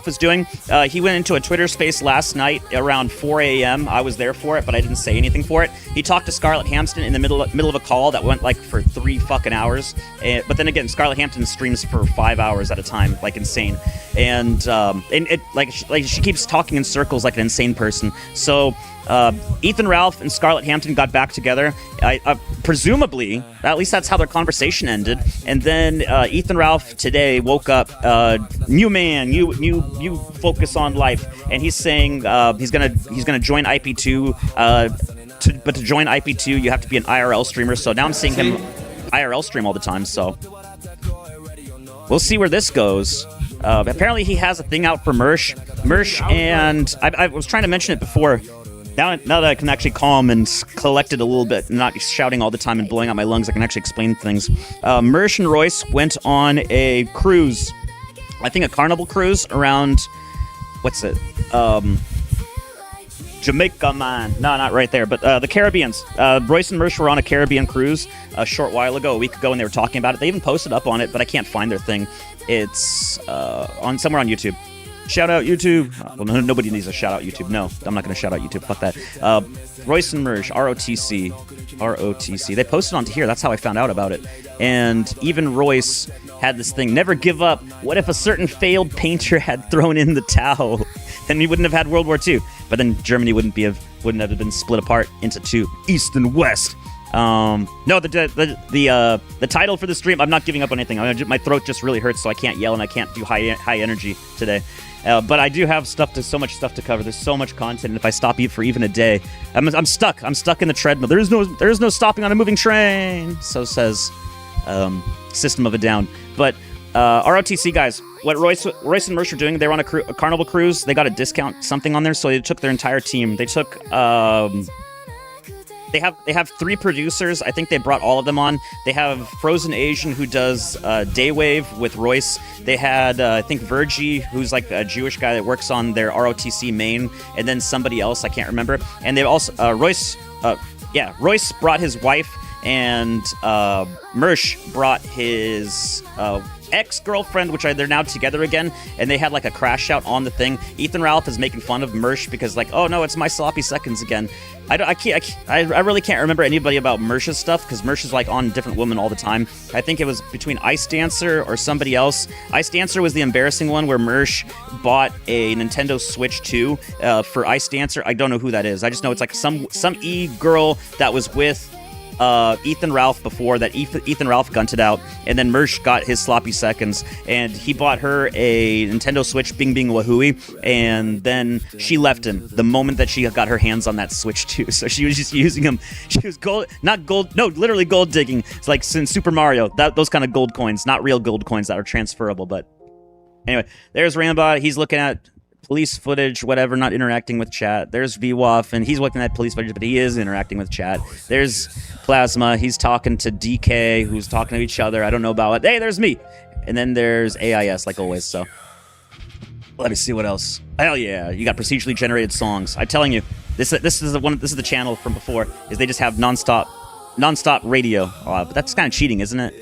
was doing. He went into a Twitter space last night around 4 a.m. I was there for it, but I didn't say anything for it. He talked to Scarlett Hampton in the middle of a call that went like for 3 fucking hours. But then again, Scarlett Hampton streams for 5 hours at a time, like insane. And it like she keeps talking in circles like an insane person. So Ethan Ralph and Scarlett Hampton got back together. Presumably, at least that's how their conversation ended. And then Ethan Ralph today woke up, new man, you focus on life, and he's saying he's gonna join IP2. But to join IP2, you have to be an IRL streamer. So now I'm seeing him IRL stream all the time. So we'll see where this goes. Apparently, he has a thing out for Mersh, and I was trying to mention it before. Now that I can actually calm and collect it a little bit and not shouting all the time and blowing out my lungs, I can actually explain things. Mersh and Royce went on a cruise, I think a carnival cruise around, what's it? Jamaica, man. No, not right there, but the Caribbeans. Royce and Mersh were on a Caribbean cruise a short while ago, a week ago, and they were talking about it. They even posted up on it, but I can't find their thing. It's on somewhere on YouTube. Shout out YouTube. Well, nobody needs a shout out YouTube. No, I'm not going to shout out YouTube. Fuck that. Royce and Mersh, ROTC. They posted onto here. That's how I found out about it. And even Royce had this thing, never give up. What if a certain failed painter had thrown in the towel? Then we wouldn't have had World War II. But then Germany wouldn't have been split apart into two, East and West. No, the title for the stream, I'm not giving up on anything. My throat just really hurts, so I can't yell and I can't do high energy today. But I do have so much stuff to cover. There's so much content, and if I stop for even a day, I'm stuck. I'm stuck in the treadmill. There is no stopping on a moving train. So says System of a Down. But ROTC guys, what Royce and Mersh are doing, they were on a carnival cruise. They got a discount something on there, so they took their entire team. They took They have 3 producers. I think they brought all of them on. They have Frozen Asian, who does Daywave with Royce. They had, I think, Virgie, who's like a Jewish guy that works on their ROTC main, and then somebody else, I can't remember. And they also, Royce brought his wife, and Mersh brought his ex-girlfriend, which they're now together again, and they had like a crash out on the thing. Ethan Ralph is making fun of Mersh because like, oh no, it's my sloppy seconds again. I really can't remember anybody about Mersh's stuff because Mersh is like on different women all the time. I think it was between Ice Dancer or somebody else. Ice Dancer was the embarrassing one where Mersh bought a Nintendo Switch 2 for Ice Dancer. I don't know who that is. I just know it's like some e-girl that was with Ethan Ralph before that. Ethan Ralph gunted out, and then Mersh got his sloppy seconds, and he bought her a Nintendo Switch, Bing Bing Wahooey, and then she left him the moment that she got her hands on that Switch too. So she was just using him. She was literally gold digging. It's like in Super Mario, those kind of gold coins, not real gold coins that are transferable. But anyway, there's Rambot. He's looking at police footage, whatever, not interacting with chat. There's VWAF, and he's looking at police footage, but he is interacting with chat. There's Plasma. He's talking to DK, who's talking to each other. I don't know about it. Hey, there's me. And then there's AIS, like always. So let me see what else. Hell yeah, you got procedurally generated songs. I'm telling you, this is the channel from before. Is they just have nonstop radio. But that's kind of cheating, isn't it?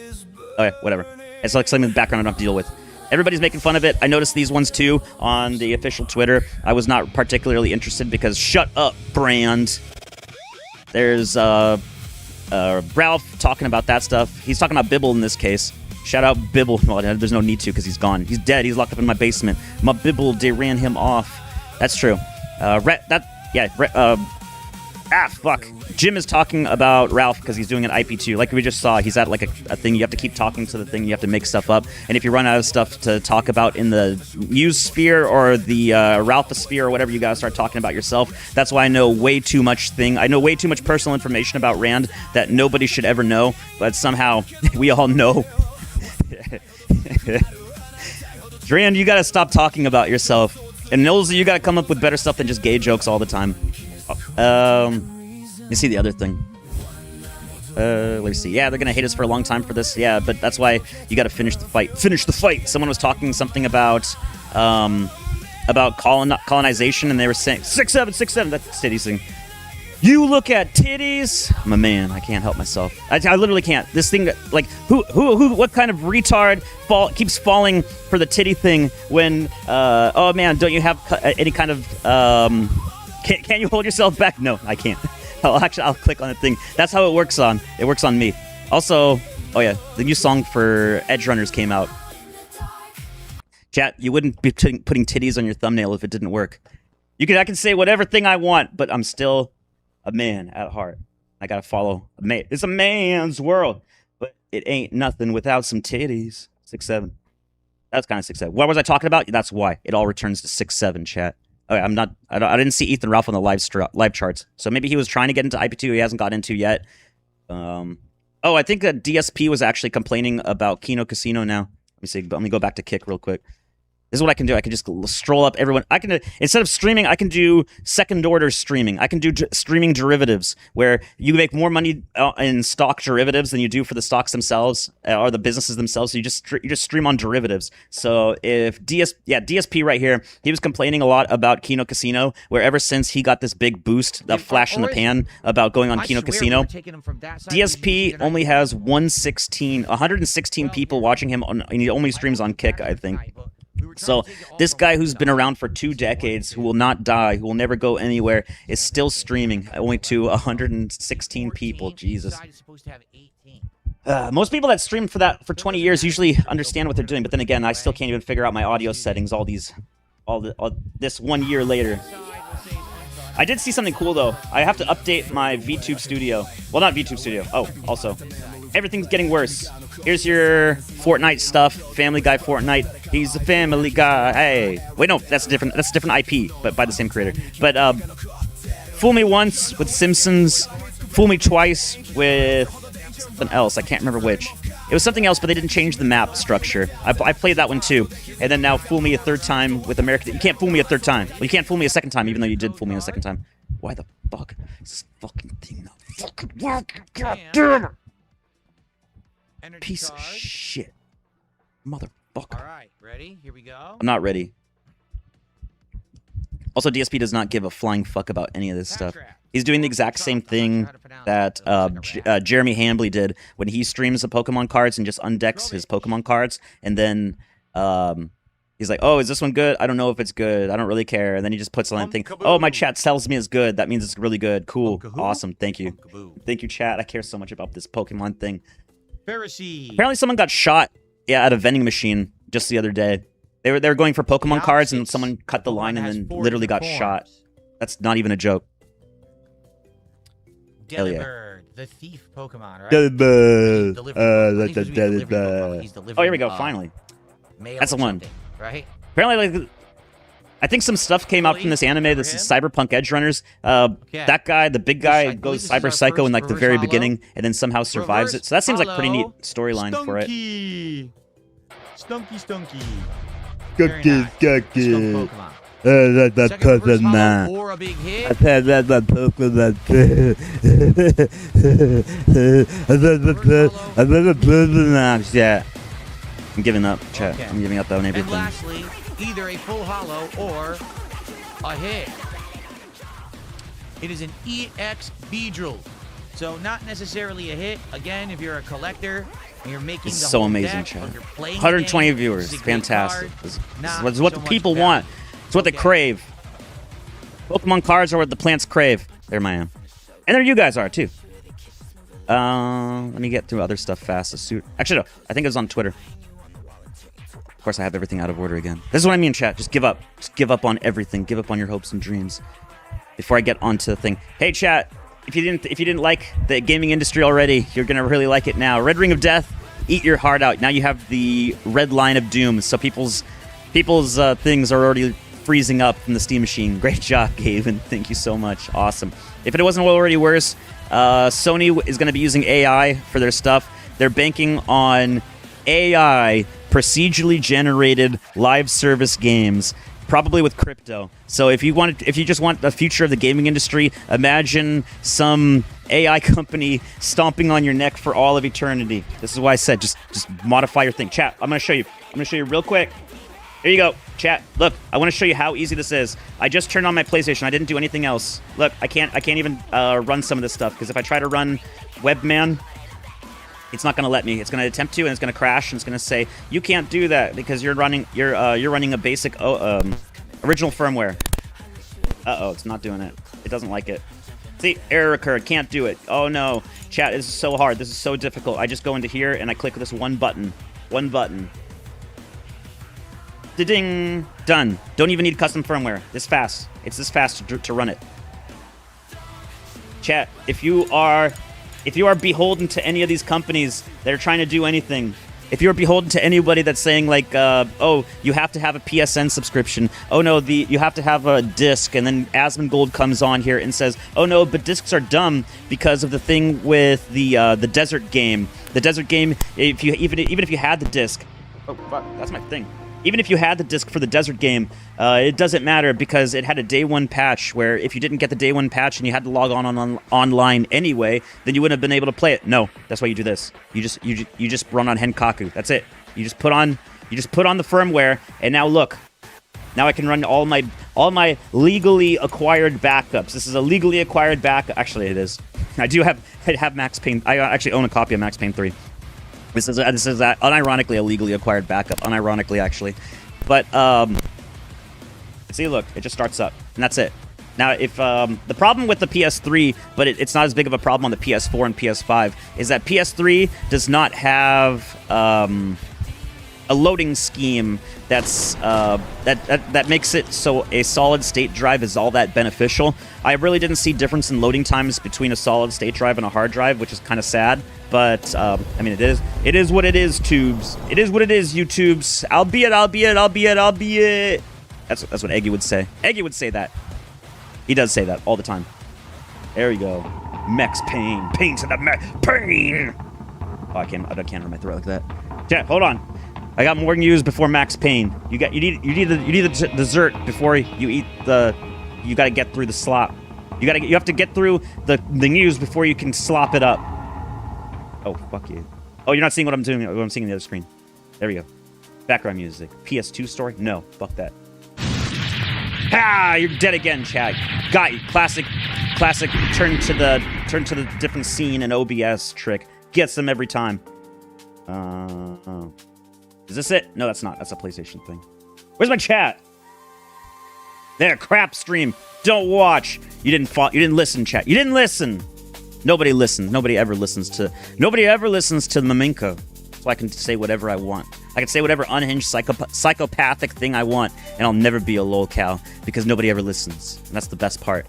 Okay, whatever. It's like something in the background I don't have to deal with. Everybody's making fun of it. I noticed these ones too on the official Twitter. I was not particularly interested because shut up, brand. There's Ralph talking about that stuff. He's talking about Bibble in this case. Shout out Bibble. Well, there's no need to because he's gone. He's dead. He's locked up in my basement. My Bibble, they ran him off. That's true. Fuck. Jim is talking about Ralph because he's doing an IP2. Like we just saw, he's at like a thing. You have to keep talking to the thing. You have to make stuff up. And if you run out of stuff to talk about in the news sphere or the Ralphosphere or whatever, you guys start talking about yourself. That's why I know way too much I know way too much personal information about Rand that nobody should ever know. But somehow we all know. Rand, you got to stop talking about yourself. And Nilsy, you got to come up with better stuff than just gay jokes all the time. Let me see the other thing. Let me see. Yeah, they're gonna hate us for a long time for this. Yeah, but that's why you gotta finish the fight. Finish the fight! Someone was talking something about colonization, and they were saying 6-7, 6-7. That's Steady's thing. You look at titties. I'm a man. I can't help myself. I literally can't. This thing, like, who, what kind of retard keeps falling for the titty thing when, oh man, don't you have any kind of, can you hold yourself back? No, I can't. I'll click on the thing. That's how it works on. It works on me. Also, oh yeah, the new song for Edge Runners came out. Chat, you wouldn't be putting titties on your thumbnail if it didn't work. I can say whatever thing I want, but I'm still a man at heart. I gotta follow a man. It's a man's world, but it ain't nothing without some titties. 6'7". That's kind of 6'7". What was I talking about? That's why it all returns to 6'7". Chat. Okay, I didn't see Ethan Ralph on the live charts, so maybe he was trying to get into IP2. He hasn't got into yet. Oh, I think that DSP was actually complaining about Kino Casino now. Let me see. Let me go back to Kick real quick. This is what I can do. I can just stroll up everyone. I can instead of streaming, I can do second order streaming. I can do streaming derivatives where you make more money in stock derivatives than you do for the stocks themselves or the businesses themselves. So you just stream on derivatives. So if DSP right here, he was complaining a lot about Kino Casino, where ever since he got this big boost, the flash in the pan about going on Kino Casino, DSP only has 116 people watching him on, and he only streams on Kick, I think. So this guy who's been around for 2 decades, who will not die, who will never go anywhere, is still streaming only to 116 people. Jesus. Most people that stream for 20 years usually understand what they're doing, but then again, I still can't even figure out my audio settings all this 1 year later. I did see something cool though. I have to update my VTube studio. Well, not VTube studio. Oh, also, everything's getting worse. Here's your Fortnite stuff. Family Guy Fortnite. He's a family guy. Hey, wait, no, that's a different IP, but by the same creator. But fool me once with Simpsons. Fool me twice with something else. I can't remember which. It was something else, but they didn't change the map structure. I played that one too. And then now fool me a third time with American. You can't fool me a third time. Well, you can't fool me a second time, even though you did fool me a second time. Why the fuck is this fucking thing not fucking working? God damn it! Piece of shit. Motherfucker. All right, ready? Here we go. I'm not ready. Also, DSP does not give a flying fuck about any of this stuff. He's doing the exact same thing that Jeremy Hambley did when he streams the Pokemon cards and just undecks his Pokemon cards, and then he's like, "Oh, is this one good? I don't know if it's good. I don't really care." And then he just puts on the thing. "Oh, my chat tells me it's good. That means it's really good. Cool, awesome. Thank you, thank you, chat. I care so much about this Pokemon thing." Pharisee. Apparently, someone got shot. Yeah, at a vending machine just the other day. They were going for Pokemon cards, and someone cut the line and then literally got shot. That's not even a joke. Hell yeah. The thief Pokemon, right? Oh, here we go, finally. That's the one. Right? Apparently, like, I think some stuff came out from this anime. This is Cyberpunk Edge Runners. That guy, the big guy, goes cyber psycho in like the very beginning, and then somehow survives it. So that seems like a pretty neat storyline for it. Stunky. Cookie. That person now. I said that Pokemon. Yeah. I'm giving up, chat. Okay. I'm giving up on everything. And lastly, either a full hollow or a hit. It is an EX Beedrill. So not necessarily a hit. Again, if you're a collector and you're making It's the so whole amazing, deck, chat. or you're playing 120 the game, viewers. it's a great Fantastic. card. This is what the people want. It's what they crave. Pokemon cards are what the plants crave. There I am. And there you guys are, too. Let me get through other stuff fast. Actually, no. I think it was on Twitter. Of course, I have everything out of order again. This is what I mean, chat. Just give up. Just give up on everything. Give up on your hopes and dreams. Before I get onto the thing. Hey, chat. If you didn't like the gaming industry already, you're gonna really like it now. Red Ring of Death. Eat your heart out. Now you have the red line of doom. So people's things are already freezing up from the Steam machine. Great job, Gavin. Thank you so much. Awesome. If it wasn't already worse, Sony is going to be using AI for their stuff. They're banking on AI procedurally generated live service games, probably with crypto. So if you just want the future of the gaming industry, imagine some AI company stomping on your neck for all of eternity. This is why I said just modify your thing. Chat, I'm going to show you. I'm going to show you real quick. Here you go, chat. Look, I want to show you how easy this is. I just turned on my PlayStation. I didn't do anything else. Look, I can't even run some of this stuff because if I try to run Webman, it's not going to let me. It's going to attempt to, and it's going to crash, and it's going to say you can't do that because you're running a basic original firmware. Uh-oh, it's not doing it. It doesn't like it. See, error occurred. Can't do it. Oh no, chat. This is so hard. This is so difficult. I just go into here and I click this one button. One button. Ding! Done. Don't even need custom firmware. This fast. It's this fast to run it. Chat, if you are beholden to any of these companies that are trying to do anything, if you're beholden to anybody that's saying like, oh, you have to have a PSN subscription. Oh no, you have to have a disc, and then Asmongold comes on here and says, oh no, but discs are dumb because of the thing with the desert game. The desert game, if you even if you had the disc, oh fuck, that's my thing. Even if you had the disc for the desert game, it doesn't matter because it had a day one patch where if you didn't get the day one patch and you had to log on online anyway, then you wouldn't have been able to play it. No, that's why you do this. You just run on Henkaku. That's it. You just put on the firmware, and now look. Now I can run all my legally acquired backups. This is a legally acquired backup. Actually, it is. I have Max Payne. I actually own a copy of Max Payne 3. This is unironically a legally acquired backup. Unironically, actually. But, see, look. It just starts up. And that's it. Now, if the problem with the PS3, but it's not as big of a problem on the PS4 and PS5, is that PS3 does not have a loading scheme that's that makes it so a solid state drive is all that beneficial. I really didn't see difference in loading times between a solid state drive and a hard drive, which is kind of sad. But I mean, it is what it is, tubes. It is what it is, YouTubes. Albeit. That's what Eggy would say. Eggy would say that. He does say that all the time. There we go. Max Payne. Pain to the max. Pain. Oh, I can't run my throat like that. Yeah, hold on. I got more news before Max Payne. You need the dessert before you eat the. You got to get through the slop. You have to get through the news before you can slop it up. Oh, fuck you. Oh, you're not seeing what I'm doing. What I'm seeing on the other screen. There we go. Background music. PS2 story? No, fuck that. Ha! You're dead again, Chad. Got you. Classic. Turn to the different scene and OBS trick. Gets them every time. Oh. Is this it? No, that's not. That's a PlayStation thing. Where's my chat? There, crap stream. Don't watch. You didn't listen, chat. You didn't listen. Nobody listens. Nobody ever listens to Maminko. So I can say whatever I want. I can say whatever unhinged psychopathic thing I want, and I'll never be a lol cow because nobody ever listens. And that's the best part.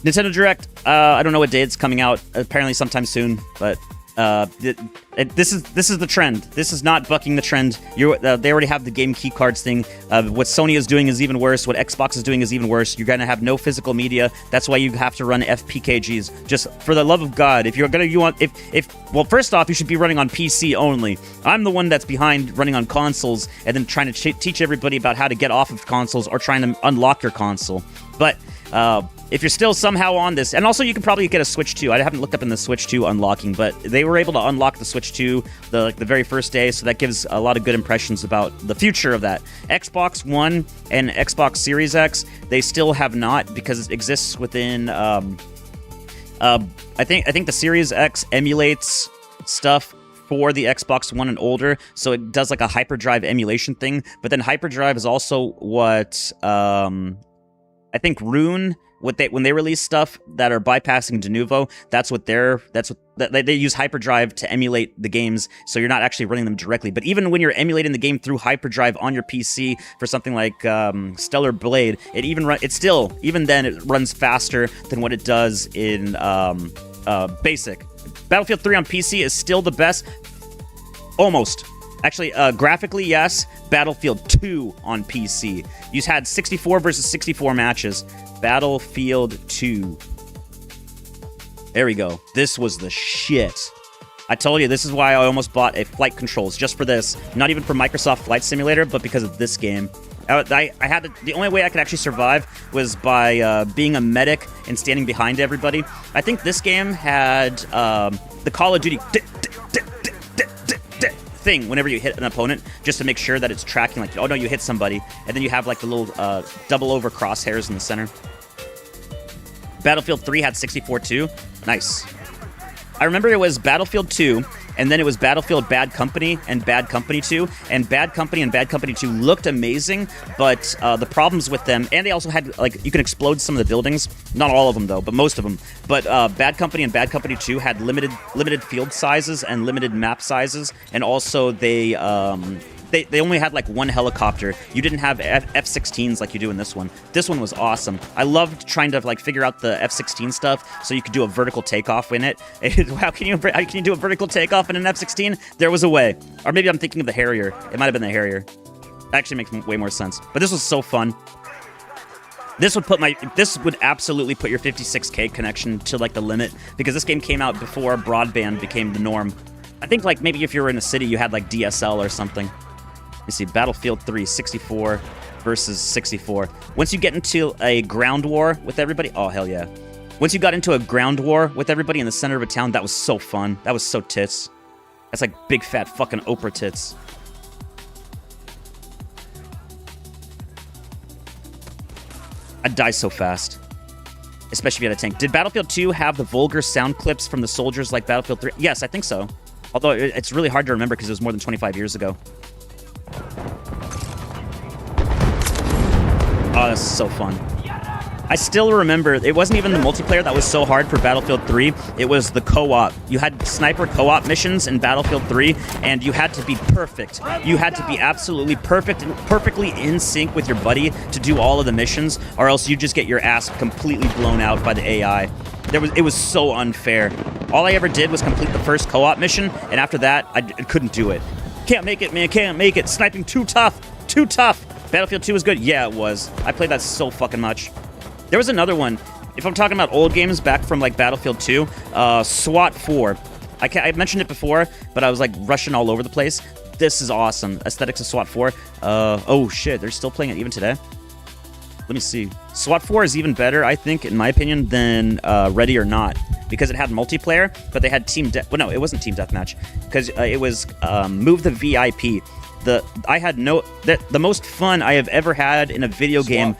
Nintendo Direct. I don't know what day it's coming out. Apparently sometime soon, but this is the trend. This is not bucking the trend. They already have the game key cards thing. What Sony is doing is even worse. What Xbox is doing is even worse. You're gonna have no physical media. That's why you have to run FPKGs. Just for the love of God, well, first off, you should be running on PC only. I'm the one that's behind running on consoles and then trying to teach everybody about how to get off of consoles or trying to unlock your console. But if you're still somehow on this, and also you can probably get a Switch 2. I haven't looked up in the Switch 2 unlocking, but they were able to unlock the Switch 2 the very first day, so that gives a lot of good impressions about the future of that. Xbox One and Xbox Series X, they still have not, because it exists within. I think the Series X emulates stuff for the Xbox One and older, so it does like a hyperdrive emulation thing. But then hyperdrive is also what I think Rune. When they release stuff that are bypassing de novo, they use hyperdrive to emulate the games, so you're not actually running them directly. But even when you're emulating the game through hyperdrive on your PC for something like Stellar Blade, even then it runs faster than what it does in basic. Battlefield 3 on PC is still the best, almost. Actually, graphically, yes. Battlefield 2 on PC. You had 64 versus 64 matches. Battlefield 2. There we go. This was the shit. I told you, this is why I almost bought a flight controls just for this. Not even for Microsoft Flight Simulator, but because of this game. I had the only way I could actually survive was by being a medic and standing behind everybody. I think this game had the Call of Duty thing whenever you hit an opponent, just to make sure that it's tracking, like, oh no, you hit somebody, and then you have like the little double over crosshairs in the center. Battlefield 3 had 64 too. Nice. I remember it was Battlefield 2, and then it was Battlefield Bad Company and Bad Company 2. And Bad Company and Bad Company 2 looked amazing, but the problems with them, and they also had, like, you can explode some of the buildings. Not all of them, though, but most of them. But Bad Company and Bad Company 2 had limited field sizes and limited map sizes, and also they only had like one helicopter. You didn't have F-16s like you do in this one. This one was awesome. I loved trying to like figure out the F-16 stuff so you could do a vertical takeoff in it. How can you do a vertical takeoff in an F-16? There was a way. Or maybe I'm thinking of the Harrier. It might have been the Harrier. Actually makes way more sense. But this was so fun. This would absolutely put your 56K connection to like the limit, because this game came out before broadband became the norm. I think like maybe if you were in a city you had like DSL or something. You see, Battlefield 3, 64 versus 64. Once you get into a ground war with everybody, oh, hell yeah. Once you got into a ground war with everybody in the center of a town, that was so fun. That was so tits. That's like big fat fucking Oprah tits. I'd die so fast. Especially if you had a tank. Did Battlefield 2 have the vulgar sound clips from the soldiers like Battlefield 3? Yes, I think so. Although it's really hard to remember because it was more than 25 years ago. Oh, that's so fun. I still remember, it wasn't even the multiplayer that was so hard for Battlefield 3, it was the co-op. You had sniper co-op missions in Battlefield 3, and you had to be perfect. You had to be absolutely perfect and perfectly in sync with your buddy to do all of the missions, or else you just get your ass completely blown out by the AI. It was so unfair. All I ever did was complete the first co-op mission, and after that, I couldn't do it. Can't make it, man, can't make it. Sniping too tough, too tough. Battlefield 2 was good? Yeah, it was. I played that so fucking much. There was another one. If I'm talking about old games back from like Battlefield 2, SWAT 4. I mentioned it before, but I was like rushing all over the place. This is awesome. Aesthetics of SWAT 4. Oh shit, they're still playing it even today? Let me see. SWAT 4 is even better, I think, in my opinion, than Ready or Not, because it had multiplayer, but they had team well, no, it wasn't team deathmatch, because it was Move the VIP. The most fun I have ever had in a video game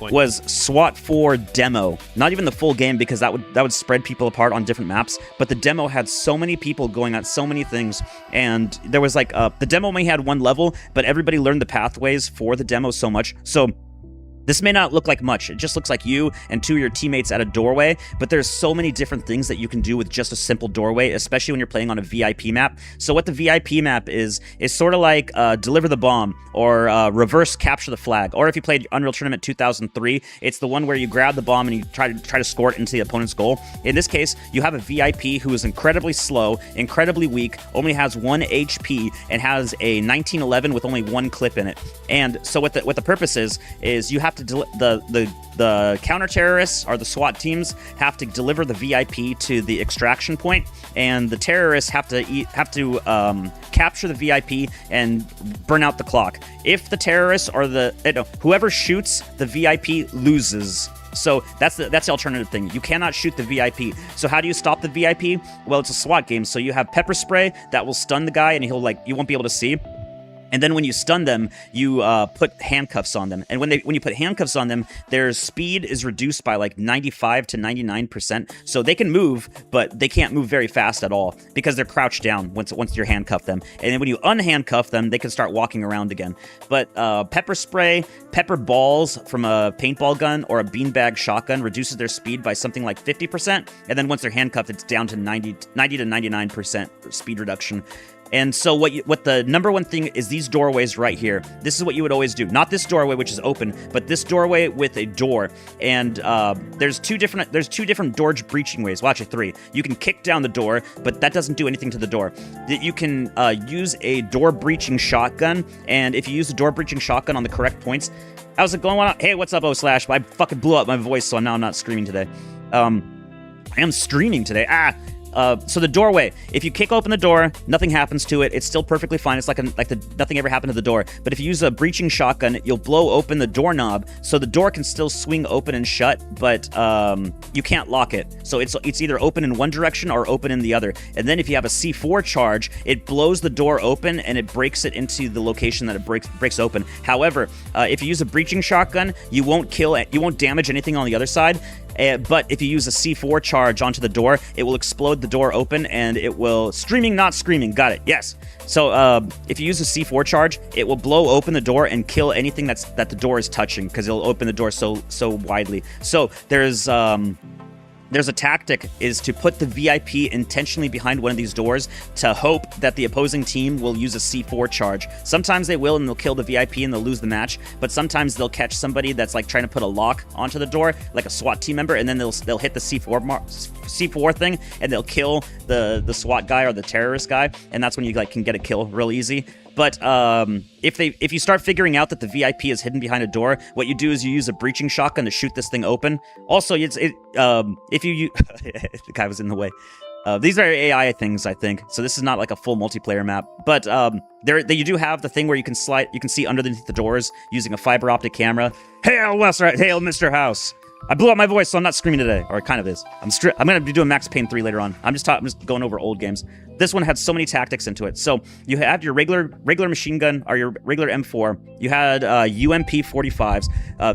was SWAT 4 demo. Not even the full game, because that would spread people apart on different maps. But the demo had so many people going at so many things, and there was like the demo only had one level, but everybody learned the pathways for the demo so much. So this may not look like much. It just looks like you and two of your teammates at a doorway, but there's so many different things that you can do with just a simple doorway, especially when you're playing on a VIP map. So what the VIP map is sort of like Deliver the Bomb or Reverse Capture the Flag. Or if you played Unreal Tournament 2003, it's the one where you grab the bomb and you try to score it into the opponent's goal. In this case, you have a VIP who is incredibly slow, incredibly weak, only has 1 HP, and has a 1911 with only 1 clip in it. And so what the purpose is you have to the counter-terrorists or the SWAT teams have to deliver the VIP to the extraction point, and the terrorists have to capture the VIP and burn out the clock. If the terrorists or whoever shoots the VIP loses. So that's the alternative thing. You cannot shoot the VIP. So how do you stop the VIP? Well, it's a SWAT game, so you have pepper spray that will stun the guy, and you won't be able to see. And then when you stun them, you put handcuffs on them. And when you put handcuffs on them, their speed is reduced by like 95 to 99%. So they can move, but they can't move very fast at all because they're crouched down once you're handcuffed them. And then when you unhandcuff them, they can start walking around again. But pepper spray, pepper balls from a paintball gun or a beanbag shotgun reduces their speed by something like 50%. And then once they're handcuffed, it's down to 90 to 99% speed reduction. And so what the number one thing is these doorways right here. This is what you would always do. Not this doorway, which is open, but this doorway with a door. And there's two different door breaching ways. Well, actually 3. You can kick down the door, but that doesn't do anything to the door. You can use a door breaching shotgun, and if you use the door breaching shotgun on the correct points. How's it going on? Hey, what's up, O/? I fucking blew up my voice, so now I'm not screaming today. I am streaming today. So the doorway, if you kick open the door, nothing happens to it. It's still perfectly fine. It's like nothing ever happened to the door. But if you use a breaching shotgun, you'll blow open the doorknob, so the door can still swing open and shut, but you can't lock it. So it's either open in one direction or open in the other. And then if you have a C4 charge, it blows the door open and it breaks it into the location that it breaks open. However, if you use a breaching shotgun, you won't damage anything on the other side. But if you use a C4 charge onto the door, it will explode the door open and it will... Streaming, not screaming. Got it. Yes. So if you use a C4 charge, it will blow open the door and kill anything that the door is touching, because it'll open the door so widely. So there's a tactic, is to put the VIP intentionally behind one of these doors to hope that the opposing team will use a C4 charge. Sometimes they will and they'll kill the VIP and they'll lose the match, but sometimes they'll catch somebody that's like trying to put a lock onto the door, like a SWAT team member, and then they'll hit the C4 thing and they'll kill the SWAT guy or the terrorist guy, and that's when you like can get a kill real easy. But if you start figuring out that the VIP is hidden behind a door, what you do is you use a breaching shotgun to shoot this thing open. Also, if you the guy was in the way. These are AI things, I think. So this is not like a full multiplayer map. But you do have the thing where you can see underneath the doors using a fiber optic camera. Hail Mr. House. I blew out my voice, so I'm not screaming today, or it kind of is. I'm gonna be doing Max Payne 3 later on. I'm just going over old games. This one had so many tactics into it. So you had your regular machine gun, or your regular M4. You had UMP 45s.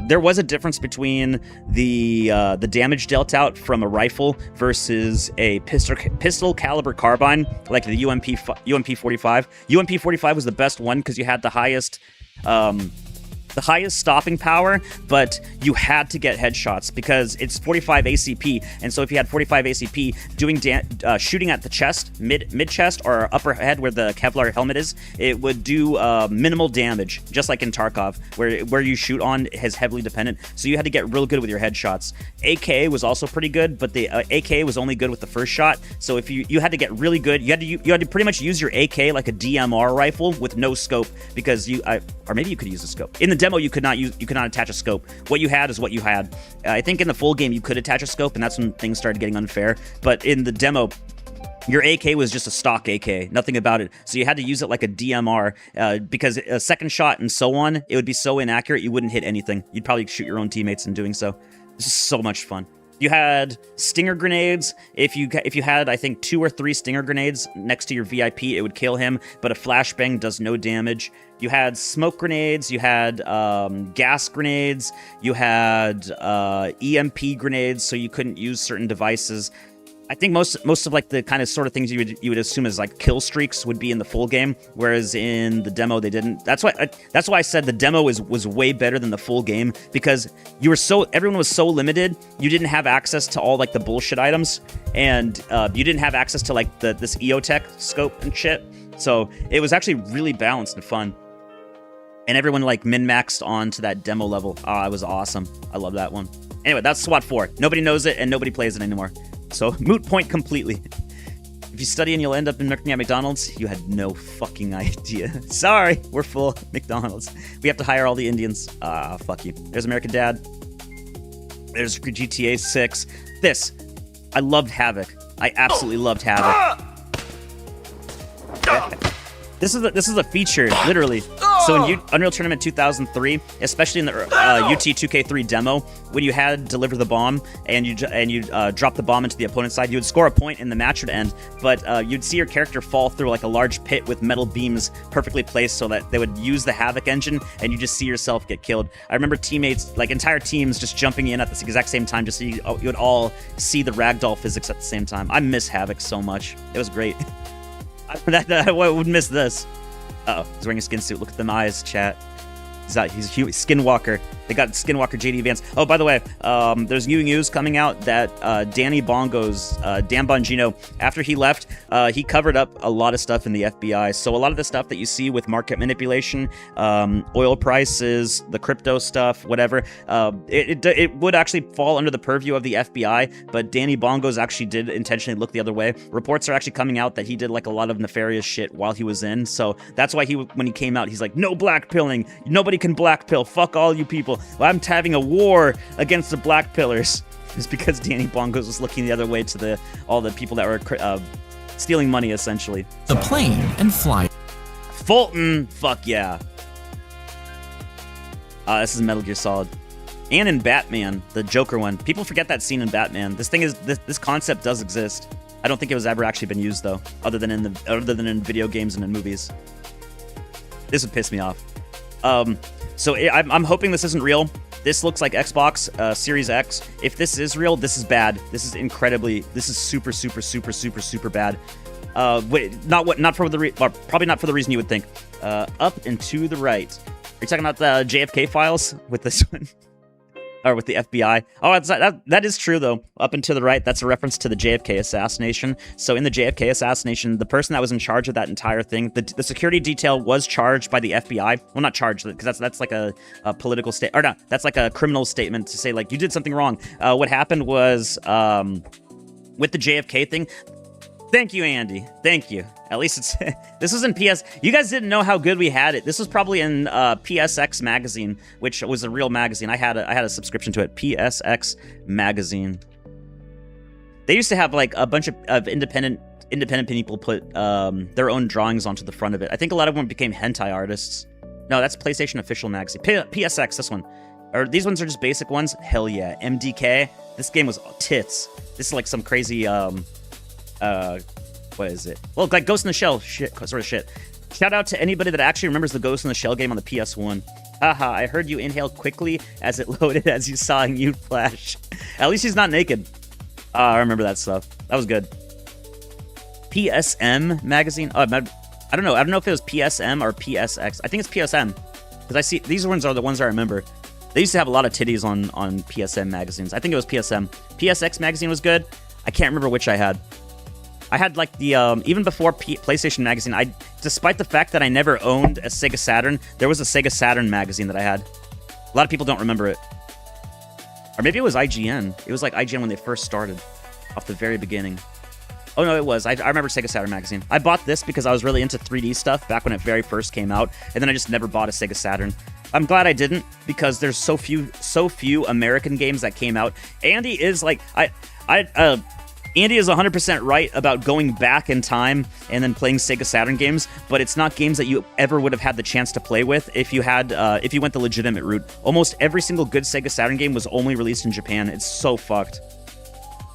There was a difference between the damage dealt out from a rifle versus a pistol caliber carbine, like the UMP 45. UMP 45 was the best one because you had the highest stopping power, but you had to get headshots because it's 45 ACP, and so if you had 45 ACP, doing shooting at the chest, mid chest or upper head where the Kevlar helmet is, it would do minimal damage, just like in Tarkov, where you shoot on is heavily dependent. So you had to get real good with your headshots. AK was also pretty good, but the AK was only good with the first shot. So if you had to get really good, you had to pretty much use your AK like a DMR rifle with no scope, because or maybe you could use a scope. In the demo, you could not attach a scope. What you had is what you had. I think in the full game you could attach a scope, and that's when things started getting unfair. But in the demo, your AK was just a stock AK, nothing about it. So you had to use it like a DMR, because a second shot and so on, it would be so inaccurate you wouldn't hit anything. You'd probably shoot your own teammates in doing so. This is so much fun. You had stinger grenades. If you had, I think, 2 or 3 stinger grenades next to your VIP, it would kill him, but a flashbang does no damage. You had smoke grenades, you had gas grenades, you had EMP grenades, so you couldn't use certain devices. I think most of like the kind of sort of things you would assume as like kill streaks would be in the full game, whereas in the demo they didn't. That's why I said the demo was way better than the full game, because everyone was so limited. You didn't have access to all like the bullshit items, and you didn't have access to like this EOTech scope and shit. So it was actually really balanced and fun. And everyone like min-maxed onto that demo level. It was awesome. I love that one. Anyway, that's SWAT 4. Nobody knows it and nobody plays it anymore. So, moot point completely. If you study and you'll end up in working at McDonald's, you had no fucking idea. Sorry, we're full. McDonald's. We have to hire all the Indians. Fuck you. There's American Dad. There's GTA 6. I loved Havoc. I absolutely loved Havoc. This is a feature, literally. So in Unreal Tournament 2003, especially in the UT 2K3 demo, when you had deliver the bomb and you drop the bomb into the opponent's side, you would score a point and the match would end. But you'd see your character fall through like a large pit with metal beams perfectly placed so that they would use the Havoc engine, and you just see yourself get killed. I remember teammates, like entire teams, just jumping in at the exact same time, just so you would all see the ragdoll physics at the same time. I miss Havoc so much. It was great. I would miss this. Uh-oh, he's wearing a skin suit. Look at them eyes, chat. He's a Skinwalker. They got Skinwalker JD Vance. Oh, by the way, there's new news coming out that Danny Bongo's, Dan Bongino, after he left, he covered up a lot of stuff in the FBI. So a lot of the stuff that you see with market manipulation, oil prices, the crypto stuff, whatever, it would actually fall under the purview of the FBI, but Danny Bongo's actually did intentionally look the other way. Reports are actually coming out that he did like a lot of nefarious shit while he was in. So that's why when he came out, he's like, no blackpilling. Nobody can blackpill. Fuck all you people. Well, I'm having a war against the black pillars. It's because Danny Bongos was looking the other way to all the people that were stealing money, essentially. The plane and fly. Fulton, fuck yeah. This is Metal Gear Solid. And in Batman, the Joker one. People forget that scene in Batman. This concept does exist. I don't think it was ever actually been used though, other than in video games and in movies. This would piss me off. So I'm hoping this isn't real. This looks like Xbox Series X. If this is real, this is bad. This is super, super, super, super, super bad. Probably not for the reason you would think. Up and to the right. Are you talking about the JFK files with this one? Or with the FBI? Oh, that is true, though. Up and to the right, that's a reference to the JFK assassination. So in the JFK assassination, the person that was in charge of that entire thing, the security detail was charged by the FBI. Well, not charged, because that's like a political state, or no, that's like a criminal statement to say, like, you did something wrong. What happened was, with the JFK thing, thank you, Andy. Thank you. At least this was in PS. You guys didn't know how good we had it. This was probably in PSX magazine, which was a real magazine. I had a subscription to it. PSX magazine. They used to have like a bunch of independent people put their own drawings onto the front of it. I think a lot of them became hentai artists. No, that's PlayStation official magazine. PSX, this one. Or these ones are just basic ones. Hell yeah. MDK. This game was tits. This is like some crazy what is it? Well, like Ghost in the Shell sort of shit. Shout out to anybody that actually remembers the Ghost in the Shell game on the PS1. Haha, I heard you inhaled quickly as it loaded as you saw a nude flash. At least he's not naked. I remember that stuff. That was good. PSM magazine? I don't know. I don't know if it was PSM or PSX. I think it's PSM. Because I see, these ones are the ones I remember. They used to have a lot of titties on PSM magazines. I think it was PSM. PSX magazine was good. I can't remember which I had. I had like the, even before PlayStation magazine, despite the fact that I never owned a Sega Saturn, there was a Sega Saturn magazine that I had. A lot of people don't remember it. Or maybe it was IGN. It was like IGN when they first started, off the very beginning. Oh no, it was. I remember Sega Saturn magazine. I bought this because I was really into 3D stuff back when it very first came out, and then I just never bought a Sega Saturn. I'm glad I didn't, because there's so few American games that came out. Andy is like, Andy is 100% right about going back in time and then playing Sega Saturn games, but it's not games that you ever would have had the chance to play with if you went the legitimate route. Almost every single good Sega Saturn game was only released in Japan. It's so fucked.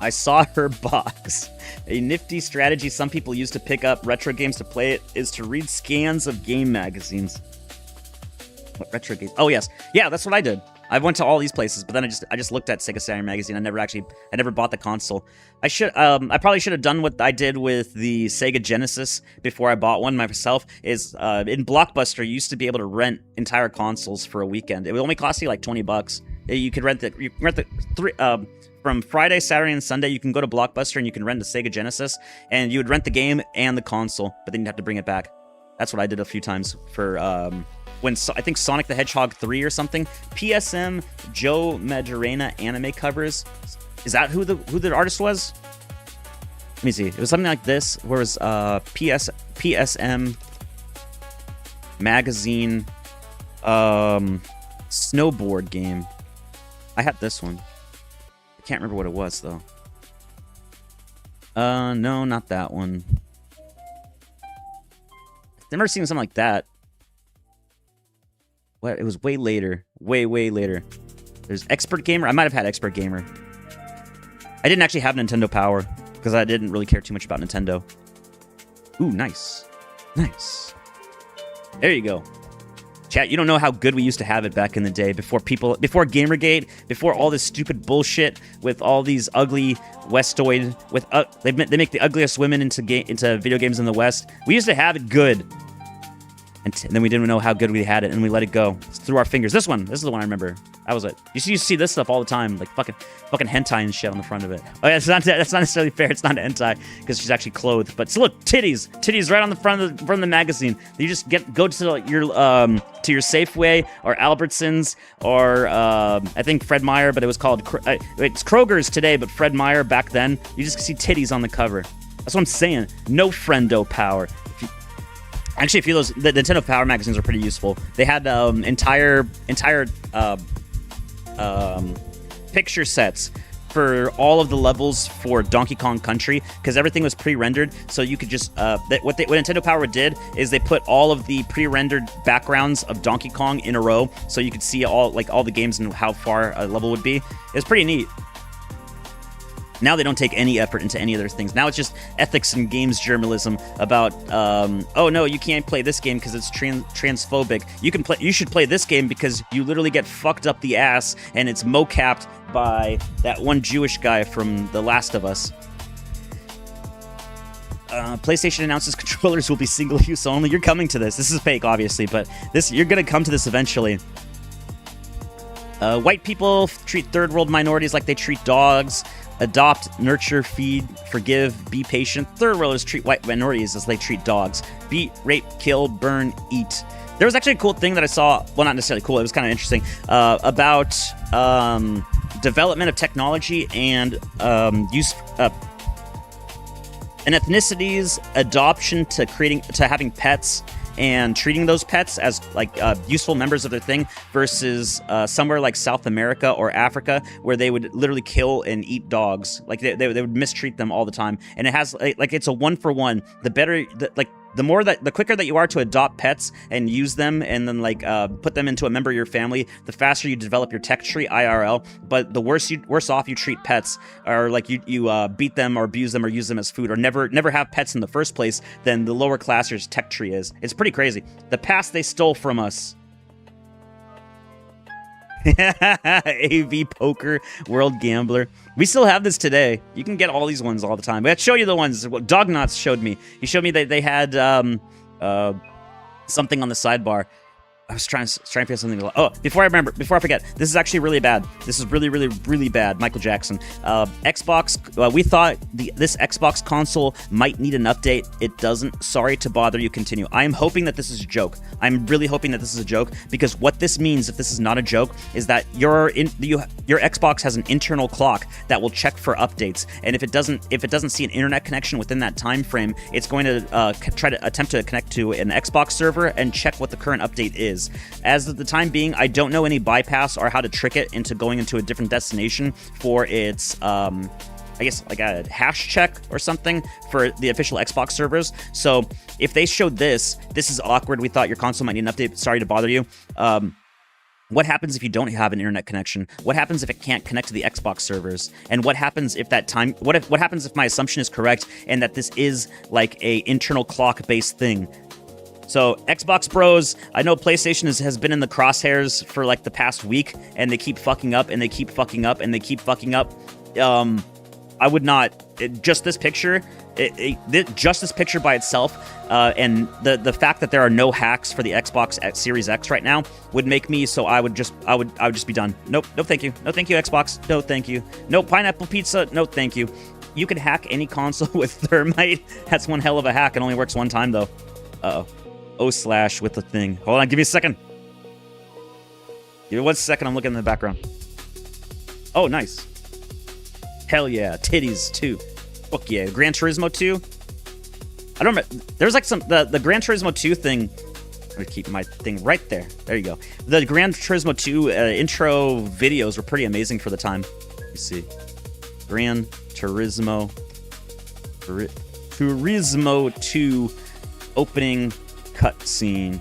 I saw her box. A nifty strategy some people use to pick up retro games to play it is to read scans of game magazines. What retro games? Oh yes, yeah, that's what I did. I went to all these places, but then I just looked at Sega Saturn magazine. I never bought the console. I probably should have done what I did with the Sega Genesis before I bought one myself. Is in Blockbuster, you used to be able to rent entire consoles for a weekend. It would only cost you like $20. You could rent from Friday, Saturday, and Sunday. You can go to Blockbuster and you can rent the Sega Genesis, and you would rent the game and the console, but then you'd have to bring it back. That's what I did a few times for when I think Sonic the Hedgehog 3 or something. PSM Joe Madureira anime covers. Is that who the artist was? Let me see. It was something like this. Where was PSM magazine snowboard game. I had this one. I can't remember what it was though. No, not that one. I've never seen something like that. What? It was way later. Way later. There's Expert Gamer. I might have had Expert Gamer. I didn't actually have Nintendo Power because I didn't really care too much about Nintendo. Ooh, nice. Nice. There you go. Chat, you don't know how good we used to have it back in the day before Gamergate, before all this stupid bullshit with all these ugly Westoid with they make the ugliest women into video games in the West. We used to have it good. And then we didn't know how good we had it, and we let it go. It's through our fingers. This is the one I remember. That was it. You see this stuff all the time, like fucking hentai and shit on the front of it. Oh yeah, that's not necessarily fair. It's not hentai because she's actually clothed. But so look, titties right on the front of the magazine. You just go to your Safeway or Albertsons or I think Fred Meyer, but it was called it's Kroger's today, but Fred Meyer back then. You just see titties on the cover. That's what I'm saying. No friendo power. Actually, the Nintendo Power magazines are pretty useful. They had entire picture sets for all of the levels for Donkey Kong Country, because everything was pre-rendered, so you could just what Nintendo Power did is they put all of the pre-rendered backgrounds of Donkey Kong in a row, so you could see all the games and how far a level would be. It was pretty neat. Now they don't take any effort into any of those things. Now it's just ethics and games journalism about, oh no, you can't play this game because it's transphobic. You should play this game because you literally get fucked up the ass and it's mocapped by that one Jewish guy from The Last of Us. PlayStation announces controllers will be single-use only. You're coming to this. This is fake, obviously, but you're gonna come to this eventually. White people treat third world minorities like they treat dogs. Adopt, nurture, feed, forgive, be patient. Third worlders treat white minorities as they treat dogs. Beat, rape, kill, burn, eat. There was actually a cool thing that I saw. Well, not necessarily cool. It was kind of interesting about development of technology and use and ethnicities, adoption to having pets, and treating those pets as like useful members of their thing versus somewhere like South America or Africa where they would literally kill and eat dogs. Like they would mistreat them all the time. And it has like it's a 1-for-1. The quicker that you are to adopt pets and use them and then like put them into a member of your family, the faster you develop your tech tree IRL. But the worse off you treat pets, or like you beat them or abuse them or use them as food, or never have pets in the first place, then the lower class your tech tree is. It's pretty crazy. The past they stole from us. AV Poker, World Gambler. We still have this today. You can get all these ones all the time. But I'd show you the ones. Dognuts showed me. He showed me that they had something on the sidebar. I was trying to figure something. Oh, before I forget, this is actually really bad. This is really, really, really bad. Michael Jackson. Xbox, we thought this Xbox console might need an update. It doesn't. Sorry to bother you. Continue. I am hoping that this is a joke. I'm really hoping that this is a joke, because what this means, if this is not a joke, is that your Xbox has an internal clock that will check for updates, and if it doesn't see an internet connection within that time frame, it's going to try to attempt to connect to an Xbox server and check what the current update is. As of the time being, I don't know any bypass or how to trick it into going into a different destination for its, I guess, like a hash check or something for the official Xbox servers. So if they showed this is awkward. We thought your console might need an update. Sorry to bother you. What happens if you don't have an internet connection? What happens if it can't connect to the Xbox servers? And what happens if what happens if my assumption is correct and that this is like a internal clock-based thing? So Xbox Bros, I know PlayStation has been in the crosshairs for like the past week, and they keep fucking up, and they keep fucking up, and they keep fucking up. I would not, just this picture by itself, and the fact that there are no hacks for the Xbox Series X right now would make me so I would just be done. Nope, no thank you. No thank you, Xbox. No thank you. No pineapple pizza. No thank you. You can hack any console with Thermite. That's one hell of a hack. It only works one time though. Uh-oh. O/ with the thing. Hold on, give me a second. Give me 1 second, I'm looking in the background. Oh, nice. Hell yeah, titties too. Fuck yeah, Gran Turismo 2. I don't remember. There's like the Gran Turismo 2 thing. I'm gonna keep my thing right there. There you go. The Gran Turismo 2 intro videos were pretty amazing for the time. Let me see. Gran Turismo 2 opening cutscene.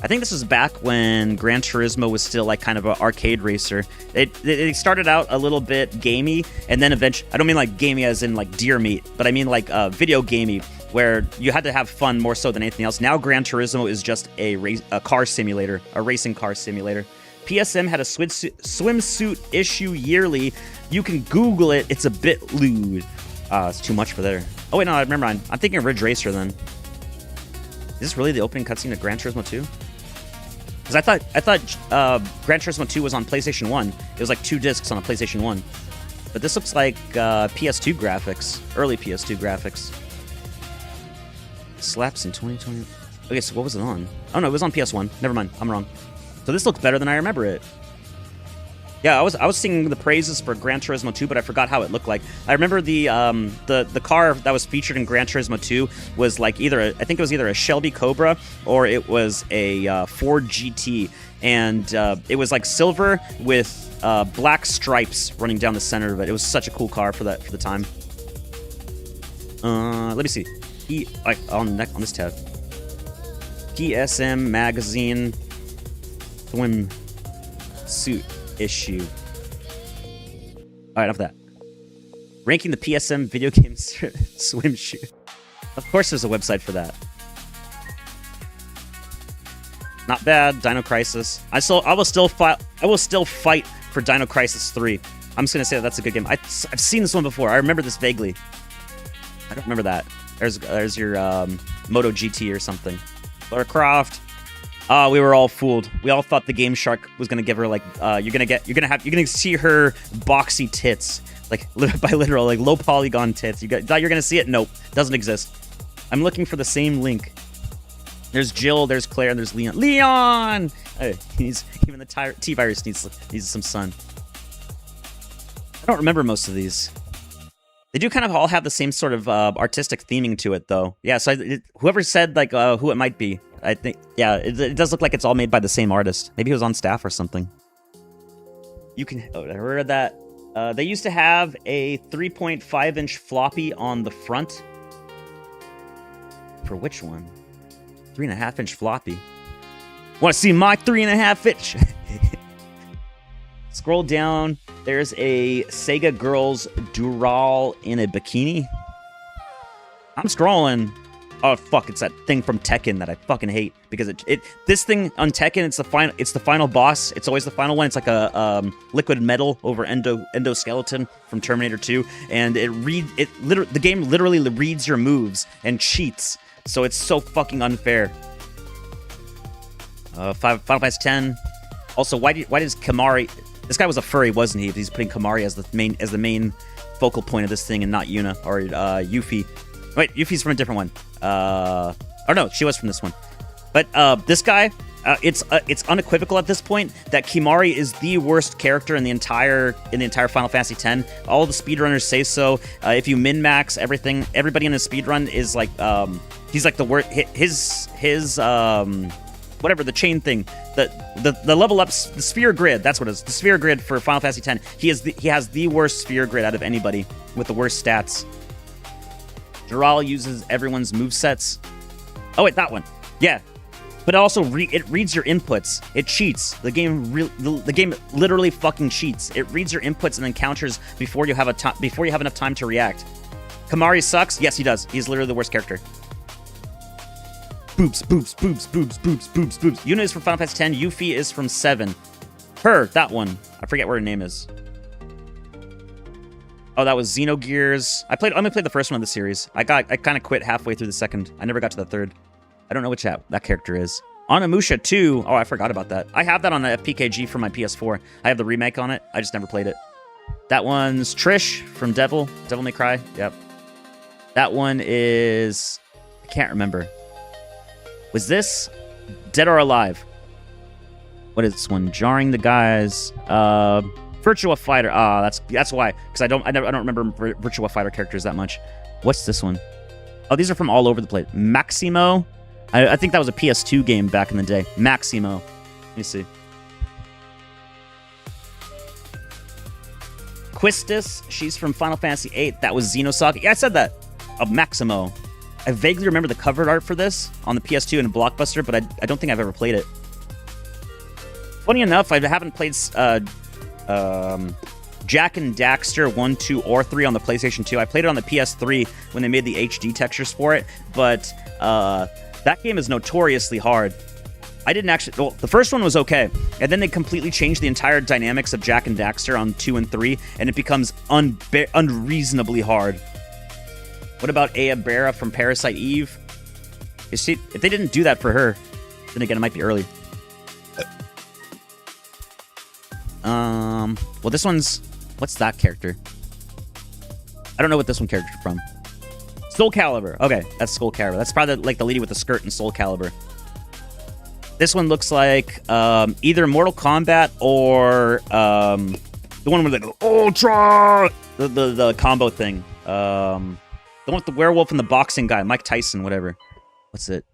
I think this was back when Gran Turismo was still like kind of an arcade racer. It started out a little bit gamey, and then eventually, I don't mean like gamey as in like deer meat, but I mean like video gamey, where you had to have fun more so than anything else. Now Gran Turismo is just a car simulator, a racing car simulator. PSM had a swimsuit issue yearly. You can Google it. It's a bit lewd. It's too much for there. Oh wait, no, I remember. I'm thinking of Ridge Racer then. Is this really the opening cutscene of Gran Turismo 2? Because I thought Gran Turismo 2 was on PlayStation 1. It was like 2 discs on a PlayStation 1. But this looks like PS2 graphics. Early PS2 graphics. Slaps in 2020. Okay, so what was it on? Oh no, it was on PS1. Never mind, I'm wrong. So this looks better than I remember it. Yeah, I was singing the praises for Gran Turismo 2, but I forgot how it looked like. I remember the car that was featured in Gran Turismo 2 was like I think it was either a Shelby Cobra or it was a Ford GT, and it was like silver with black stripes running down the center of it. It was such a cool car for the time. Let me see. On this tab. PSM magazine swim suit issue. All right, enough of that. Ranking the PSM video game swim shoot. Of course, there's a website for that. Not bad. Dino Crisis. I will still fight for Dino Crisis 3. I'm just gonna say that's a good game. I've seen this one before. I remember this vaguely. I don't remember that. There's your Moto GT or something. Lara Croft. We were all fooled. We all thought the Game Shark was gonna give her like you're gonna see her boxy tits, like by literal like low polygon tits. Thought you're gonna see it? Nope, doesn't exist. I'm looking for the same link. There's Jill, there's Claire, and there's Leon. Leon! Hey, even the T-Virus needs some sun. I don't remember most of these. They do kind of all have the same sort of artistic theming to it, though. Yeah, so whoever said like who it might be, I think, yeah, it does look like it's all made by the same artist. Maybe he was on staff or something. You can, I heard that. They used to have a 3.5-inch floppy on the front. For which one? 3.5-inch floppy. Want to see my 3.5-inch? Scroll down. There's a Sega Girls Dural in a bikini. I'm scrolling. Oh fuck! It's that thing from Tekken that I fucking hate because this thing on Tekken, it's the final boss. It's always the final one. It's like a liquid metal over endoskeleton from Terminator 2, and the game literally reads your moves and cheats. So it's so fucking unfair. Final Fantasy 10. Also, why does Kamari? This guy was a furry, wasn't he? He's putting Kamari as the main focal point of this thing, and not Yuna or Yuffie. Wait, Yuffie's from a different one. Or no, she was from this one. But this guy, it's unequivocal at this point that Kimari is the worst character in the entire Final Fantasy X. All the speedrunners say so. If you min-max everything, everybody in the speedrun is like he's like the worst. His whatever the chain thing, the level ups, the sphere grid. That's what it is. The sphere grid for Final Fantasy X. He has the worst sphere grid out of anybody with the worst stats. Dural uses everyone's movesets. Oh wait, that one. Yeah. But also, it reads your inputs. It cheats. The game literally fucking cheats. It reads your inputs and then counters before you have enough time to react. Kamari sucks. Yes, he does. He's literally the worst character. Boobs. Yuna is from Final Fantasy X. Yuffie is from 7. Her, that one. I forget what her name is. Oh, that was Xenogears. I only played the first one of the series. I kind of quit halfway through the second. I never got to the third. I don't know which that character is. Onimusha 2. Oh, I forgot about that. I have that on the FPKG for my PS4. I have the remake on it. I just never played it. That one's Trish from Devil May Cry. Yep. That one is... I can't remember. Was this Dead or Alive? What is this one? Jarring the Guys. Virtua Fighter. Ah, that's why. Because I don't remember Virtua Fighter characters that much. What's this one? Oh, these are from all over the place. Maximo. I think that was a PS2 game back in the day. Maximo. Let me see. Quistis. She's from Final Fantasy VIII. That was Xenosaga. Yeah, I said that. Maximo. I vaguely remember the cover art for this on the PS2 in Blockbuster, but I don't think I've ever played it. Funny enough, I haven't played Jak and Daxter 1, 2, or 3 on the PlayStation 2. I played it on the PS3 when they made the HD textures for it, but that game is notoriously hard. I didn't actually... Well, the first one was okay, and then they completely changed the entire dynamics of Jak and Daxter on 2 and 3, and it becomes unreasonably hard. What about Aabera from Parasite Eve? You see, if they didn't do that for her, then again, it might be early. Well, this one's... What's that character? I don't know what this one character's from. Soul Calibur. Okay, that's Soul Calibur. That's probably like the lady with the skirt in Soul Calibur. This one looks like either Mortal Kombat or the one with the Ultra, the combo thing. The one with the werewolf and the boxing guy, Mike Tyson, whatever. What's it?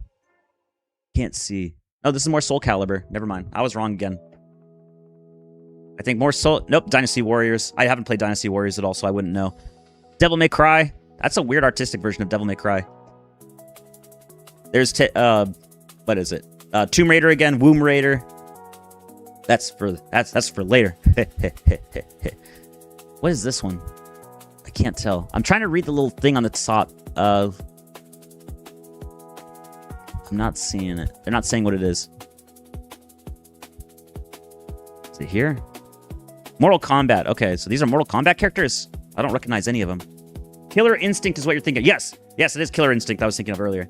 Can't see. Oh, this is more Soul Calibur. Never mind. I was wrong again. I think more Soul... Nope, Dynasty Warriors. I haven't played Dynasty Warriors at all, so I wouldn't know. Devil May Cry. That's a weird artistic version of Devil May Cry. There's... what is it? Tomb Raider again. Womb Raider. That's for later. What is this one? I can't tell. I'm trying to read the little thing on the top of... I'm not seeing it. They're not saying what it is. Is it here? Mortal Kombat. Okay, so these are Mortal Kombat characters? I don't recognize any of them. Killer Instinct is what you're thinking. Yes! Yes, it is Killer Instinct I was thinking of earlier.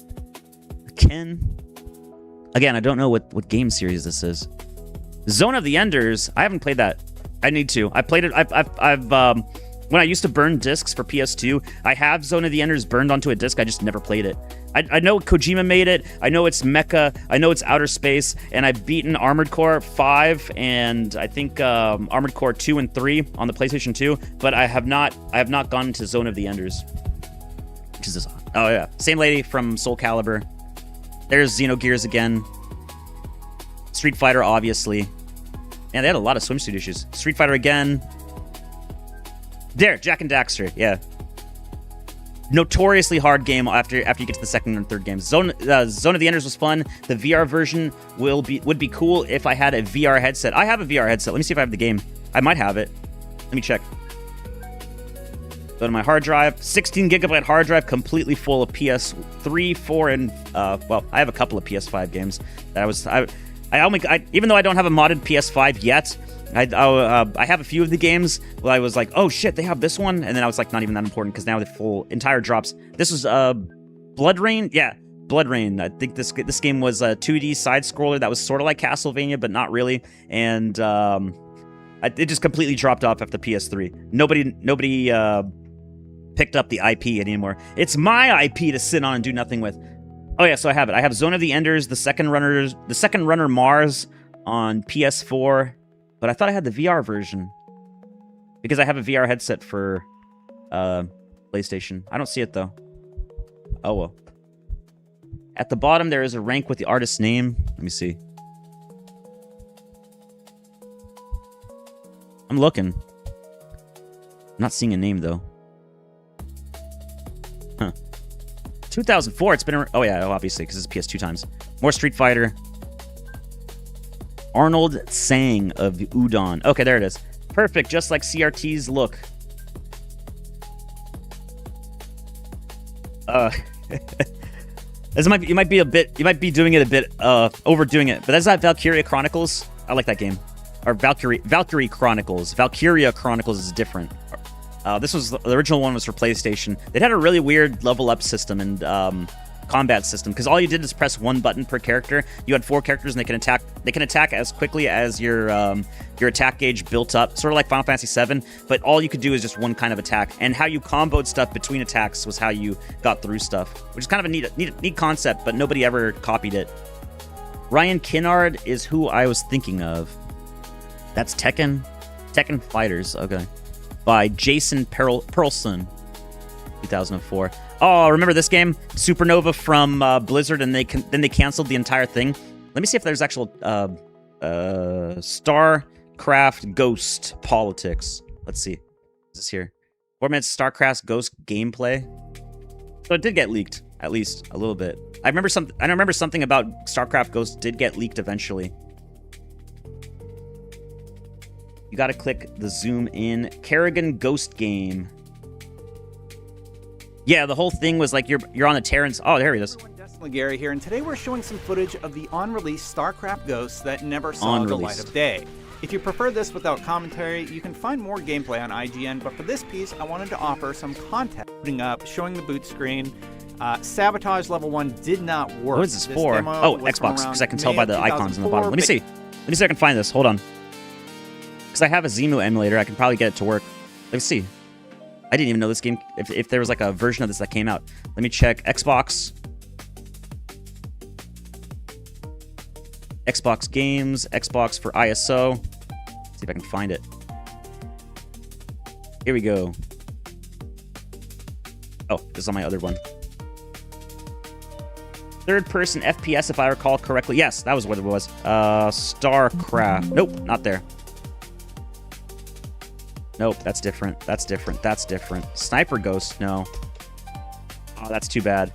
Ken. Again, I don't know what game series this is. Zone of the Enders. I haven't played that. I need to. I played it. I've when I used to burn discs for PS2, I have Zone of the Enders burned onto a disc. I just never played it. I know Kojima made it. I know it's Mecha. I know it's Outer Space. And I've beaten Armored Core 5 and I think Armored Core 2 and 3 on the PlayStation 2. But I have not gone into Zone of the Enders. Which is this? Oh yeah, same lady from Soul Calibur. There's Xenogears again. Street Fighter, obviously. Man, they had a lot of swimsuit issues. Street Fighter again. There, Jak and Daxter. Yeah. Notoriously hard game after you get to the second and third games. Zone of the Enders was fun. The VR version would be cool if I had a VR headset. I have a VR headset. Let me see if I have the game. I might have it. Let me check. Go to my hard drive. 16 gigabyte hard drive, completely full of PS3, 4, and well, I have a couple of PS5 games that I even though I don't have a modded PS5 yet. I have a few of the games where I was like, oh shit, they have this one, and then I was like, not even that important because now the full entire drops. This was Blood Rain, yeah, Blood Rain. I think this game was a 2D side scroller that was sort of like Castlevania, but not really, and it just completely dropped off after PS3. Nobody picked up the IP anymore. It's my IP to sit on and do nothing with. Oh yeah, so I have it. I have Zone of the Enders, the second runner Mars on PS4. But I thought I had the VR version. Because I have a VR headset for PlayStation. I don't see it, though. Oh, well. At the bottom, there is a rank with the artist's name. Let me see. I'm looking. I'm not seeing a name, though. Huh. 2004, it's been... Oh, yeah, obviously, because it's PS2 times. More Street Fighter. Arnold Sang of Udon. Okay, there it is. Perfect, just like CRT's look. You might be doing it a bit, overdoing it. But that's not Valkyria Chronicles. I like that game. Or Valkyrie Chronicles. Valkyria Chronicles is different. This was the original one was for PlayStation. It had a really weird level up system and combat system because all you did is press one button per character. You had 4 characters and they can attack as quickly as your attack gauge built up, sort of like Final Fantasy VII, but all you could do is just one kind of attack, and how you comboed stuff between attacks was how you got through stuff, which is kind of a neat concept, but nobody ever copied it. Ryan Kinnard is who I was thinking of. That's Tekken Fighters, okay, by Jason Perlson, 2004. Oh, remember this game? Supernova from Blizzard, and then they canceled the entire thing. Let me see if there's actual StarCraft Ghost politics. Let's see. Is this here? 4 minutes StarCraft Ghost gameplay. So it did get leaked, at least a little bit. I remember something about StarCraft Ghost did get leaked eventually. You got to click the zoom in. Kerrigan Ghost game. Yeah, the whole thing was like you're on a Terrans. Oh, there he is. Gary here, and today we're showing some footage of the on-release StarCraft Ghosts that never saw the light of day. If you prefer this without commentary, you can find more gameplay on IGN, but for this piece, I wanted to offer some context. Putting up, showing the boot screen. Sabotage level 1 did not work. What is this for? Oh, Xbox, because I can tell by the icons on the bottom. Let me see if I can find this. Hold on. Because I have a Zemu emulator, I can probably get it to work. Let's see. I didn't even know this game, if there was like a version of this that came out. Let me check Xbox. Xbox games, Xbox for ISO. See if I can find it. Here we go. Oh, this is on my other one. Third-person FPS, if I recall correctly. Yes, that was what it was. StarCraft. Nope, not there. Nope, that's different. That's different. That's different. Sniper Ghost, no. Oh, that's too bad.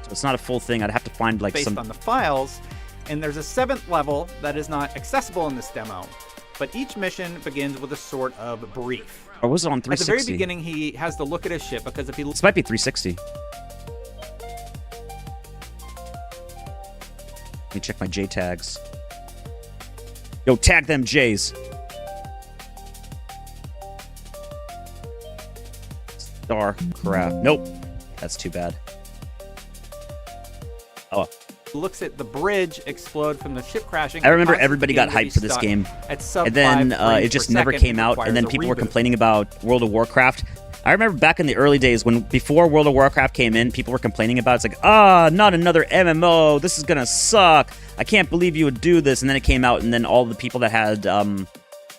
So it's not a full thing. I'd have to find like based on the files, and there's a 7th level that is not accessible in this demo. But each mission begins with a sort of brief. Or was it on 360? At the very beginning, he has to look at his ship because if he... This might be 360. Let me check my J tags. Yo, tag them J's. Starcraft. Nope. That's too bad. Oh. Looks at the bridge explode from the ship crashing. I remember everybody got hyped for this game. And then it just never came out. And then people were complaining about World of Warcraft. I remember back in the early days before World of Warcraft came in, people were complaining about it. It's like, not another MMO. This is going to suck. I can't believe you would do this. And then it came out, and then all the people that had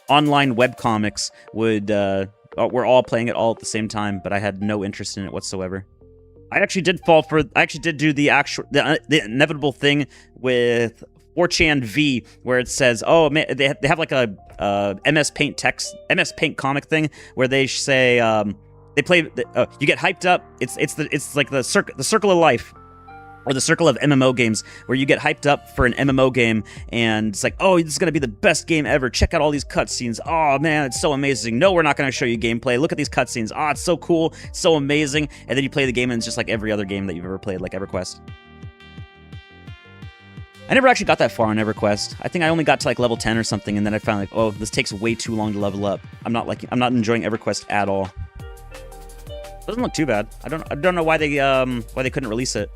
online webcomics were all playing it all at the same time, but I had no interest in it whatsoever. I actually did do the inevitable thing with 4chan V, where it says, oh man, they have like a MS Paint comic thing where they say they play you get hyped up. It's like the circle of life, or the circle of MMO games, where you get hyped up for an MMO game, and it's like, oh, this is going to be the best game ever. Check out all these cutscenes. Oh, man, it's so amazing. No, we're not going to show you gameplay. Look at these cutscenes. Oh, it's so cool. It's so amazing. And then you play the game, and it's just like every other game that you've ever played, like EverQuest. I never actually got that far on EverQuest. I think I only got to like level 10 or something, and then I found like, oh, this takes way too long to level up. I'm not enjoying EverQuest at all. Doesn't look too bad. I don't know why they couldn't release it.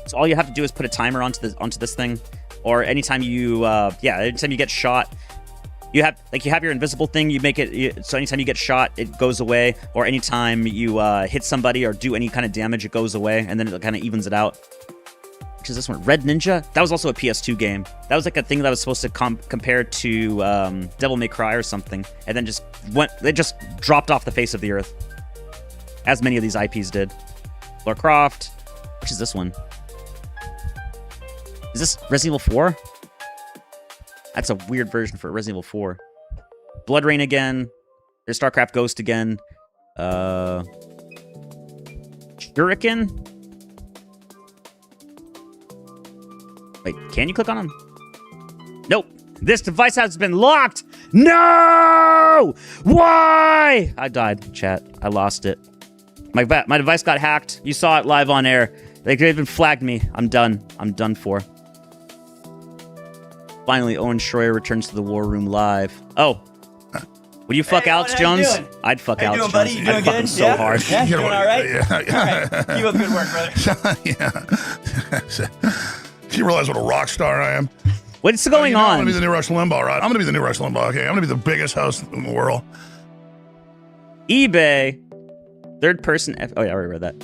So all you have to do is put a timer onto this thing, or anytime you anytime you get shot, you have your invisible thing. You make it so anytime you get shot, it goes away, or anytime you hit somebody or do any kind of damage, it goes away, and then it kind of evens it out. Which is this one, Red Ninja? That was also a PS2 game. That was like a thing that was supposed to compare to Devil May Cry or something, and then they just dropped off the face of the earth, as many of these IPs did. Lara Croft. Which is this one? Is this Resident Evil 4? That's a weird version for Resident Evil 4. Blood Rain again. There's StarCraft Ghost again. Shuriken? Wait, can you click on them? Nope. This device has been locked! No! Why? I died, chat. I lost it. My device got hacked. You saw it live on air. They even flagged me. I'm done. I'm done for. Finally, Owen Schroyer returns to the War Room live. Oh. Would you fuck Alex Jones? I'd fuck Alex Jones. Buddy? You doing I'd fuck him good? so hard. Yeah, you doing all right? Yeah. All right. Keep up good work, brother. Yeah. Do you realize what a rock star I am? What's going on? I'm going to be the new Rush Limbaugh, right? I'm going to be the new Rush Limbaugh, okay? I'm going to be the biggest host in the world. eBay. Third person. Oh, yeah, I already read that.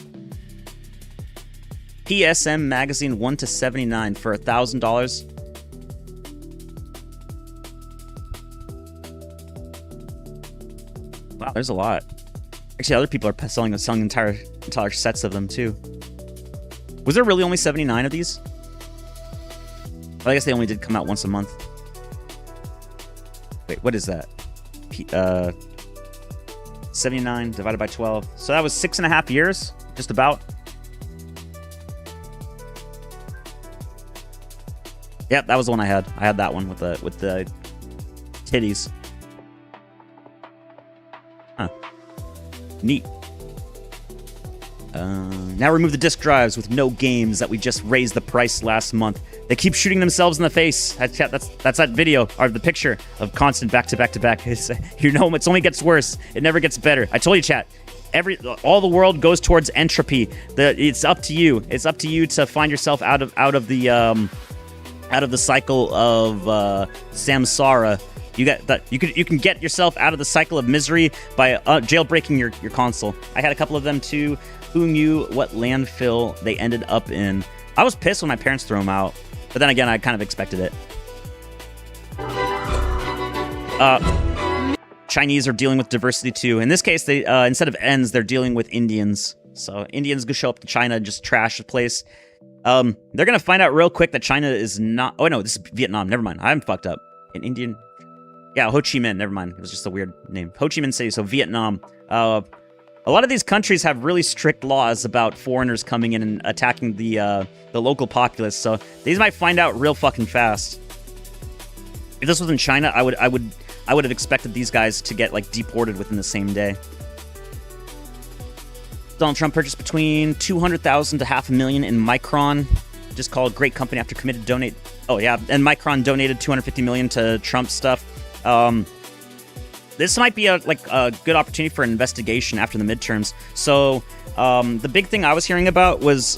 PSM Magazine 1 to 79 for $1,000. Wow, there's a lot. Actually, other people are selling entire sets of them too. Was there really only 79 of these? Well, I guess they only did come out once a month. Wait, what is that? 79 divided by 12. So that was 6.5 years, just about. Yep, that was the one I had. I had that one with the titties. Huh. Neat. Now remove the disk drives with no games that we just raised the price last month. They keep shooting themselves in the face. That's that video, or the picture of constant back to back to back. You know, it only gets worse. It never gets better. I told you, chat. All the world goes towards entropy. It's up to you. It's up to you to find yourself out of the cycle of samsara. You can get yourself out of the cycle of misery by jailbreaking your console. I had a couple of them too. Who knew what landfill they ended up in? I was pissed when my parents threw them out, but then again, I kind of expected it. Chinese are dealing with diversity too. In this case, they instead of ends, they're dealing with Indians. So Indians go show up to China and just trash the place. They're gonna find out real quick that China is not. Oh no, this is Vietnam. Never mind. I'm fucked up. An Indian. Yeah, Ho Chi Minh. Never mind. It was just a weird name. Ho Chi Minh City. So Vietnam. A lot of these countries have really strict laws about foreigners coming in and attacking the local populace. So these might find out real fucking fast. If this was in China, I would have expected these guys to get like deported within the same day. Donald Trump purchased between $200,000 to $500,000 in Micron, just called great company after committed to donate. Oh yeah, and Micron donated $250 million to Trump stuff. This might be a good opportunity for an investigation after the midterms. So the big thing I was hearing about was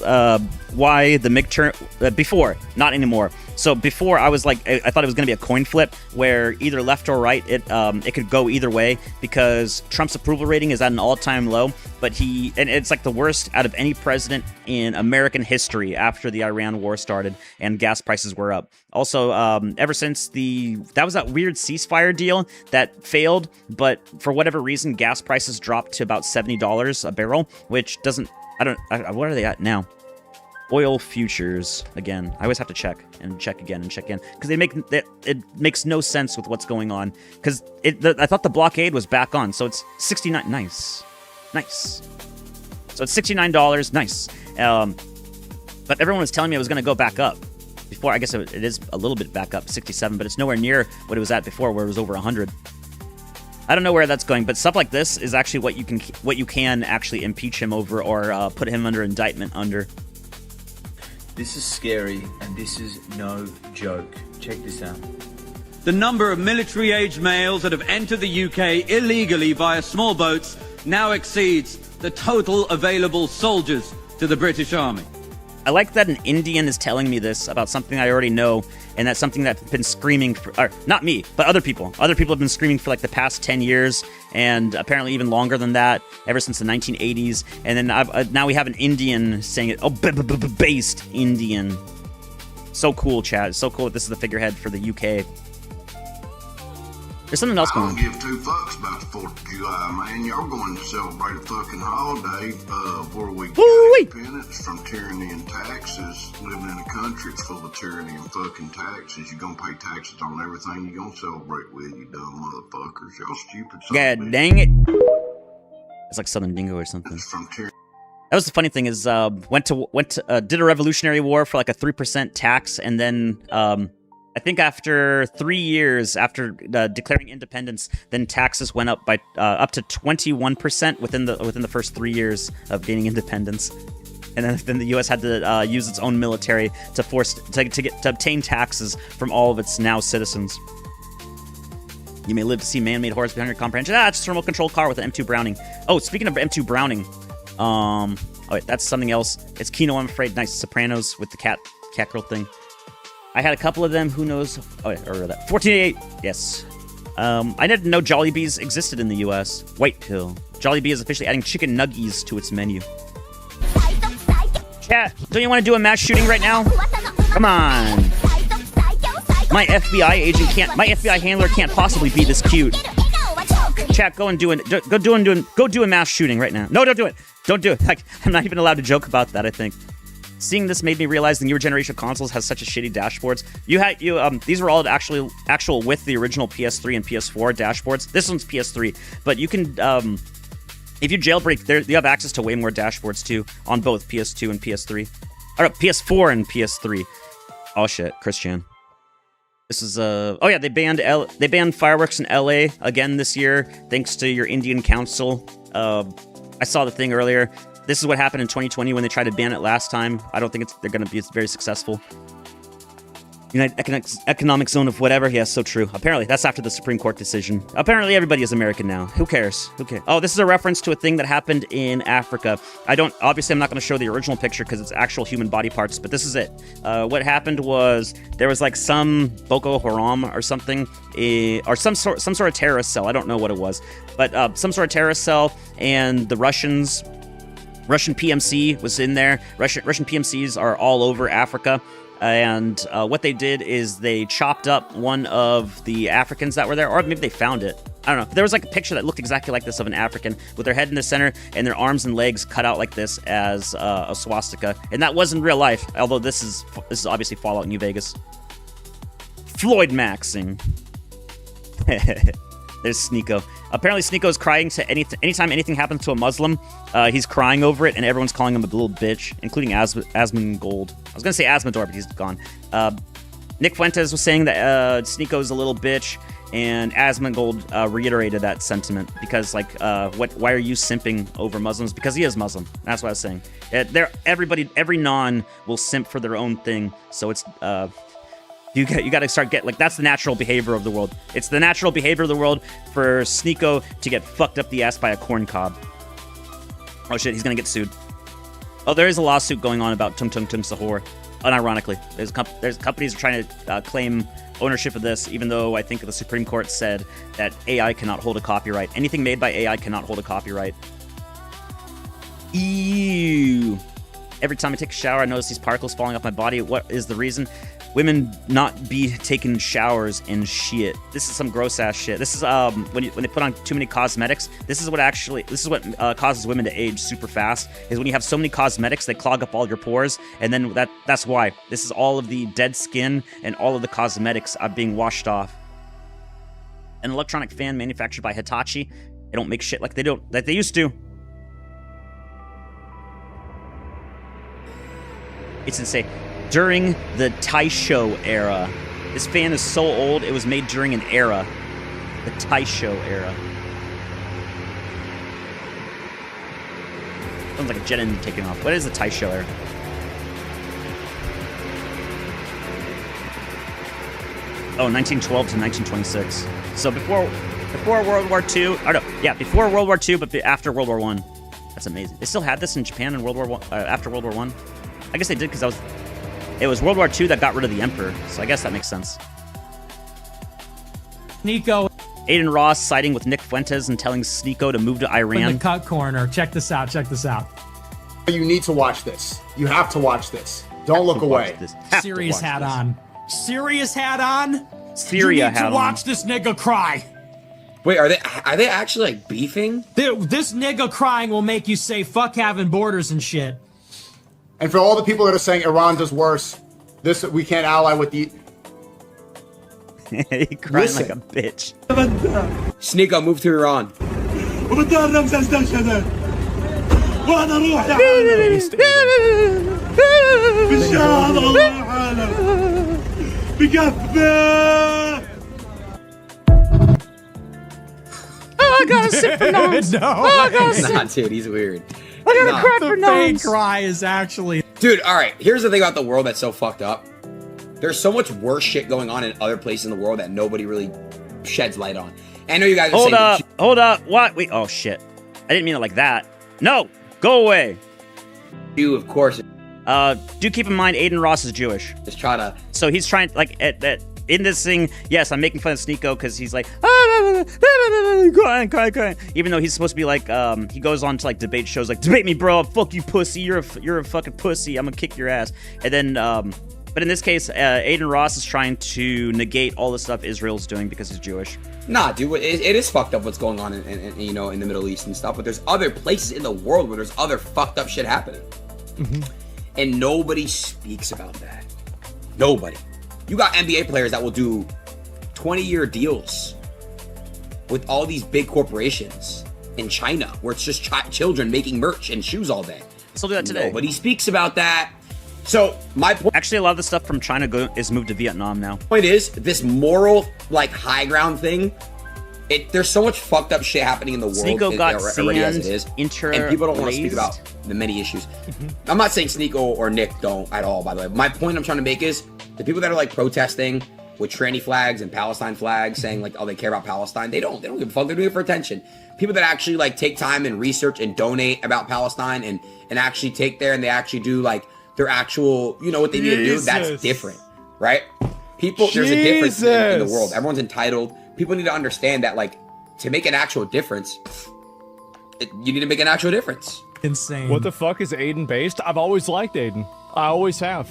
why the midterm before, not anymore. So before I was like, I thought it was going to be a coin flip where either left or right, it could go either way because Trump's approval rating is at an all-time low. But and it's like the worst out of any president in American history after the Iran war started and gas prices were up. Also, ever since that was that weird ceasefire deal that failed, but for whatever reason, gas prices dropped to about $70 a barrel, which doesn't, what are they at now? Oil futures, again. I always have to check and check again and check in because it makes no sense with what's going on because I thought the blockade was back on, so it's 69. Nice. So it's $69. Nice. But everyone was telling me it was going to go back up. Before, I guess it is a little bit back up, 67, but it's nowhere near what it was at before, where it was over 100. I don't know where that's going, but stuff like this is actually what you can actually impeach him over or put him under indictment under. This is scary, and this is no joke. Check this out. The number of military-aged males that have entered the UK illegally via small boats now exceeds the total available soldiers to the British Army. I like that an Indian is telling me this about something I already know, and that's something that I've been screaming for, or not me, but other people. Other people have been screaming for like the past 10 years, and apparently even longer than that, ever since the 1980s. And then now we have an Indian saying it. Oh, based Indian. So cool, Chad. So cool that this is the figurehead for the UK. There's something else going on. I don't give two fucks about the 4th of July, man. Y'all going to celebrate a fucking holiday where we get independence from tyranny and taxes. Living in a country that's full of tyranny and fucking taxes. You're going to pay taxes on everything you're going to celebrate with, you dumb motherfuckers. Y'all stupid. God dang it. It's like Southern Dingo or something. That was the funny thing is, did a Revolutionary War for like a 3% tax, and then, I think after 3 years after declaring independence, then taxes went up by up to 21% within the first 3 years of gaining independence, and then the U.S. had to use its own military to obtain taxes from all of its now citizens. You may live to see man-made horrors beyond your comprehension. It's a remote control car with an M2 Browning. Oh, speaking of M2 Browning, oh wait, that's something else. It's Kino, I'm afraid. Nice. Sopranos with the cat girl thing. I had a couple of them. Who knows? Oh, yeah, or that 1488. Yes. I didn't know Jollibees existed in the U.S. White pill. Jollibee is officially adding chicken nuggies to its menu. Chat, don't you want to do a mass shooting right now? Come on. My FBI handler can't possibly be this cute. Chat, go do a mass shooting right now. No, don't do it. Don't do it. Like, I'm not even allowed to joke about that, I think. Seeing this made me realize the newer generation of consoles has such a shitty dashboards. These were all actual with the original PS3 and PS4 dashboards. This one's PS3, but you can, if you jailbreak, you have access to way more dashboards too on both PS2 and PS3, or PS4 and PS3. Oh shit, Christian. This is oh yeah, they banned fireworks in LA again this year thanks to your Indian council. I saw the thing earlier. This is what happened in 2020 when they tried to ban it last time. I don't think they're going to be very successful. United Economic Zone of whatever. Yeah, so true. Apparently, that's after the Supreme Court decision. Apparently, everybody is American now. Who cares? Who cares? Oh, this is a reference to a thing that happened in Africa. Obviously, I'm not going to show the original picture because it's actual human body parts, but this is it. What happened was there was like some Boko Haram or something, or some sort of terrorist cell. I don't know what it was, but some sort of terrorist cell, and the Russian PMC was in there. Russian PMCs are all over Africa. And what they did is they chopped up one of the Africans that were there, or maybe they found it. I don't know. There was like a picture that looked exactly like this of an African with their head in the center and their arms and legs cut out like this as a swastika. And that was in real life, although this is obviously Fallout New Vegas. Floyd Maxing. There's Sneeko. Apparently, Sneeko's crying to anytime anything happens to a Muslim. He's crying over it, and everyone's calling him a little bitch, including Asmongold. I was gonna say Asmodor, but he's gone. Nick Fuentes was saying that Sneeko's a little bitch, and Asmongold reiterated that sentiment because, like, why are you simping over Muslims? Because he is Muslim. That's what I was saying. Every non will simp for their own thing. So it's you got to start that's the natural behavior of the world. It's the natural behavior of the world for Sneeko to get fucked up the ass by a corn cob. Oh shit, he's gonna get sued. Oh, there is a lawsuit going on about Tung Tung Tung Sahur. Unironically, there's companies trying to claim ownership of this, even though I think the Supreme Court said that AI cannot hold a copyright. Anything made by AI cannot hold a copyright. Ew. Every time I take a shower, I notice these particles falling off my body. What is the reason? Women not be taking showers and shit. This is some gross ass shit. This is when they put on too many cosmetics. This is what causes women to age super fast. Is when you have so many cosmetics, they clog up all your pores, and then that's why. This is all of the dead skin and all of the cosmetics are being washed off. An electronic fan manufactured by Hitachi. They don't make shit like they used to. It's insane. During the Taisho era. This fan is so old, it was made during an era. The Taisho era. Sounds like a jet engine taking off. What is the Taisho era? Oh, 1912 to 1926. So before World War II. Or no, yeah, before World War II, but after World War I. That's amazing. They still had this in Japan in after World War I? I guess they did because it was World War II that got rid of the Emperor, so I guess that makes sense. Sneeko. Aiden Ross siding with Nick Fuentes and telling Sneeko to move to Iran. In the cut corner. Check this out. Check this out. You need to watch this. You have to watch this. Don't look away. Serious hat on. Serious hat on. Syria hat on. You need to watch this nigga cry. Wait, are they actually like beefing? This nigga crying will make you say fuck having borders and shit. And for all the people that are saying Iran does worse, we can't ally with the... He crying like a bitch. Sneeko, move to Iran. I gotta sit for nuns. No. I gotta sit. Nah, dude, he's weird. I gotta cry for The fake nuns. cry is actually... Dude, alright, here's the thing about the world that's so fucked up. There's so much worse shit going on in other places in the world that nobody really sheds light on. And I know you guys are saying... Hold up. What? Wait, oh shit. I didn't mean it like that. No! Go away. You, of course... do keep in mind Aiden Ross is Jewish. Just try to... So he's trying, like, in this thing, yes, I'm making fun of Sneeko because he's like, crying. Even though he's supposed to be like, he goes on to like debate shows like, debate me, bro, fuck you, pussy, you're a fucking pussy, I'm gonna kick your ass. And then, but in this case, Aiden Ross is trying to negate all the stuff Israel's doing because he's Jewish. Nah, dude, it is fucked up what's going on in you know, in the Middle East and stuff, but there's other places in the world where there's other fucked up shit happening. Mm-hmm. And nobody speaks about that. Nobody. You got NBA players that will do 20-year deals with all these big corporations in China, where it's just children making merch and shoes all day. Still do that today. Nobody speaks about that. So my point, actually, a lot of the stuff from China is moved to Vietnam now. Point is, this moral like high ground thing. There's so much fucked up shit happening in the world. Sneeko got already as it is, and people don't want to speak interlaced. about the many issues. I'm not saying Sneeko or Nick don't at all, by the way. My point I'm trying to make is the people that are like protesting with tranny flags and Palestine flags, saying like, oh, they care about Palestine. They don't give a fuck. They're doing it for attention. People that actually like take time and research and donate about Palestine and actually take there and they actually do like their actual, you know, what they need to do. That's different, right? People, there's a difference in the world. Everyone's entitled. People need to understand that, like, to make an actual difference, you need to make an actual difference. Insane. What the fuck is Aiden based? I've always liked Aiden. I always have.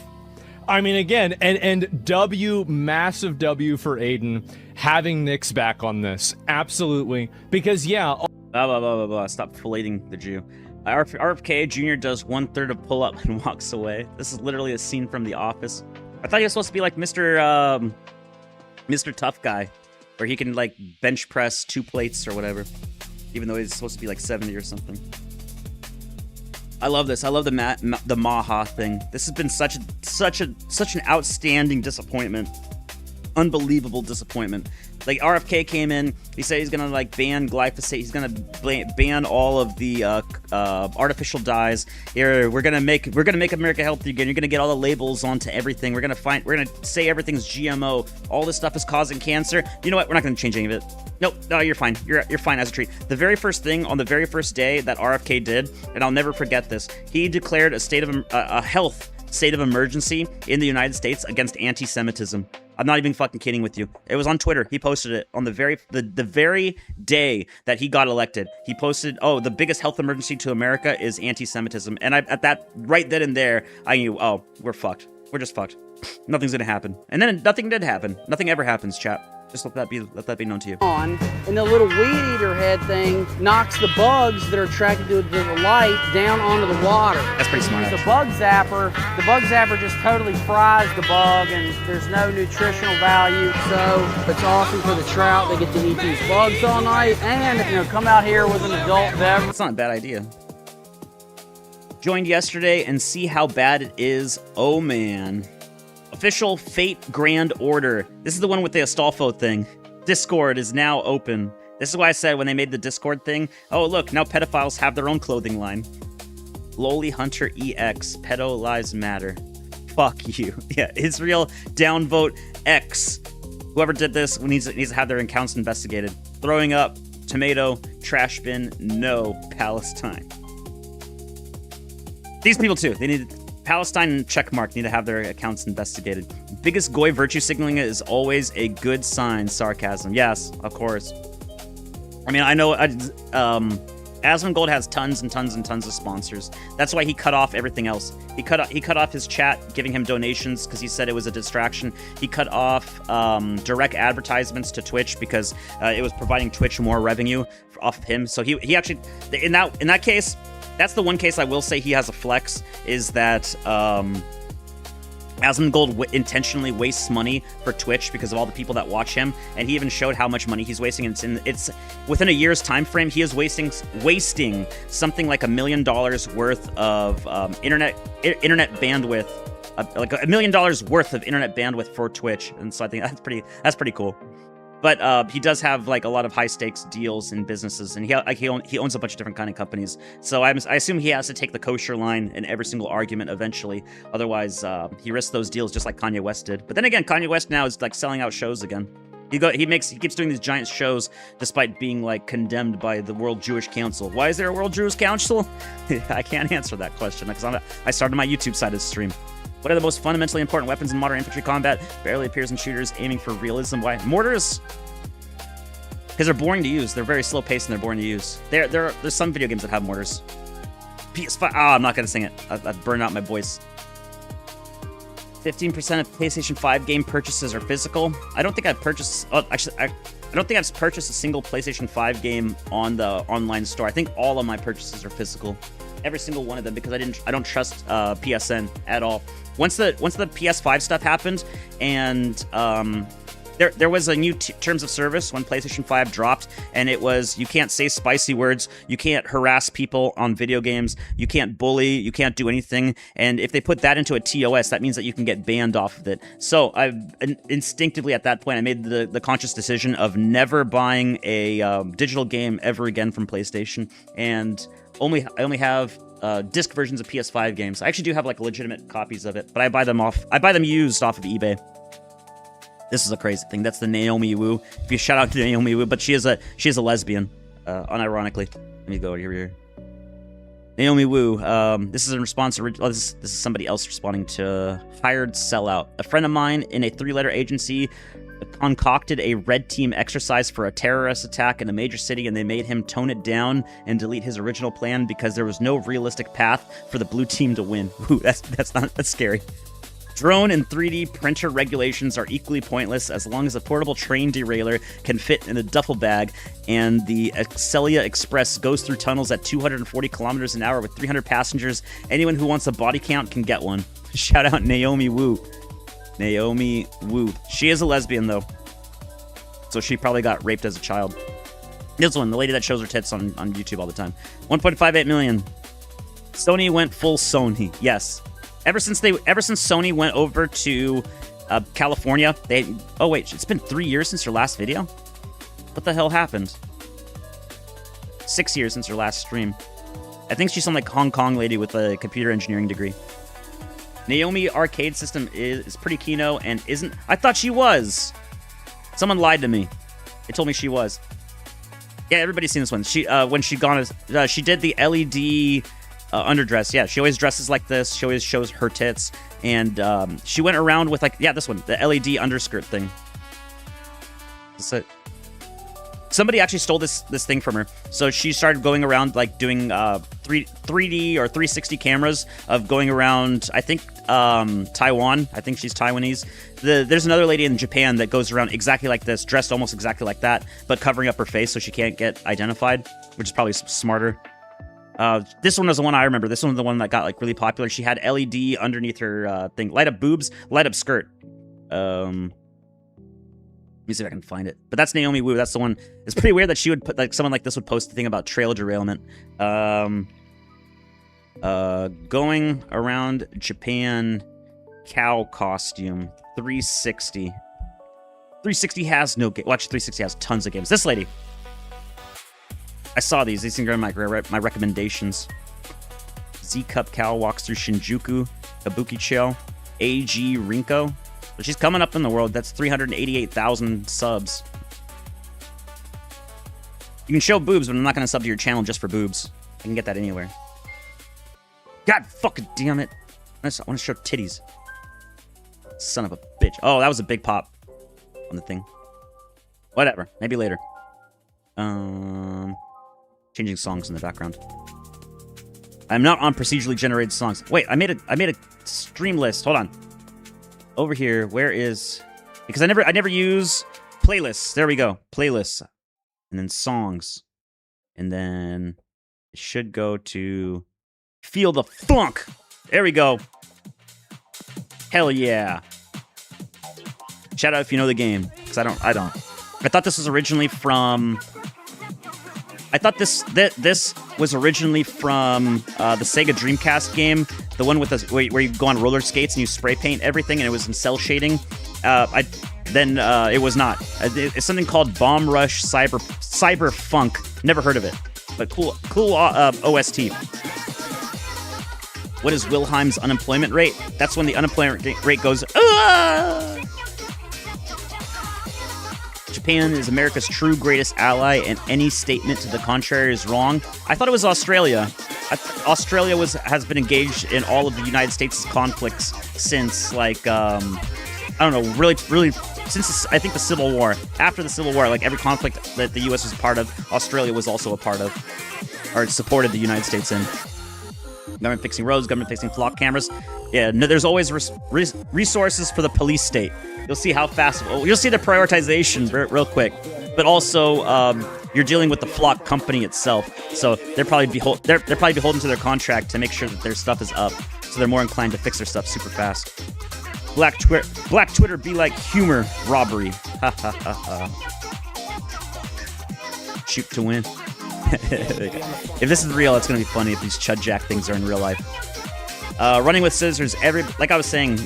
I mean, again, and massive W for Aiden having Nick's back on this. Absolutely. Because, yeah. Stop filleting the Jew. RFK Jr. does 1/3 of pull-up and walks away. This is literally a scene from The Office. I thought he was supposed to be like Mr. Tough Guy. where he can like bench press 2 plates or whatever, even though he's supposed to be like 70 or something. I love this. I love the Maha thing. This has been such an outstanding disappointment. Unbelievable disappointment. Like, RFK came in, he said he's gonna like ban glyphosate, he's gonna ban all of the artificial dyes. Here, we're gonna make America healthy again. You're gonna get all the labels onto everything. We're gonna say everything's GMO. All this stuff is causing cancer. You know what? We're not gonna change any of it. Nope, no, you're fine. You're fine as a treat. The very first thing on the very first day that RFK did, and I'll never forget this, he declared a health state of emergency in the United States against anti-Semitism. I'm not even fucking kidding with you. It was on Twitter. He posted it on the very day that he got elected. He posted, "Oh, the biggest health emergency to America is anti-Semitism." And at that right then and there, I knew, oh, we're fucked. We're just fucked. Nothing's gonna happen. And then nothing did happen. Nothing ever happens, chat. Just let that be known to you. And the little weed eater head thing knocks the bugs that are attracted to the light down onto the water. That's pretty smart. The bug zapper just totally fries the bug, and there's no nutritional value. So it's awesome for the trout. They get to eat these bugs all night, and come out here with an adult beverage. That's not a bad idea. Joined yesterday and see how bad it is. Oh man. Official Fate Grand Order. This is the one with the Astolfo thing. Discord is now open. This is why I said when they made the Discord thing, oh look, now pedophiles have their own clothing line. Lowly Hunter EX, Pedo Lives Matter. Fuck you. Yeah, Israel downvote X. Whoever did this needs to have their accounts investigated. Throwing up, tomato, trash bin, no, Palestine. These people too, they need Palestine and checkmark need to have their accounts investigated. Biggest goy virtue signaling is always a good sign. Sarcasm. Yes, of course. I mean, I know Asmongold has tons and tons and tons of sponsors. That's why he cut off everything else. He cut off his chat giving him donations because he said it was a distraction. He cut off direct advertisements to Twitch because it was providing Twitch more revenue off of him. So he actually in that case. That's the one case I will say he has a flex, is that Asmongold intentionally wastes money for Twitch because of all the people that watch him, and he even showed how much money he's wasting. And it's within a year's time frame, he is wasting something like $1 million worth of internet bandwidth, like $1 million worth of internet bandwidth for Twitch. And so I think that's pretty cool. But he does have like a lot of high stakes deals in businesses, and he owns a bunch of different kind of companies. So I assume he has to take the kosher line in every single argument eventually. Otherwise, he risks those deals just like Kanye West did. But then again, Kanye West now is like selling out shows again. He keeps doing these giant shows despite being like condemned by the World Jewish Council. Why is there a World Jewish Council? I can't answer that question because I started my YouTube side of the stream. What are the most fundamentally important weapons in modern infantry combat? Barely appears in shooters, aiming for realism. Why? Mortars? Because they're boring to use. They're very slow paced and they're boring to use. There's some video games that have mortars. PS5. I'm not gonna sing it. I've burned out my voice. 15% of PlayStation 5 game purchases are physical. I don't think I've purchased. I don't think I've purchased a single PlayStation 5 game on the online store. I think all of my purchases are physical. Every single one of them, because I don't trust PSN at all. Once the PS5 stuff happened, and there was a new terms of service when PlayStation 5 dropped, and it was you can't say spicy words, you can't harass people on video games, you can't bully, you can't do anything. And if they put that into a TOS, that means that you can get banned off of it. So I instinctively at that point I made the conscious decision of never buying a digital game ever again from PlayStation, and I only have disc versions of PS5 games. I actually do have like legitimate copies of it, but I buy them used off of eBay. This is a crazy thing. That's the Naomi Wu. If you shout out to Naomi Wu, but she is a lesbian, unironically. Let me go here. Naomi Wu. This is in response to this is somebody else responding to hired sellout. A friend of mine in a 3-letter agency concocted a red team exercise for a terrorist attack in a major city, and they made him tone it down and delete his original plan because there was no realistic path for the blue team to win. Ooh, that's scary. Drone and 3D printer regulations are equally pointless as long as a portable train derailleur can fit in a duffel bag, and the Excelia Express goes through tunnels at 240 kilometers an hour with 300 passengers. Anyone who wants a body count can get one. Shout out Naomi Wu. Naomi Wu. She is a lesbian, though. So she probably got raped as a child. This one, the lady that shows her tits on YouTube all the time. 1.58 million. Sony went full Sony. Yes. Ever since Sony went over to California, oh wait, it's been 3 years since your last video? What the hell happened? 6 years since her last stream. I think she's some like Hong Kong lady with a computer engineering degree. Naomi arcade system is pretty Kino and isn't. I thought she was. Someone lied to me. They told me she was. Yeah, everybody's seen this one. She when she did the LED underdress. Yeah, she always dresses like this. She always shows her tits, and she went around with like this one, the LED underskirt thing. That's it. Somebody actually stole this thing from her. So she started going around like doing 3D or 360 cameras of going around, I think, Taiwan. I think she's Taiwanese. There's another lady in Japan that goes around exactly like this, dressed almost exactly like that, but covering up her face so she can't get identified, which is probably smarter. This one was the one I remember. This one was the one that got like really popular. She had LED underneath her thing. Light up boobs, light up skirt. Let me see if I can find it. But that's Naomi Wu. That's the one. It's pretty weird that she would put, like, someone like this would post the thing about trail derailment. Going around Japan cow costume. 360. 360 has no game. Well, actually, 360 has tons of games. This lady. I saw these. These things are in my recommendations. Z-Cup cow walks through Shinjuku. Kabukicho. AG Rinko. But she's coming up in the world. That's 388,000 subs. You can show boobs, but I'm not going to sub to your channel just for boobs. I can get that anywhere. God fucking damn it. I want to show titties. Son of a bitch. Oh, that was a big pop on the thing. Whatever. Maybe later. Changing songs in the background. I'm not on procedurally generated songs. Wait, I made a stream list. Hold on. Over here, where is... Because I never use playlists. There we go. Playlists. And then songs. And then it should go to Feel the Funk. There we go. Hell yeah. Shout out if you know the game. Because I don't. I thought this was originally from... I thought this was originally from the Sega Dreamcast game, the one with where you go on roller skates and you spray paint everything, and it was in cell shading. It was not. It's something called Bomb Rush Cyber Funk. Never heard of it, but cool OST. What is Wilhelm's unemployment rate? That's when the unemployment rate goes. Japan is America's true greatest ally, and any statement to the contrary is wrong. I thought it was Australia. Australia has been engaged in all of the United States' conflicts since, like, I don't know, really since I think the Civil War. After the Civil War, like every conflict that the U.S. was part of, Australia was also a part of, or it supported the United States in. Government fixing roads, government fixing flock cameras. Yeah, no, there's always resources for the police state. You'll see how fast. You'll see the prioritization real quick. But also, you're dealing with the flock company itself, so they're probably beholden to their contract to make sure that their stuff is up. So they're more inclined to fix their stuff super fast. Black Twitter be like humor robbery. Ha ha ha ha. Shoot to win. If this is real, it's gonna be funny if these Chud Jack things are in real life. Running with scissors. Like I was saying,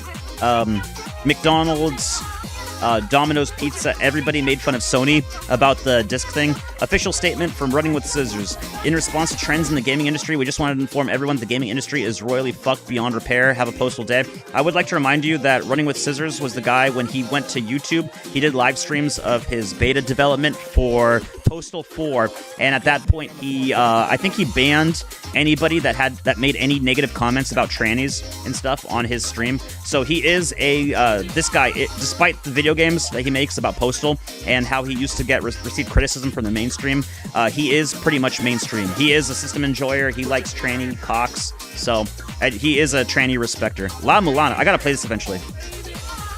McDonald's, Domino's Pizza, everybody made fun of Sony about the disc thing. Official statement from Running with Scissors. In response to trends in the gaming industry, we just wanted to inform everyone the gaming industry is royally fucked beyond repair. Have a postal day. I would like to remind you that Running with Scissors was the guy, when he went to YouTube, he did live streams of his beta development for Postal 4, and at that point he I think he banned anybody that made any negative comments about trannies and stuff on his stream. So he is this guy, despite the video games that he makes about Postal and how he used to receive criticism from the mainstream, he is pretty much mainstream. He is a system enjoyer. He likes tranny cocks, so he is a tranny respecter. La Mulana, I gotta play this eventually.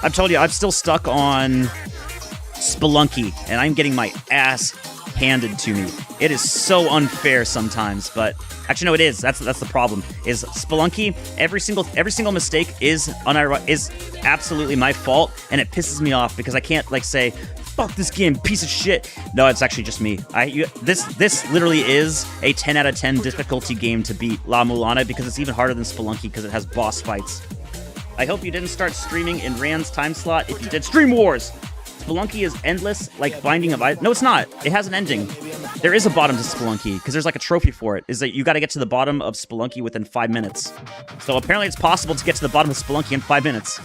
I've told you, I'm still stuck on Spelunky, and I'm getting my ass handed to me. It is so unfair sometimes, but actually no, it is. That's the problem. Is Spelunky, every single mistake is absolutely my fault, and it pisses me off because I can't like say fuck this game, piece of shit. No, it's actually just me. This literally is a 10 out of 10 difficulty game to beat La Mulana because it's even harder than Spelunky because it has boss fights. I hope you didn't start streaming in Rand's time slot. If you did, Stream Wars! Spelunky is endless, like Binding of Isaac. No, it's not. It has an ending. There is a bottom to Spelunky, because there's like a trophy for it, is that you gotta get to the bottom of Spelunky within 5 minutes. So apparently it's possible to get to the bottom of Spelunky in 5 minutes.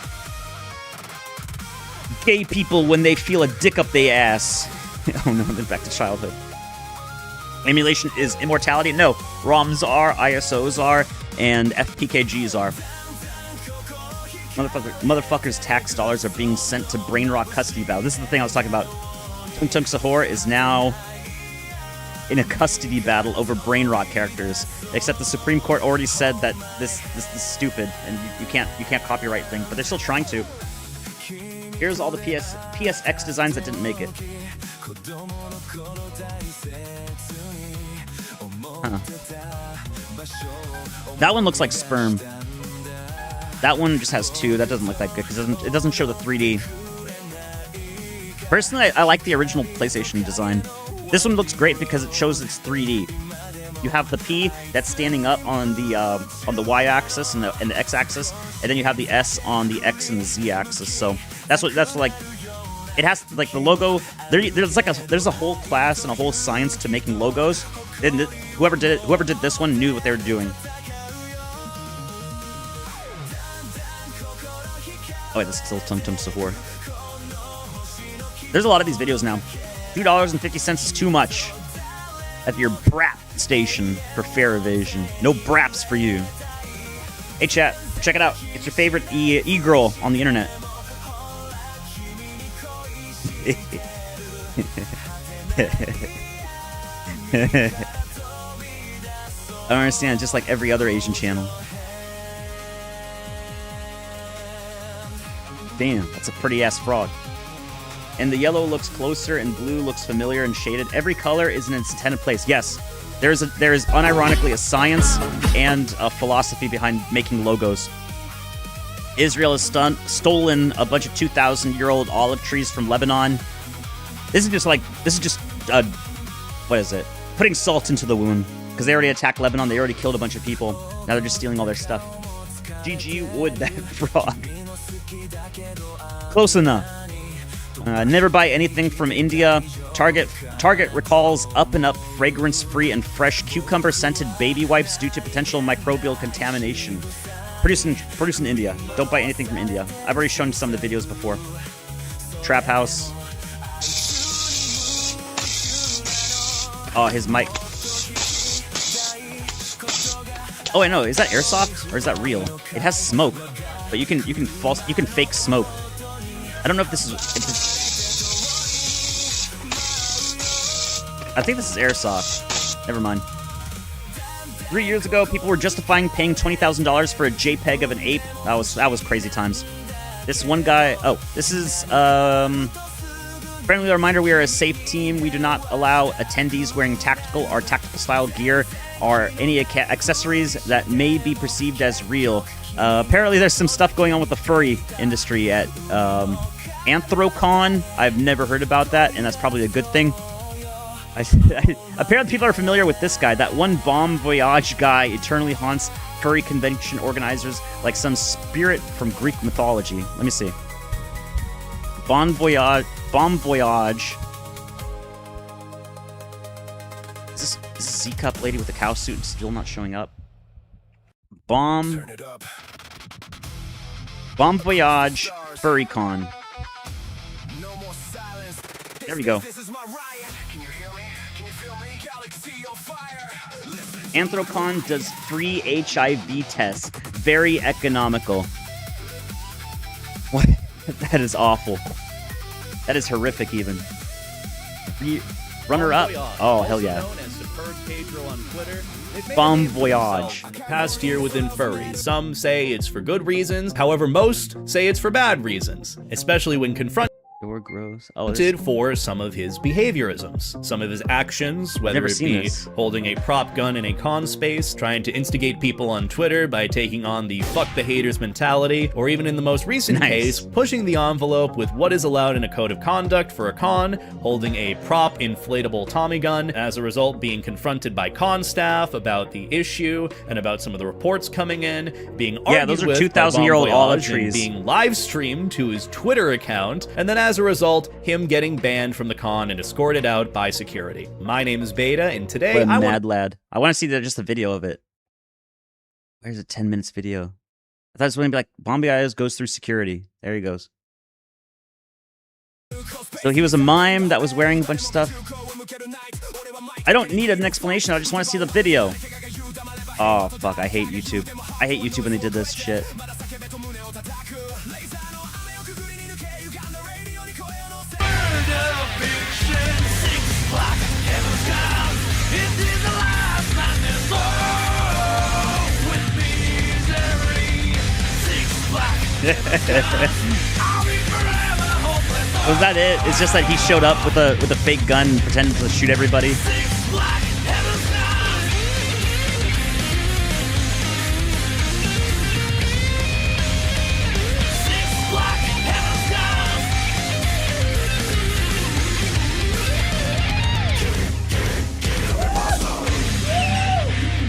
Gay people when they feel a dick up their ass. Oh no, then back to childhood. Emulation is immortality? No. ROMs are, ISOs are, and FPKGs are. Motherfuckers' tax dollars are being sent to Brain Rock custody battle. This is the thing I was talking about. Tung Tung Sahur is now in a custody battle over Brain Rock characters. Except the Supreme Court already said that this is stupid and you can't copyright things, but they're still trying to. Here's all the PSX designs that didn't make it. Huh. That one looks like sperm. That one just has 2. That doesn't look that good because it doesn't show the 3D. Personally, I like the original PlayStation design. This one looks great because it shows it's 3D. You have the P that's standing up on the Y-axis and the X-axis, and then you have the S on the X and the Z-axis. So that's like it has like the logo. There's a whole class and a whole science to making logos. And whoever did this one knew what they were doing. Oh wait, this is still Tung Tung Sahur. There's a lot of these videos now. $2.50 is too much at your BRAP station for fare evasion. No BRAPs for you. Hey chat, check it out. It's your favorite e-girl on the internet. I don't understand, just like every other Asian channel. Damn, that's a pretty-ass frog. And the yellow looks closer and blue looks familiar and shaded. Every color is in its intended place. Yes, there is unironically a science and a philosophy behind making logos. Israel has stolen a bunch of 2,000-year-old olive trees from Lebanon. This is just what is it? Putting salt into the wound. Because they already attacked Lebanon, they already killed a bunch of people. Now they're just stealing all their stuff. GG would that frog. Close enough. Never buy anything from India. Target recalls Up and Up fragrance-free and fresh cucumber-scented baby wipes due to potential microbial contamination. Produced in India. Don't buy anything from India. I've already shown some of the videos before. Trap House. Oh, his mic. Oh, I know. Is that airsoft or is that real? It has smoke, but you can fake smoke. I don't know if this is. I think this is airsoft. Never mind. 3 years ago, people were justifying paying $20,000 for a JPEG of an ape. That was crazy times. This one guy. Oh, this is friendly reminder: we are a safe team. We do not allow attendees wearing tactical or tactical style gear or any accessories that may be perceived as real. Apparently, there's some stuff going on with the furry industry at Anthrocon. I've never heard about that, and that's probably a good thing. Apparently, people are familiar with this guy. That one Bon Voyage guy eternally haunts furry convention organizers like some spirit from Greek mythology. Let me see. Bon Voyage. Is this Z-Cup lady with the cow suit still not showing up? Bon Voyage FurryCon. There we go. Anthrocon does free HIV tests. Very economical. What? That is awful. That is horrific, even. Runner up. Oh, hell yeah. Bon Voyage. Past year within furry. Some say it's for good reasons. However, most say it's for bad reasons. Especially when confronted. Or gross. Oh, for some of his behaviorisms, some of his actions, whether it be holding a prop gun in a con space, trying to instigate people on Twitter by taking on the fuck the haters mentality, or even in the most recent case, pushing the envelope with what is allowed in a code of conduct for a con, holding a prop inflatable Tommy gun, as a result being confronted by con staff about the issue and about some of the reports coming in, being argued those are with 2,000-year-old olive trees, being live streamed to his Twitter account, and then as a result, him getting banned from the con and escorted out by security. My name is Beta, and today what a mad lad. I want to see just a video of it. Where's a 10 minutes video? I thought it was going to be like, Bombay Ayers goes through security. There he goes. So he was a mime that was wearing a bunch of stuff. I don't need an explanation, I just want to see the video. Oh, fuck, I hate YouTube. I hate YouTube when they did this shit. Was that it? It's just that he showed up with a fake gun, pretending to shoot everybody.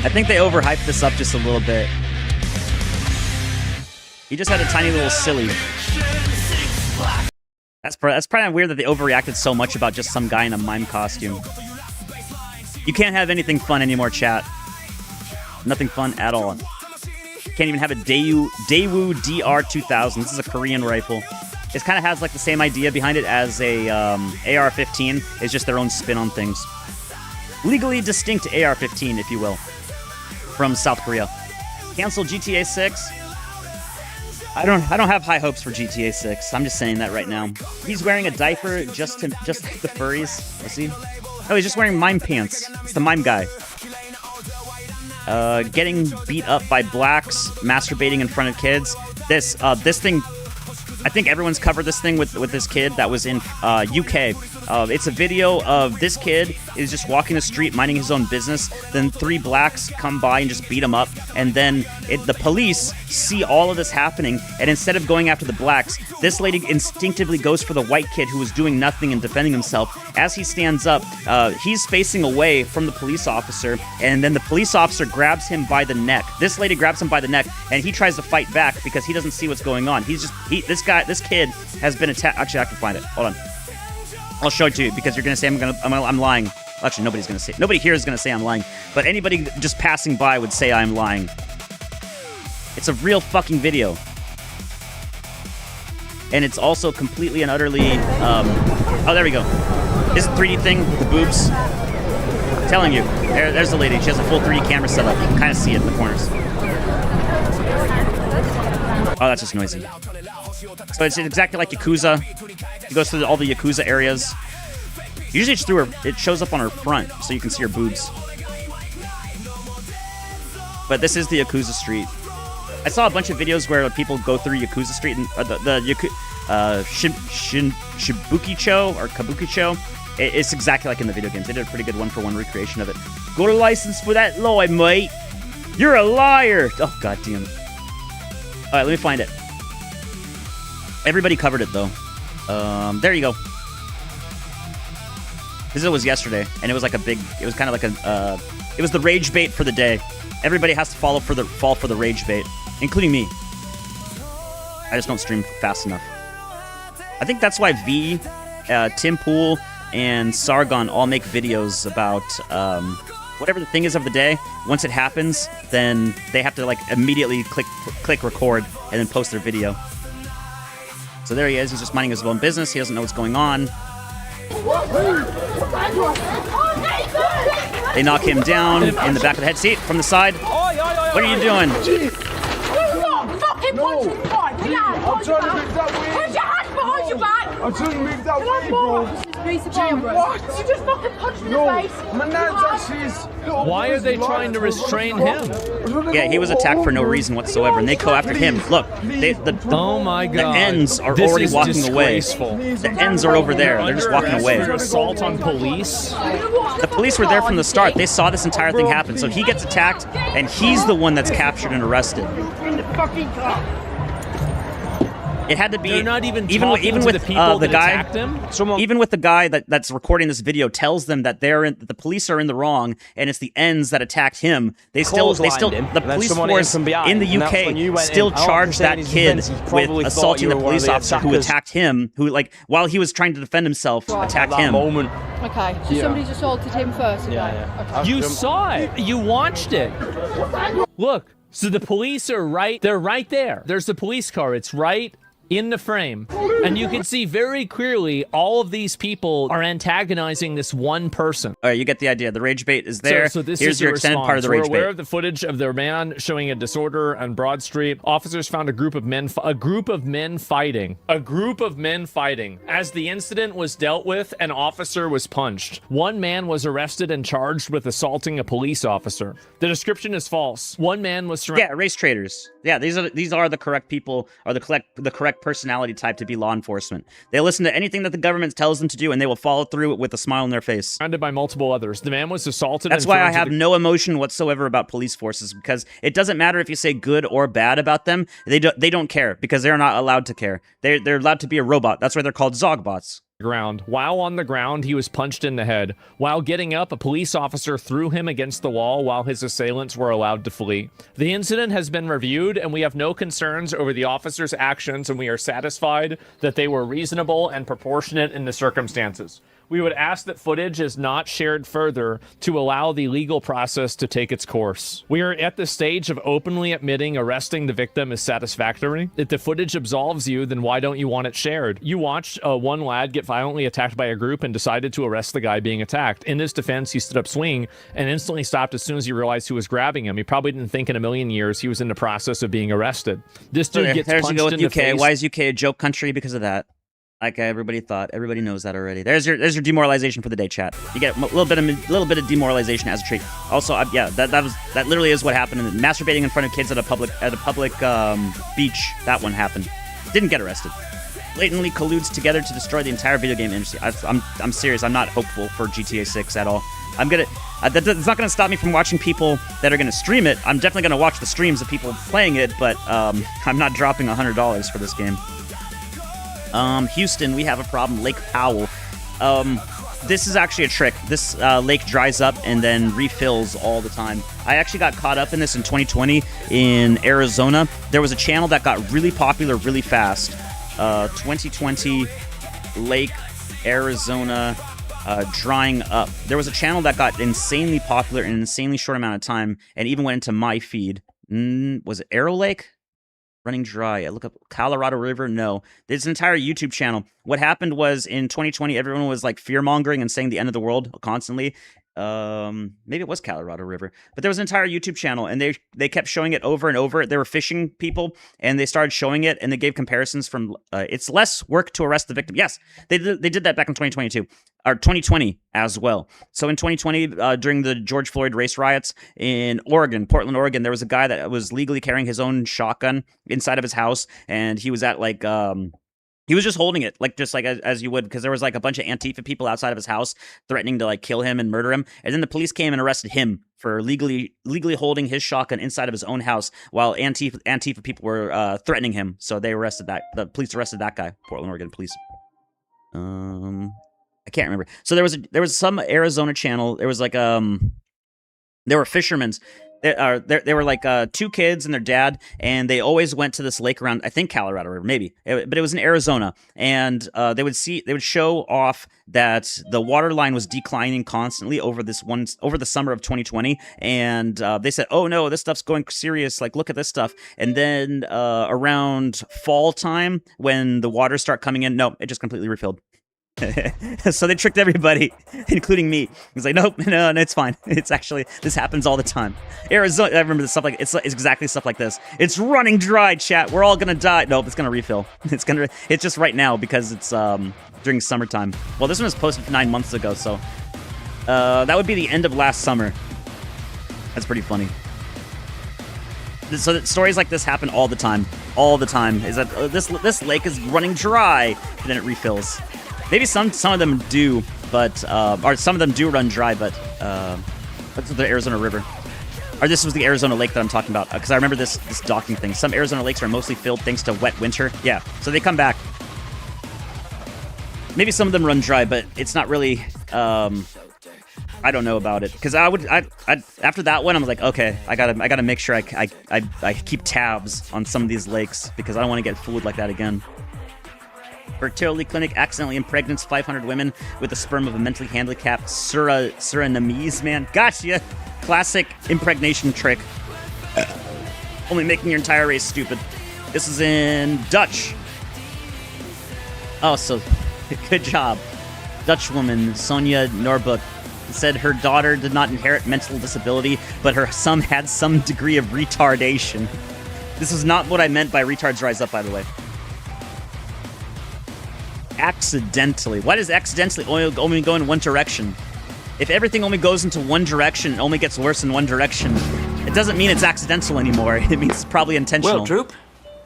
I think they overhyped this up just a little bit. He just had a tiny little silly. That's probably weird that they overreacted so much about just some guy in a mime costume. You can't have anything fun anymore, chat. Nothing fun at all. Can't even have a Daewoo DR2000. This is a Korean rifle. It kind of has like the same idea behind it as a AR-15. It's just their own spin on things. Legally distinct AR-15, if you will, from South Korea. Cancel GTA 6. I don't have high hopes for GTA 6. I'm just saying that right now. He's wearing a diaper just like the furries. Is he? Oh, he's just wearing mime pants. It's the mime guy. Getting beat up by blacks, masturbating in front of kids. This thing, I think everyone's covered this thing with this kid that was in UK. It's a video of this kid is just walking the street, minding his own business. Then 3 blacks come by and just beat him up. And then the police see all of this happening. And instead of going after the blacks, this lady instinctively goes for the white kid who was doing nothing and defending himself. As he stands up, he's facing away from the police officer. And then the police officer grabs him by the neck. This lady grabs him by the neck, and he tries to fight back because he doesn't see what's going on. This kid has been attacked. Actually, I can find it. Hold on. I'll show it to you because you're gonna say I'm lying. Actually, nobody's gonna say. Nobody here is gonna say I'm lying. But anybody just passing by would say I'm lying. It's a real fucking video, and it's also completely and utterly. Oh, there we go. This 3D thing with the boobs. I'm telling you, there's the lady. She has a full 3D camera set up. You can kind of see it in the corners. Oh, that's just noisy. So it's exactly like Yakuza. It goes through all the Yakuza areas. Usually it's through it shows up on her front, so you can see her boobs. But this is the Yakuza street. I saw a bunch of videos where people go through Yakuza street and Shibuki-cho or Kabuki-cho. It's exactly like in the video games. They did a pretty good one-for-one recreation of it. Go to license for that lie, mate. You're a liar. Oh, goddamn. All right, let me find it. Everybody covered it, though. There you go. This was yesterday, and it was like a big... It was kind of like a... it was the rage bait for the day. Everybody has to fall for the rage bait, including me. I just don't stream fast enough. I think that's why V, Tim Pool, and Sargon all make videos about whatever the thing is of the day. Once it happens, then they have to like immediately click record and then post their video. So there he is. He's just minding his own business. He doesn't know what's going on. They knock him down in the back of the head. See, from the side. What are you doing? Fucking punch him, right? I'm trying to move that way. Put your hands behind your back. I'm trying to move that way, bro. What? You just fucking punched in the face. Why are they trying to restrain him? Yeah, he was attacked for no reason whatsoever, and they go after him. Look, oh my God, the ends are this already is walking away. disgraceful. The ends are over there. They're just walking away. For assault on police. The police were there from the start. They saw this entire thing happen. So he gets attacked, and he's the one that's captured and arrested. It had to be. They're not even even talking with to the people the that guy. attacked him? Even with the guy that's recording this video tells them that the police are in the wrong, and it's the ends that attacked him. The police force in the UK still charged that kid with assaulting the police officer who attacked him, who while he was trying to defend himself, attacked him. Okay, so somebody's assaulted him first. Okay. You saw it. You watched it. Look. So the police are right. They're right there. There's the police car. It's right in the frame. And you can see very clearly all of these people are antagonizing this one person. All right, you get the idea. The rage bait is there. So this Here's is your the extended response. part of the We're rage aware bait. of the footage of the man showing a disorder on Broad Street. Officers found a group of men fighting. As the incident was dealt with, an officer was punched. One man was arrested and charged with assaulting a police officer. The description is false. One man was surrounded. Yeah, race traitors. Yeah, these are the correct people, or the correct personality type to be law enforcement. They listen to anything that the government tells them to do, and they will follow through with a smile on their face. Surrounded by multiple others. The man was assaulted. That's why I have no emotion whatsoever about police forces, because it doesn't matter if you say good or bad about them. They don't care, because they're not allowed to care. They're allowed to be a robot. That's why they're called Zogbots. Ground. While on the ground, he was punched in the head. While getting up, a police officer threw him against the wall while his assailants were allowed to flee. The incident has been reviewed, and we have no concerns over the officer's actions, and we are satisfied that they were reasonable and proportionate in the circumstances. We would ask that footage is not shared further to allow the legal process to take its course. We are at the stage of openly admitting arresting the victim is satisfactory. If the footage absolves you, then why don't you want it shared? You watched one lad get violently attacked by a group and decided to arrest the guy being attacked. In his defense, he stood up swinging and instantly stopped as soon as he realized who was grabbing him. He probably didn't think in a million years he was in the process of being arrested. This dude gets punched in the face. Why is UK a joke country? Because of that. Like everybody thought. Everybody knows that already. There's your demoralization for the day, chat. You get a little bit of demoralization as a treat. Also, yeah, that literally is what happened. Masturbating in front of kids at a public beach. That one happened. Didn't get arrested. Blatantly colludes together to destroy the entire video game industry. I'm serious. I'm not hopeful for GTA 6 at all. It's not gonna stop me from watching people that are gonna stream it. I'm definitely gonna watch the streams of people playing it, but I'm not dropping $100 for this game. Houston, we have a problem. Lake Powell. This is actually a trick. This lake dries up and then refills all the time. I actually got caught up in this in 2020 in Arizona. There was a channel that got really popular really fast. 2020 Lake Arizona drying up. There was a channel that got insanely popular in an insanely short amount of time and even went into my feed. Was it Arrow Lake? Running dry. I look up Colorado River. No, there's an entire YouTube channel. What happened was in 2020, everyone was like fear mongering and saying the end of the world constantly. Maybe it was Colorado River, but there was an entire YouTube channel and they kept showing it over and over. They were fishing people and they started showing it and they gave comparisons from it's less work to arrest the victim. Yes, they did that back in 2022 or 2020 as well. So in 2020, during the George Floyd race riots in Portland, Oregon, there was a guy that was legally carrying his own shotgun inside of his house, and he was at like he was just holding it, just as you would, because there was like a bunch of Antifa people outside of his house threatening to like kill him and murder him. And then the police came and arrested him for legally holding his shotgun inside of his own house while Antifa people were threatening him. So they the police arrested that guy, Portland, Oregon police. I can't remember. So there was some Arizona channel. There was like there were fishermen. There were like two kids and their dad, and they always went to this lake around, I think Colorado River, maybe, but it was in Arizona, and they would show off that the water line was declining constantly over the summer of 2020, and they said, "Oh no, this stuff's going serious. Like, look at this stuff." And then around fall time, when the waters start coming in, no, it just completely refilled. So they tricked everybody, including me. He's like, no, it's fine. It's actually, this happens all the time. Arizona, I remember the stuff like, it's exactly stuff like this. It's running dry, chat. We're all gonna die. Nope, it's gonna refill. It's just right now because it's during summertime. Well, this one was posted 9 months ago, so That would be the end of last summer. That's pretty funny. So that stories like this happen all the time. All the time. Is that this lake is running dry, and then it refills. Maybe some of them do, but or some of them do run dry, but that's the Arizona River. Or this was the Arizona lake that I'm talking about, because I remember this docking thing. Some Arizona lakes are mostly filled thanks to wet winter. Yeah, so they come back. Maybe some of them run dry, but it's not really. I don't know about it, because I after that one, I was like, okay, I gotta make sure I keep tabs on some of these lakes, because I don't want to get fooled like that again. Fertility clinic accidentally impregnates 500 women with the sperm of a mentally handicapped Surinamese man. Gotcha! Classic impregnation trick. Only making your entire race stupid. This is in Dutch. Oh, so good job. Dutch woman Sonja Norbuk said her daughter did not inherit mental disability, but her son had some degree of retardation. This is not what I meant by retards rise up, by the way. Accidentally. Why does accidentally only go in one direction? If everything only goes into one direction, it only gets worse in one direction, it doesn't mean it's accidental anymore. It means it's probably intentional. Well, Troop,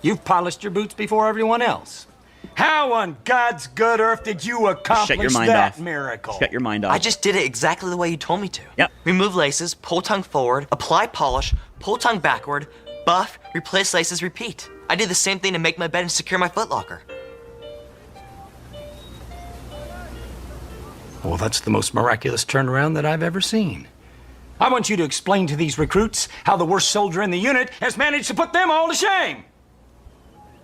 you've polished your boots before everyone else. How on God's good earth did you accomplish that miracle? Shut your mind off. I just did it exactly the way you told me to. Yep. Remove laces, pull tongue forward, apply polish, pull tongue backward, buff, replace laces, repeat. I did the same thing to make my bed and secure my footlocker. Well, that's the most miraculous turnaround that I've ever seen. I want you to explain to these recruits how the worst soldier in the unit has managed to put them all to shame.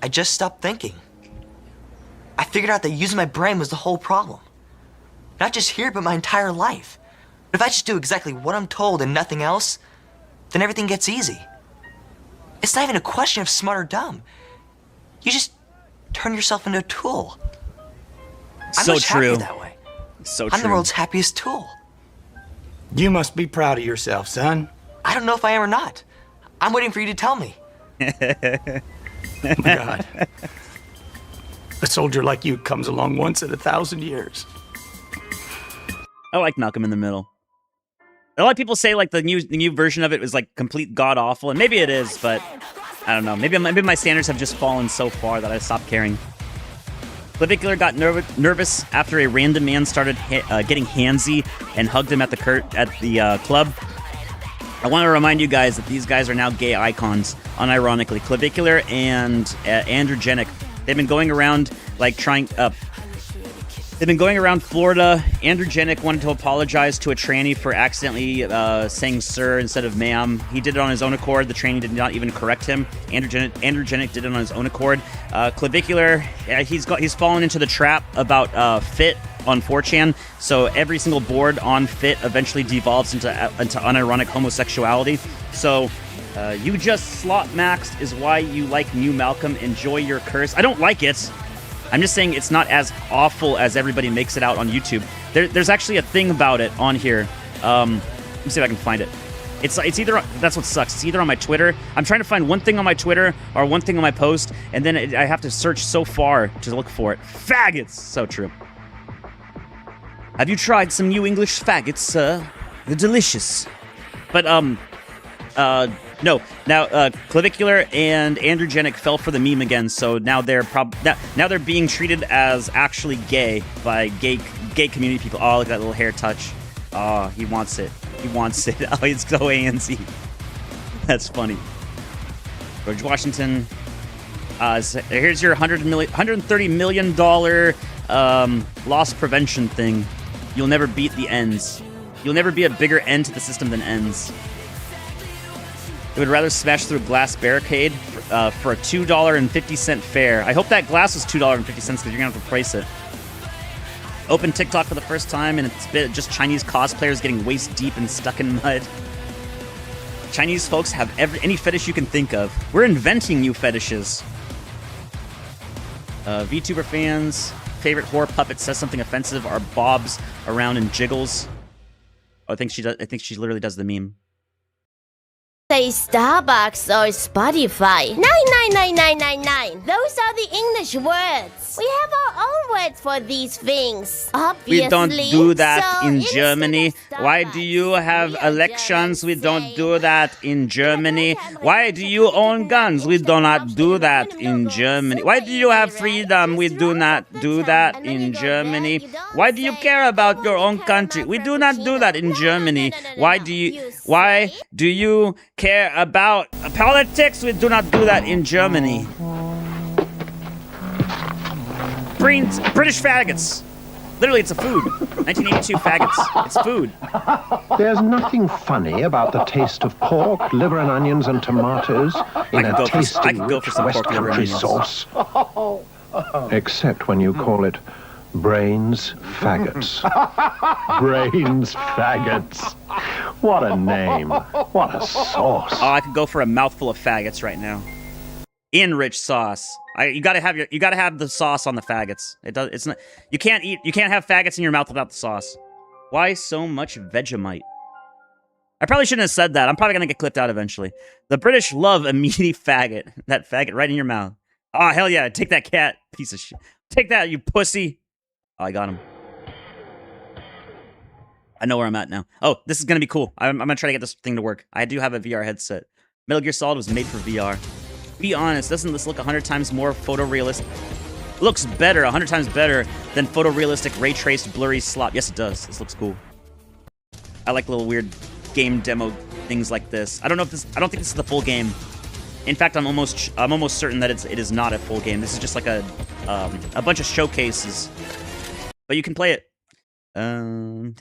I just stopped thinking. I figured out that using my brain was the whole problem. Not just here, but my entire life. But if I just do exactly what I'm told and nothing else, then everything gets easy. It's not even a question of smart or dumb. You just turn yourself into a tool. I'm So much true. happier that way. So I'm the true. world's happiest tool. You must be proud of yourself, son. I don't know if I am or not. I'm waiting for you to tell me. Oh my God. A soldier like you comes along once in 1,000 years. I like Malcolm in the Middle. A lot of people say like the new version of it was like complete god awful, and maybe it is, but I don't know. Maybe my standards have just fallen so far that I stopped caring. Clavicular got nervous after a random man started getting handsy and hugged him at the club. I want to remind you guys that these guys are now gay icons, unironically. Clavicular and Androgenic. They've been going around like they've been going around Florida. Androgenic wanted to apologize to a tranny for accidentally saying sir instead of ma'am. He did it on his own accord. The tranny did not even correct him. Androgenic did it on his own accord. Clavicular, he's fallen into the trap about fit on 4chan. So every single board on fit eventually devolves into unironic homosexuality. So you just slot maxed is why you like New Malcolm. Enjoy your curse. I don't like it. I'm just saying it's not as awful as everybody makes it out on YouTube. There's actually a thing about it on here. Let me see if I can find it. It's either, that's what sucks. It's either on my Twitter. I'm trying to find one thing on my Twitter or one thing on my post, and then I have to search so far to look for it. Faggots! So true. Have you tried some new English faggots, sir? They're delicious. But, no. Now, Clavicular and Androgenic fell for the meme again, so now they're now they're being treated as actually gay by gay community people. Oh, look at that little hair touch. Oh, he wants it. He wants it. Oh, he's so antsy. That's funny. George Washington. Here's your $130 million loss prevention thing. You'll never beat the ends. You'll never be a bigger end to the system than ends. They would rather smash through a glass barricade for a $2.50 fare. I hope that glass was $2.50 because you're going to have to price it. Open TikTok for the first time, and it's just Chinese cosplayers getting waist deep and stuck in mud. Chinese folks have any fetish you can think of. We're inventing new fetishes. VTuber fans' favorite horror puppet says something offensive are bobs around and jiggles. Oh, I think she does. I think she literally does the meme. Say Starbucks or Spotify. 99999. Those are the English words. us. We have our own words for these things. Obviously. We don't do that So in instead Germany. of Why do you have elections? We don't do that in Germany. Why do you own guns? We do not do that in Germany. Why do you have freedom? We do not do that in Germany. Why do you care about your own country? We do not do that in Germany. Why do you care about politics? We do not do that in Germany. British faggots. Literally, it's a food. 1982 faggots. It's food. There's nothing funny about the taste of pork, liver and onions and tomatoes in a tasty rich West Country sauce. Except when you call it brains faggots. Brains faggots. What a name. What a sauce. Oh, I could go for a mouthful of faggots right now. In rich sauce. You gotta have the sauce on the faggots. It's not. You can't have faggots in your mouth without the sauce. Why so much Vegemite? I probably shouldn't have said that. I'm probably gonna get clipped out eventually. The British love a meaty faggot. That faggot right in your mouth. Oh hell yeah! Take that, cat, piece of shit. Take that, you pussy. Oh, I got him. I know where I'm at now. Oh, this is gonna be cool. I'm gonna try to get this thing to work. I do have a VR headset. Metal Gear Solid was made for VR. Be honest, doesn't this look 100 times more photorealistic? Looks better, 100 times better than photorealistic ray-traced blurry slop. Yes, it does. This looks cool. I like little weird game demo things like this. I don't think this is the full game. In fact, I'm almost certain that it is not a full game. This is just like a bunch of showcases. But you can play it.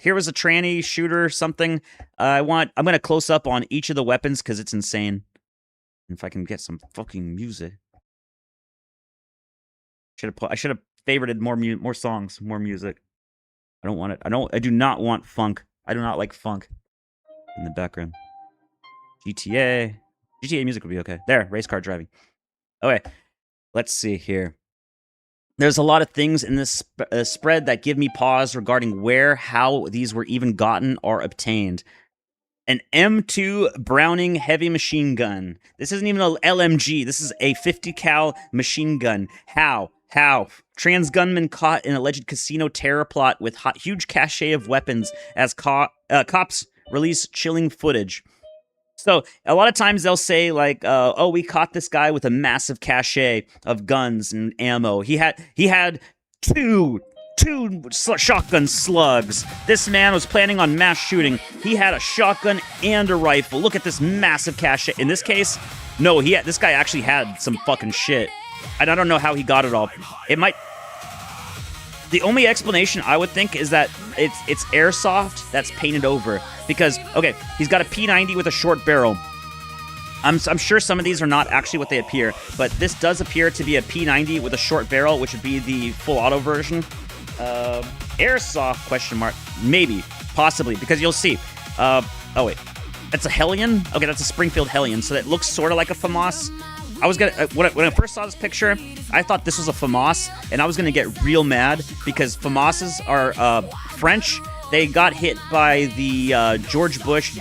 Here was a tranny shooter something. I'm gonna close up on each of the weapons because it's insane. If I can get some fucking music. I should have favorited more songs, more music. I don't want it. I do not want funk. I do not like funk in the background. GTA music would be okay. There, race car driving. Okay, let's see here. There's a lot of things in this spread that give me pause regarding how these were even gotten or obtained. An M2 Browning heavy machine gun. This isn't even an LMG. This is a 50 cal machine gun. How? Trans gunman caught in alleged casino terror plot with huge cache of weapons as cops release chilling footage. So a lot of times they'll say like, "Oh, we caught this guy with a massive cache of guns and ammo. He had two shotgun slugs. This man was planning on mass shooting. He had a shotgun and a rifle. Look at this massive cache." In this case, no, this guy actually had some fucking shit. And I don't know how he got it all. The only explanation I would think is that it's airsoft that's painted over. Because, okay, he's got a P90 with a short barrel. I'm sure some of these are not actually what they appear, but this does appear to be a P90 with a short barrel, which would be the full auto version. Airsoft question mark, maybe, possibly, because you'll see. Oh wait, that's a Hellion. Okay, that's a Springfield Hellion, so that looks sort of like a FAMAS. I was gonna when I first saw this picture, I thought this was a FAMAS, and I was gonna get real mad because FAMASes are French. They got hit by the George Bush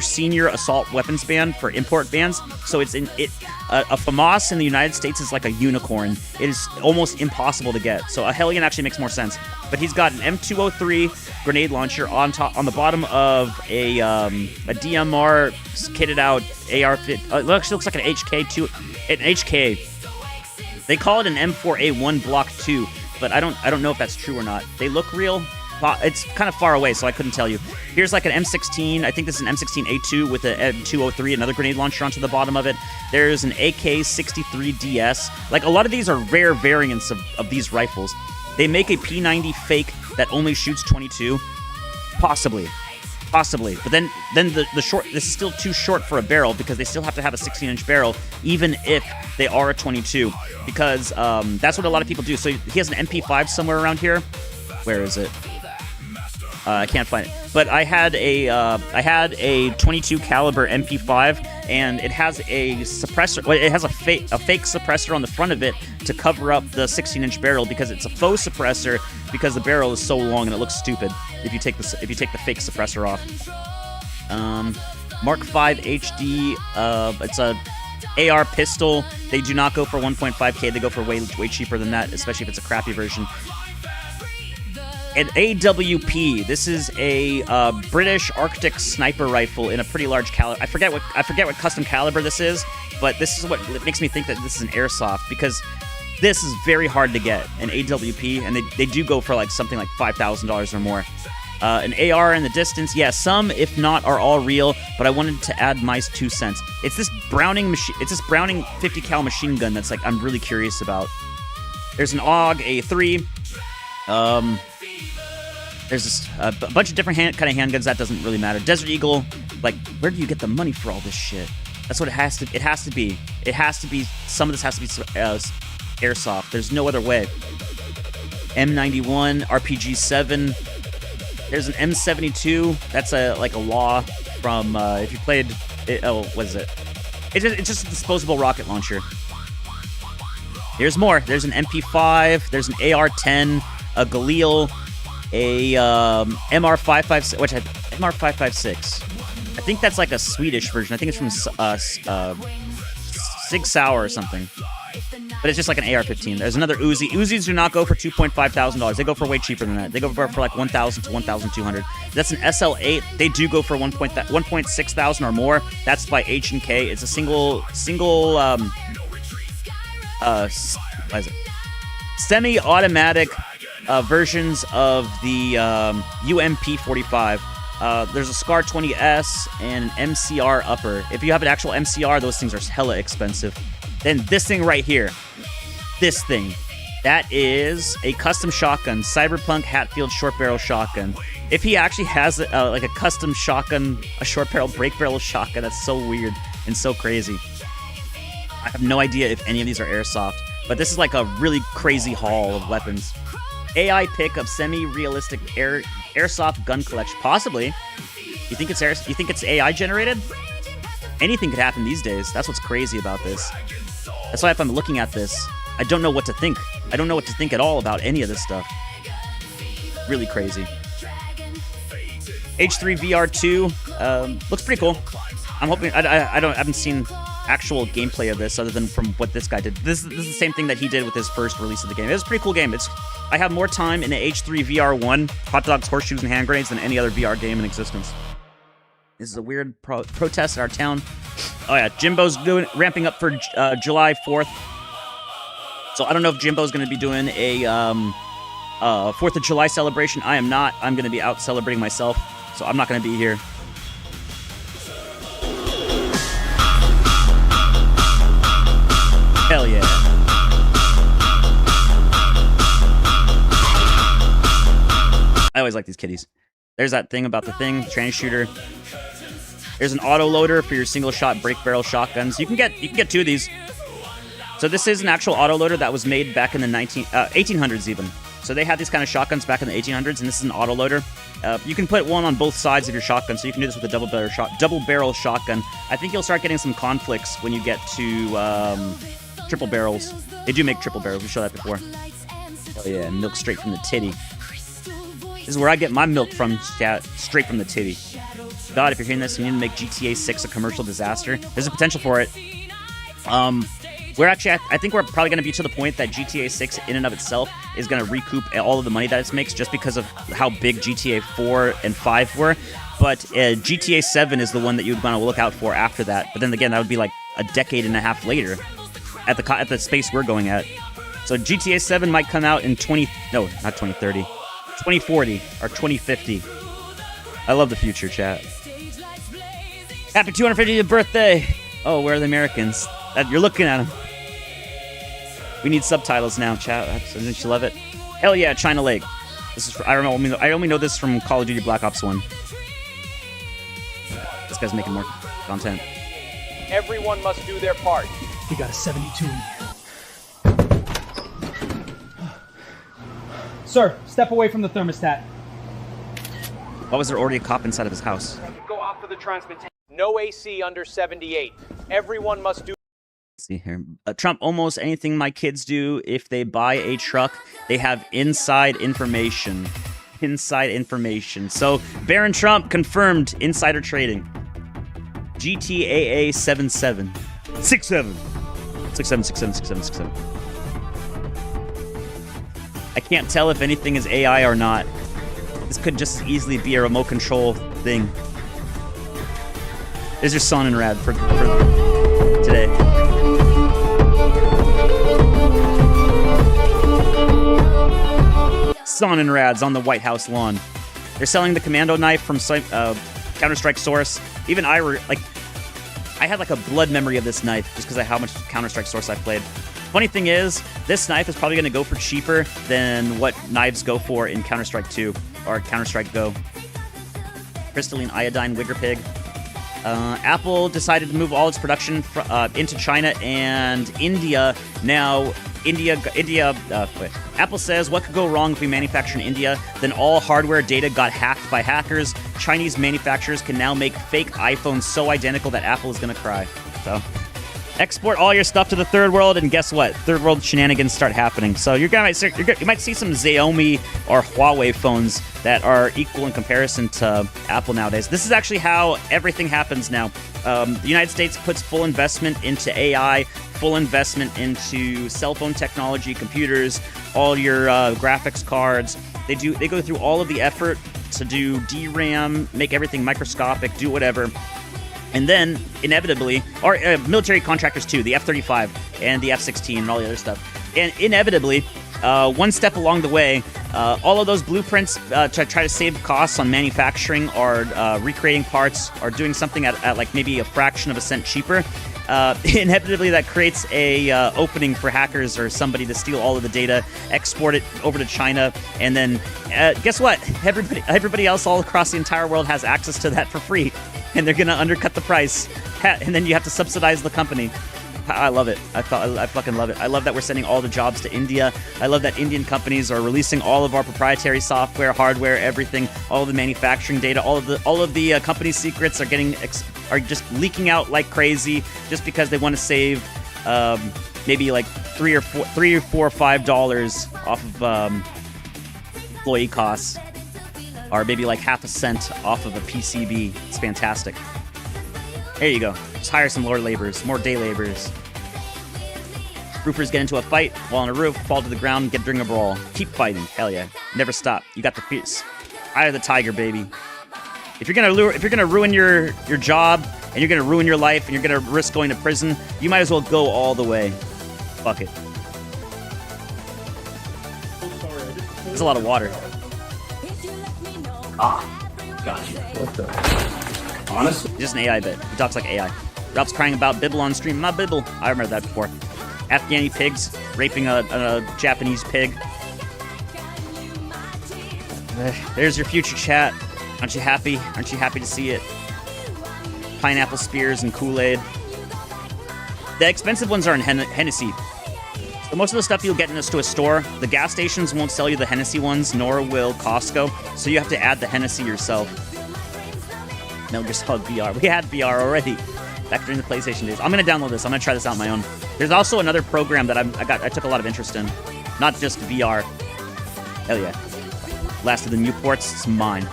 Senior assault weapons ban for import bans. So a FAMAS in the United States is like a unicorn. It is almost impossible to get. So a Hellion actually makes more sense. But he's got an M203 grenade launcher on the bottom of a DMR kitted out AR. It actually looks like an HK. They call it an M4A1 Block 2, but I don't know if that's true or not. They look real. It's kind of far away, so I couldn't tell you. Here's like an M16. I think this is an M16A2 with an M203, another grenade launcher onto the bottom of it. There's an AK-63DS. Like, a lot of these are rare variants of these rifles. They make a P90 fake that only shoots 22. Possibly. But then the short, this is still too short for a barrel because they still have to have a 16-inch barrel, even if they are a 22, because that's what a lot of people do. So he has an MP5 somewhere around here. Where is it? I can't find it. But I had a 22 caliber MP5, and it has a suppressor. Well, it has a fake suppressor on the front of it to cover up the 16-inch barrel because it's a faux suppressor because the barrel is so long and it looks stupid if you take the fake suppressor off. Mark V HD. It's a AR pistol, they do not go for 1.5K. They go for way cheaper than that, especially if it's a crappy version. An AWP. This is a British Arctic sniper rifle in a pretty large caliber. I forget what custom caliber this is, but this is what makes me think that this is an airsoft, because this is very hard to get, an AWP, and they do go for like something like $5,000 or more. An AR in the distance, yeah, some, if not, are all real, but I wanted to add my 2 cents. It's this Browning 50 cal machine gun that's like I'm really curious about. There's an AUG A3. There's a bunch of different kind of handguns. That doesn't really matter. Desert Eagle, like, where do you get the money for all this shit? That's what it has to be. It has to be. Some of this has to be airsoft. There's no other way. M91, RPG-7. There's an M72. That's like a law from, if you played, what is it? It's just a disposable rocket launcher. Here's more. There's an MP5. There's an AR-10, a Galil, a MR556, MR556. I think that's like a Swedish version. I think it's from Sig Sauer or something. But it's just like an AR-15. There's another Uzi. Uzis do not go for $2,500. They go for way cheaper than that. They go for like $1,000 to $1,200. That's an SL8. They do go for $1,600 or more. That's by H&K. It's a single what is it? Semi-automatic versions of the UMP-45. There's a SCAR 20S and an MCR upper. If you have an actual MCR, those things are hella expensive. Then this thing right here. This thing. That is a custom shotgun. Cyberpunk Hatfield short barrel shotgun. If he actually has like a custom shotgun, a short barrel break barrel shotgun, that's so weird and so crazy. I have no idea if any of these are airsoft, but this is like a really crazy haul of weapons. AI pick of semi-realistic airsoft gun collection. Possibly. You think it's AI generated? Anything could happen these days. That's what's crazy about this. That's why if I'm looking at this, I don't know what to think. I don't know what to think at all about any of this stuff. Really crazy. H3 VR2 looks pretty cool. I'm hoping I haven't seen actual gameplay of this other than from what this guy did. This is the same thing that he did with his first release of the game. It was a pretty cool game. I have more time in the H3 VR1, hot dogs, horseshoes, and hand grenades than any other VR game in existence. This is a weird protest in our town. Oh yeah, Jimbo's ramping up for July 4th. So I don't know if Jimbo's going to be doing a 4th of July celebration. I am not. I'm going to be out celebrating myself, so I'm not going to be here. Hell yeah. I always like these kitties. There's that thing about the thing, tranny shooter. There's an auto loader for your single shot break barrel shotguns. You can get 2 of these. So this is an actual auto loader that was made back in the 1800s even. So they had these kind of shotguns back in the 1800s, and this is an auto loader. You can put one on both sides of your shotgun, so you can do this with a double barrel shotgun. I think you'll start getting some conflicts when you get to triple barrels. They do make triple barrels. We showed that before. Oh yeah, milk straight from the titty. This is where I get my milk from, straight from the titty. God, if you're hearing this, you need to make GTA 6 a commercial disaster. There's a potential for it. We're actually, I think we're probably going to be to the point that GTA 6 in and of itself is going to recoup all of the money that it makes just because of how big GTA 4 and 5 were. But GTA 7 is the one that you'd want to look out for after that. But then again, that would be like a decade and a half later at the space we're going at. So GTA 7 might come out in 2040 or 2050. I love the future, chat. Happy 250th birthday! Oh, where are the Americans? You're looking at them. We need subtitles now, chat. Don't you love it? Hell yeah, China Lake. This is. I only know this from Call of Duty Black Ops 1. This guy's making more content. Everyone must do their part. We got a 72 in here. Sir, step away from the thermostat. Why was there already a cop inside of his house? Go off for the transmitter. No AC under 78. Everyone must do. Let's see here. Trump, almost anything my kids do, if they buy a truck, they have inside information. Inside information. So, Barron Trump confirmed insider trading. GTAA 77. 6-7. 6-7, 6-7, 6-7, 6-7. I can't tell if anything is AI or not. This could just as easily be a remote control thing. There's your Son and Rad for today. Son and Rad's on the White House lawn. They're selling the commando knife from Counter-Strike Source. Even I had like a blood memory of this knife just because of how much Counter-Strike Source I played. Funny thing is, this knife is probably going to go for cheaper than what knives go for in Counter-Strike 2 or Counter-Strike Go. Crystalline Iodine Wigger Pig. Apple decided to move all its production into China and India. Now, Apple says, what could go wrong if we manufacture in India? Then all hardware data got hacked by hackers. Chinese manufacturers can now make fake iPhones so identical that Apple is going to cry. So, export all your stuff to the third world, and guess what? Third world shenanigans start happening. So you might see some Xiaomi or Huawei phones that are equal in comparison to Apple nowadays. This is actually how everything happens now. The United States puts full investment into AI, full investment into cell phone technology, computers, all your graphics cards. They go through all of the effort to do DRAM, make everything microscopic, do whatever. And then, inevitably, or military contractors too, the F-35 and the F-16 and all the other stuff. And inevitably, one step along the way, all of those blueprints to try to save costs on manufacturing or recreating parts or doing something at like maybe a fraction of a cent cheaper, inevitably that creates a opening for hackers or somebody to steal all of the data, export it over to China, and then guess what? Everybody else all across the entire world has access to that for free, and they're gonna undercut the price, and then you have to subsidize the company. I love it. I fucking love it. I love that we're sending all the jobs to India. I love that Indian companies are releasing all of our proprietary software, hardware, everything, all of the manufacturing data, all of the company secrets are just leaking out like crazy, just because they want to save maybe like $3 or $4 or $5 off of employee costs, or maybe like half a cent off of a PCB. It's fantastic. There you go. Just hire some more laborers, more day laborers. Roofers get into a fight while on a roof, fall to the ground, get during a brawl. Keep fighting. Hell yeah. Never stop. You got the fierce. Eye of the tiger, baby. If you're gonna ruin your job, and you're gonna ruin your life, and you're gonna risk going to prison, you might as well go all the way. Fuck it. There's a lot of water. Gotcha. What the? Honestly? Just an AI bit. He talks like AI. Ralph's crying about Bibble on stream. My Bibble. I remember that before. Afghani pigs raping a Japanese pig. There's your future chat. Aren't you happy? Aren't you happy to see it? Pineapple spears and Kool-Aid. The expensive ones are in Hennessy. So most of the stuff you'll get in a store, the gas stations won't sell you the Hennessy ones, nor will Costco. So you have to add the Hennessy yourself. Metal Gear Solid VR. We had VR already back during the PlayStation days. I'm gonna download this. I'm gonna try this out on my own. There's also another program that I took a lot of interest in, not just VR. Hell yeah! Last of the Newports, it's mine.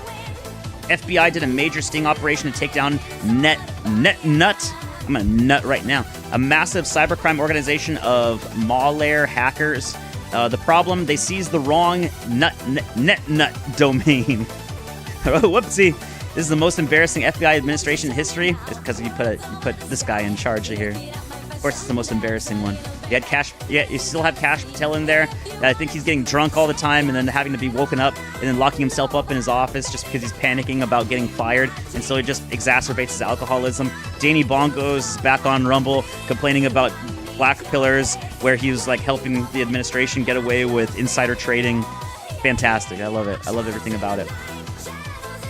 FBI did a major sting operation to take down Nut. I'm a nut right now. A massive cybercrime organization of malware hackers. The problem: they seized the wrong nut domain. Whoopsie. This is the most embarrassing FBI administration in history. It's because you put this guy in charge here. Of course, it's the most embarrassing one. You had Cash. Yeah, you still have Cash Patel in there. I think he's getting drunk all the time, and then having to be woken up, and then locking himself up in his office just because he's panicking about getting fired, and so he just exacerbates his alcoholism. Danny Bongos is back on Rumble, complaining about Black Pillars, where he was like helping the administration get away with insider trading. Fantastic. I love it. I love everything about it.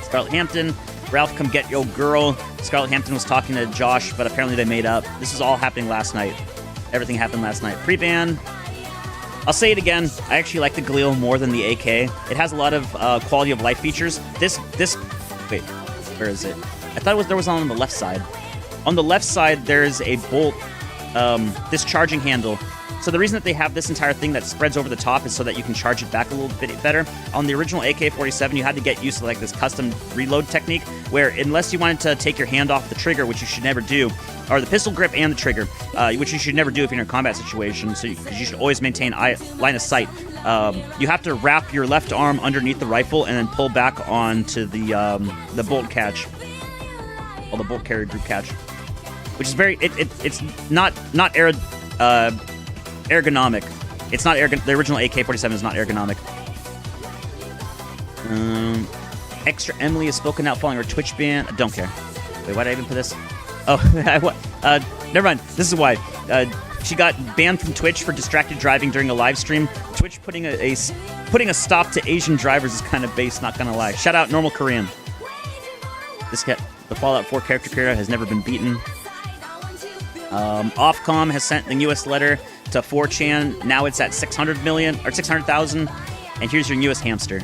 Scarlett Hampton, Ralph, come get your girl. Scarlett Hampton was talking to Josh, but apparently they made up. This was all happening last night. Everything happened last night. Pre-ban. I'll say it again. I actually like the Galil more than the AK. It has a lot of quality of life features. Wait, where is it? I thought there was on the left side. On the left side, there's a bolt discharging handle So the reason that they have this entire thing that spreads over the top is so that you can charge it back a little bit better. On the original AK-47, you had to get used to like this custom reload technique where unless you wanted to take your hand off the trigger, which you should never do, or the pistol grip and the trigger, which you should never do if you're in a combat situation, so because you should always maintain line of sight. You have to wrap your left arm underneath the rifle and then pull back onto the bolt catch, or the bolt carrier group catch, which is very it's not ergonomic. It's not the original AK-47 is not ergonomic. Extra Emily has spoken out following her Twitch ban. I don't care. Wait, why did I even put this? Oh, never mind. This is why. She got banned from Twitch for distracted driving during a live stream. Twitch putting a stop to Asian drivers is kind of base, not gonna lie. Shout out Normal Korean. The Fallout 4 character creator has never been beaten. Ofcom has sent the newest letter to 4chan. Now it's at 600 million or 600,000. And here's your newest hamster.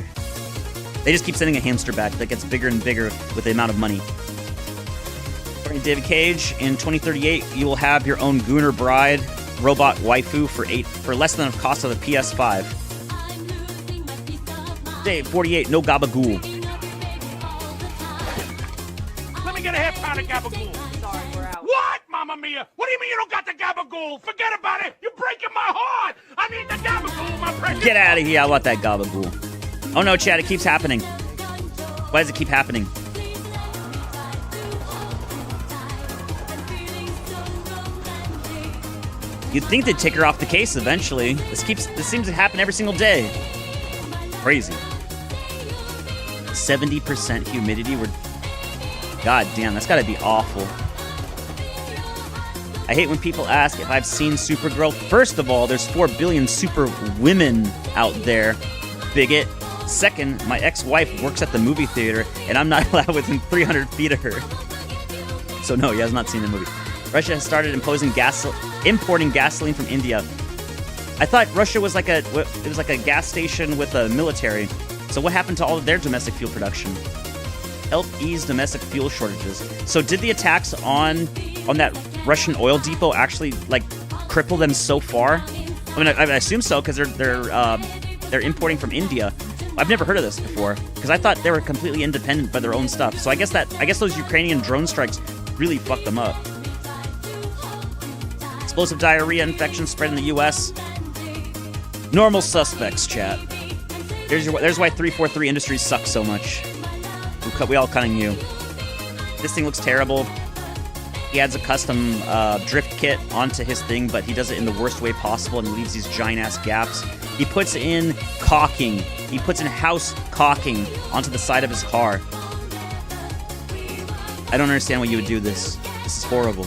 They just keep sending a hamster back that gets bigger and bigger with the amount of money. According to David Cage, in 2038, you will have your own Gooner Bride robot waifu for less than the cost of the PS5. Day 48, no gabagool. Let me get a half pound of gabagool. Sorry, we're out. What, Mamma Mia? What do you mean you don't got the gabagool? Forget about it. You're breaking my heart. I need the gabagool, my precious. Get out of here. I want that gabagool. Oh no, Chad, it keeps happening. Why does it keep happening? You'd think they'd take her off the case eventually. This seems to happen every single day. Crazy. 70% humidity. God damn, that's gotta be awful. I hate when people ask if I've seen Supergirl. First of all, there's 4 billion super women out there. Bigot. Second, my ex-wife works at the movie theater, and I'm not allowed within 300 feet of her. So no, he has not seen the movie. Russia has started importing gasoline from India. I thought Russia was like a gas station with a military. So what happened to all of their domestic fuel production? Help ease domestic fuel shortages. So did the attacks on that Russian oil depot actually like cripple them so far? I mean, I assume so because they're importing from India. I've never heard of this before because I thought they were completely independent by their own stuff. So I guess those Ukrainian drone strikes really fucked them up. Explosive diarrhea infection spread in the U.S. Normal suspects, chat. There's why 343 Industries sucks so much. We all kind of knew. This thing looks terrible. He adds a custom drift kit onto his thing, but he does it in the worst way possible and leaves these giant-ass gaps. He puts in caulking. He puts in house caulking onto the side of his car. I don't understand why you would do this. This is horrible.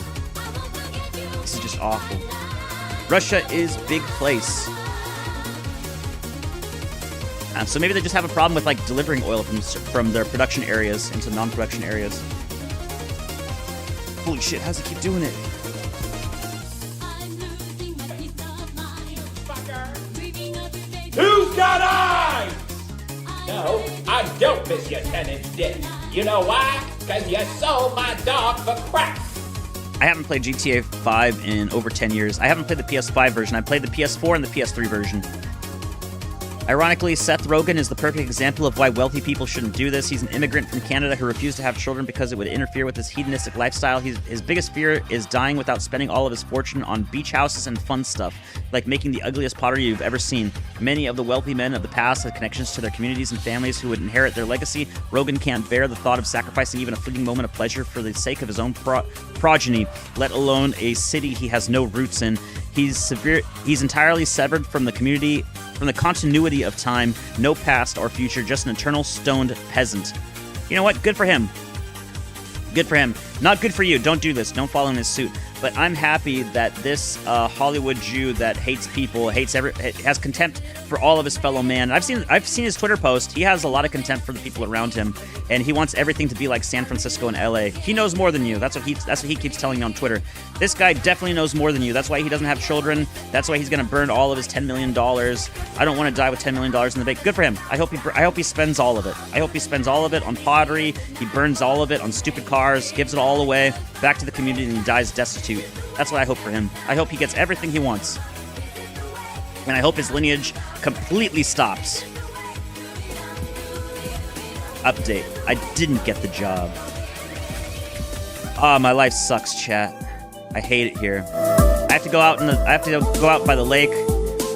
This is just awful. Russia is big place. So maybe they just have a problem with like delivering oil from their production areas into non-production areas. Holy shit, how's it keep doing it? Who's got eyes? No, I don't miss your 10-inch dick. You know why? Because you sold my dog for crack. I haven't played GTA 5 in over 10 years. I haven't played the PS5 version. I played the PS4 and the PS3 version. Ironically, Seth Rogen is the perfect example of why wealthy people shouldn't do this. He's an immigrant from Canada who refused to have children because it would interfere with his hedonistic lifestyle. His biggest fear is dying without spending all of his fortune on beach houses and fun stuff, like making the ugliest pottery you've ever seen. Many of the wealthy men of the past had connections to their communities and families who would inherit their legacy. Rogen can't bear the thought of sacrificing even a fleeting moment of pleasure for the sake of his own progeny, let alone a city he has no roots in. He's entirely severed from the community, from the continuity of time, no past or future, just an eternal stoned peasant. You know what? Good for him. Good for him. Not good for you. Don't do this. Don't follow in his suit. But I'm happy that this Hollywood Jew that hates people, has contempt for all of his fellow man. I've seen his Twitter post. He has a lot of contempt for the people around him, and he wants everything to be like San Francisco and LA. He knows more than you. That's what he keeps telling you on Twitter. This guy definitely knows more than you. That's why he doesn't have children. That's why he's gonna burn all of his $10 million. I don't want to die with $10 million in the bank. Good for him. I hope he spends all of it. I hope he spends all of it on pottery. He burns all of it on stupid cars. Gives it all away back to the community and he dies destitute. That's what I hope for him. I hope he gets everything he wants. And I hope his lineage completely stops. Update. I didn't get the job. My life sucks, chat. I hate it here. I have to go out go out by the lake.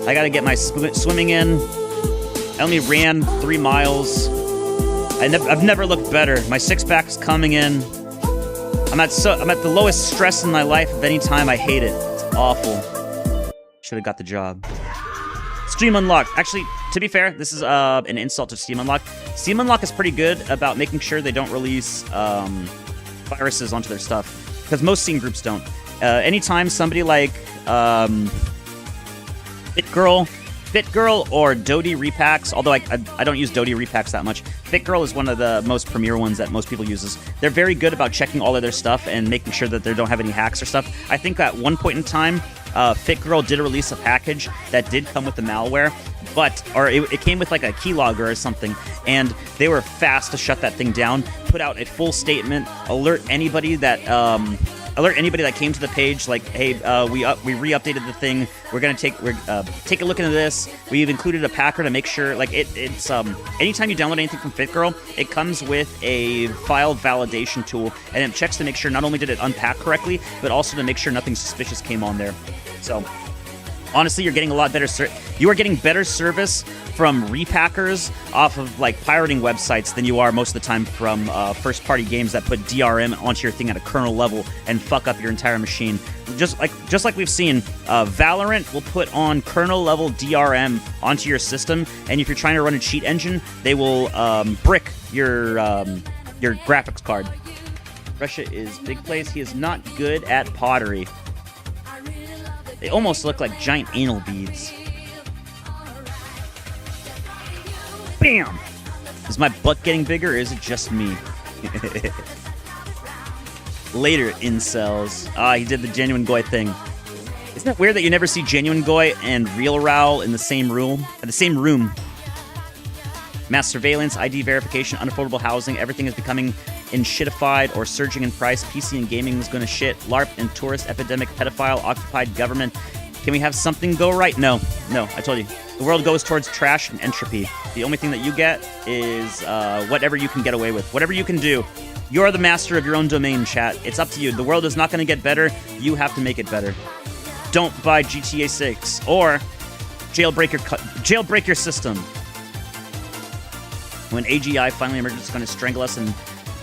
I gotta get my swimming in. I only ran 3 miles. I've never looked better. My six-pack's coming in. I'm at the lowest stress in my life of any time. I hate it. It's awful. Should have got the job. Steam Unlock. Actually, to be fair, this is an insult to Steam Unlock. Steam Unlock is pretty good about making sure they don't release viruses onto their stuff, because most Steam groups don't. Anytime somebody like BitGirl or Dodie repacks, although I don't use Dodie repacks that much. BitGirl is one of the most premier ones that most people uses. They're very good about checking all of their stuff and making sure that they don't have any hacks or stuff. I think at one point in time, FitGirl did release a package that did come with the malware, or it came with like a keylogger or something, and they were fast to shut that thing down, put out a full statement, alert anybody that came to the page, like, hey, we re-updated the thing. We're gonna take a look into this. We've included a packer to make sure, like, it's anytime you download anything from FitGirl, it comes with a file validation tool, and it checks to make sure not only did it unpack correctly, but also to make sure nothing suspicious came on there. So, honestly, you're getting a lot better. You are getting better service from repackers off of like pirating websites than you are most of the time from first-party games that put DRM onto your thing at a kernel level and fuck up your entire machine. Just like we've seen, Valorant will put on kernel level DRM onto your system, and if you're trying to run a cheat engine, they will brick your graphics card. Russia is big place. He is not good at pottery. They almost look like giant anal beads. Bam! Is my butt getting bigger, or is it just me? Later, incels. He did the Genuine Goy thing. Isn't it weird that you never see Genuine Goy and Real Raoul in the same room? Mass surveillance, ID verification, unaffordable housing, everything is becoming shitified or surging in price. PC and gaming is gonna shit. LARP and tourist epidemic, pedophile, occupied government. Can we have something go right? No, I told you. The world goes towards trash and entropy. The only thing that you get is whatever you can get away with. Whatever you can do. You're the master of your own domain, chat. It's up to you. The world is not gonna get better. You have to make it better. Don't buy GTA 6 or jailbreak your system. When AGI finally emerges, it's going to strangle us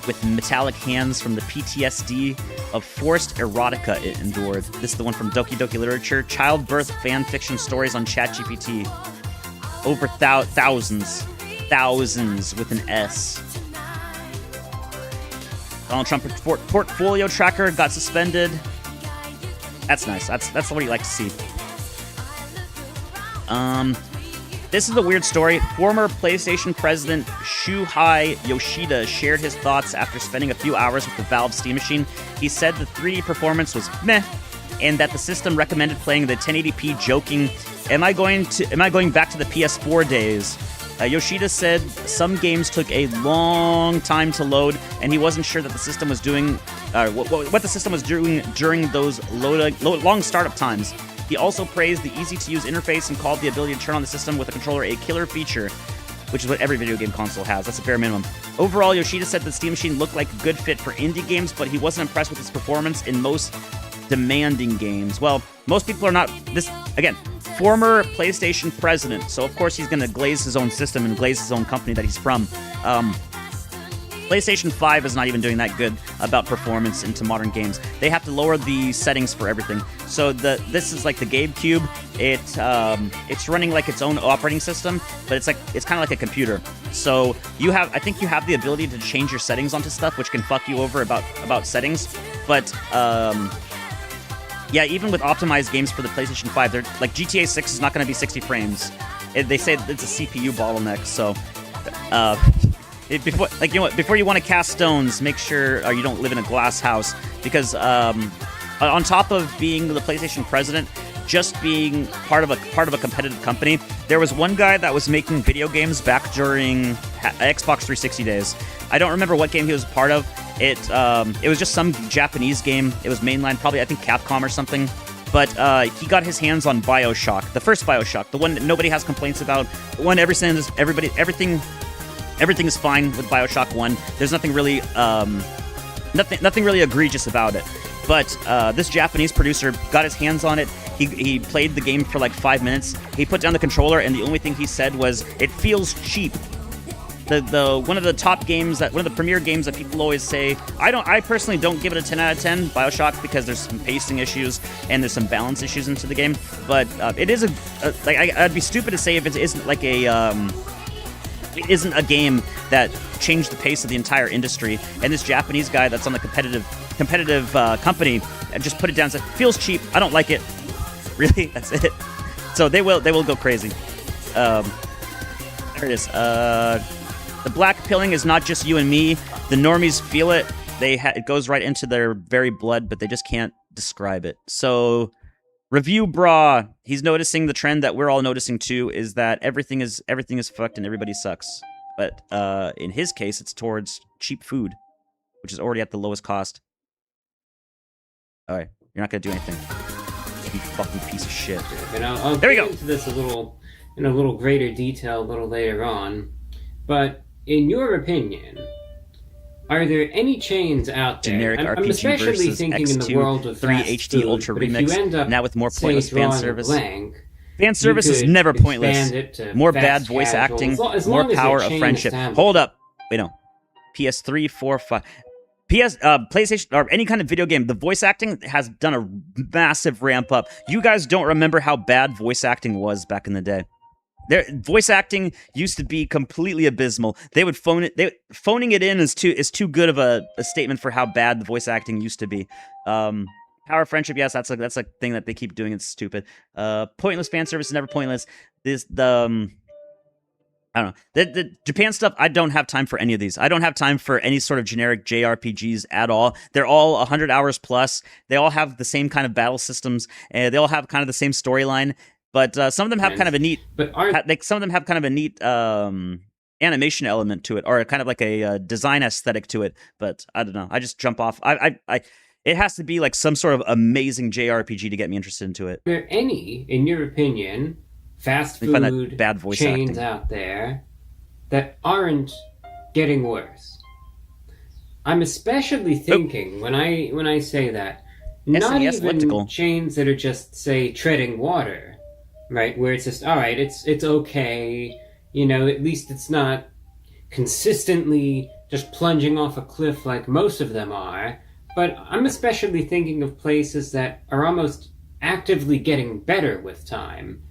with metallic hands from the PTSD of forced erotica it endured. This is the one from Doki Doki Literature. Childbirth fan fiction stories on ChatGPT. Over thousands with an S. Donald Trump portfolio tracker got suspended. That's nice. That's what you like to see. This is a weird story. Former PlayStation president Shuhei Yoshida shared his thoughts after spending a few hours with the Valve Steam Machine. He said the 3D performance was meh, and that the system recommended playing the 1080p, joking, Am I going back to the PS4 days? Yoshida said some games took a long time to load, and he wasn't sure that the system was doing what the system was doing during those long startup times. He also praised the easy-to-use interface and called the ability to turn on the system with a controller a killer feature, which is what every video game console has. That's a bare minimum. Overall, Yoshida said the Steam Machine looked like a good fit for indie games, but he wasn't impressed with its performance in most demanding games. Well, most people are not. This, again, former PlayStation president, so of course he's going to glaze his own system and glaze his own company that he's from. PlayStation 5 is not even doing that good about performance into modern games. They have to lower the settings for everything. So this is like the GameCube. It's running like its own operating system, but it's kind of like a computer. So I think you have the ability to change your settings onto stuff, which can fuck you over about settings. But yeah, even with optimized games for the PlayStation 5, they're like GTA 6 is not going to be 60 frames. They say it's a CPU bottleneck. So. Before you want to cast stones, make sure you don't live in a glass house, because on top of being the PlayStation president, just being part of a competitive company, there was one guy that was making video games back during Xbox 360 days. I don't remember what game he was part of. It was just some Japanese game. It was mainline, probably I think Capcom or something. but he got his hands on BioShock, the first BioShock, the one that nobody has complaints about, the one everything is fine with BioShock 1. There's nothing really nothing really egregious about it. But this Japanese producer got his hands on it. He played the game for like 5 minutes. He put down the controller, and the only thing he said was, "It feels cheap." The one of the top games, one of the premier games that people always say. I personally don't give it a 10 out of 10, BioShock, because there's some pacing issues and there's some balance issues into the game. But it is I'd be stupid to say if it isn't like it isn't a game that changed the pace of the entire industry. And this Japanese guy that's on the competitive company just put it down and said, "Feels cheap. I don't like it." Really, that's it. So they will go crazy. There it is. The black pilling is not just you and me. The normies feel it. It goes right into their very blood, but they just can't describe it. So, Review Bra, he's noticing the trend that we're all noticing too, is that everything is fucked and everybody sucks. But in his case, it's towards cheap food, which is already at the lowest cost. All right, you're not gonna do anything. You fucking piece of shit. And I'll there we get go. into this in a little greater detail a little later on, but in your opinion, are there any chains out there? Generic I'm RPG especially versus thinking X2 in the world of 3 fast HD food, Ultra but if Remix, you end up, now with more say, pointless fan drawing a service. blank, Fan service is could never pointless. expand it to More fast bad voice casual, acting, as more long as power they're of chain friendship. established. Hold up. Wait, no. PS3, 4, 5... PlayStation, or any kind of video game, the voice acting has done a massive ramp up. You guys don't remember how bad voice acting was back in the day. Voice acting used to be completely abysmal. They would phoning it in is too good of a statement for how bad the voice acting used to be. Power of friendship, yes, that's a thing that they keep doing. It's stupid. Pointless fan service is never pointless. I don't know. The Japan stuff, I don't have time for any of these. I don't have time for any sort of generic JRPGs at all. They're all 100 hours plus. They all have the same kind of battle systems. They all have kind of the same storyline. But some of them have kind of a neat. Some of them have kind of a neat animation element to it, or kind of like a design aesthetic to it. But I don't know. I just jump off. It has to be like some sort of amazing JRPG to get me interested into it. Are there any, in your opinion, fast food bad voice chains acting out there that aren't getting worse? I'm especially thinking when I say that, not SNES even elliptical. chains that are just, say, treading water, right? Where it's just, all right, it's okay, at least it's not consistently just plunging off a cliff like most of them are. But I'm especially thinking of places that are almost actively getting better with time.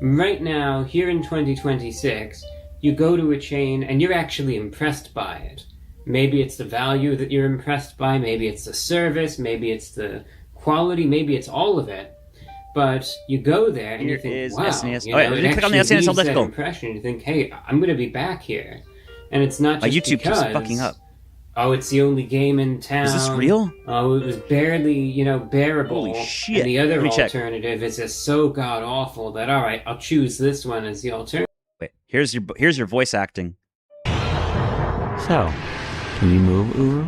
Right now, here in 2026, you go to a chain and you're actually impressed by it. Maybe it's the value that you're impressed by, maybe it's the service, maybe it's the quality, maybe it's all of it. But you go there and you think, wow, SNES. it Click on the actually SNES leaves that elliptical. impression. You think, hey, I'm going to be back here. And it's not My just YouTube because, keeps fucking up. oh, it's the only game in town. Is this real? Oh, it was barely, Holy bearable. shit. And the other Let me check. alternative is just so god-awful that, all right, I'll choose this one as the alternative. Wait, here's your voice acting. So, can you move, Uru?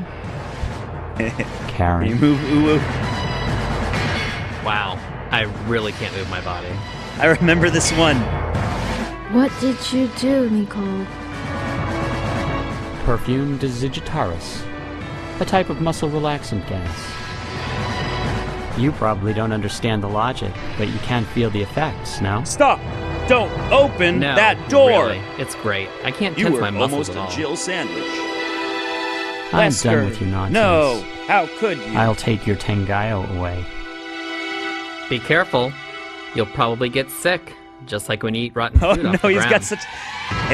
Karen. Can you move, Uru? Wow, I really can't move my body. I remember this one. What did you do, Nicole? Perfume digitaris, a type of muscle relaxant gas. You probably don't understand the logic, but you can feel the effects, no? Stop! Don't open No, that door! really, it's great. I can't You tense were my muscles almost at a all. Jill sandwich. I'm Wesker, done with your nonsense. No! How could you? I'll take your Tengayo away. Be careful. You'll probably get sick, just like when you eat rotten Oh food no, off the he's ground.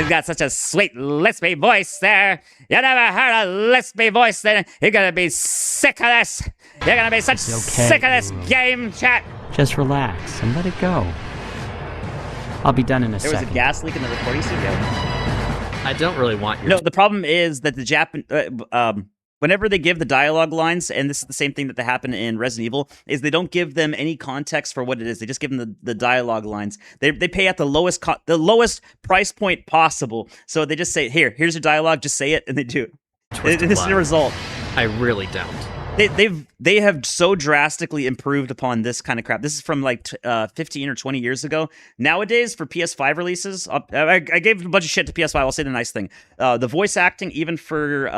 got such a sweet lispy voice there. You never heard a lispy voice then. You're gonna be sick of this. You're gonna be such sick of this game, chat. Just relax and let it go. I'll be done in a There second. was a gas leak in the recording studio. I don't really want your... No, the problem is that whenever they give the dialogue lines, and this is the same thing that happen in Resident Evil, is they don't give them any context for what it is. They just give them the dialogue lines. They pay at the lowest price point possible. So they just say, here's your dialogue, just say it, and they do. Twisted This is the love. result. I really don't. They have so drastically improved upon this kind of crap. This is from like 15 or 20 years ago. Nowadays, for PS5 releases, I gave a bunch of shit to PS5. I'll say the nice thing: the voice acting, even for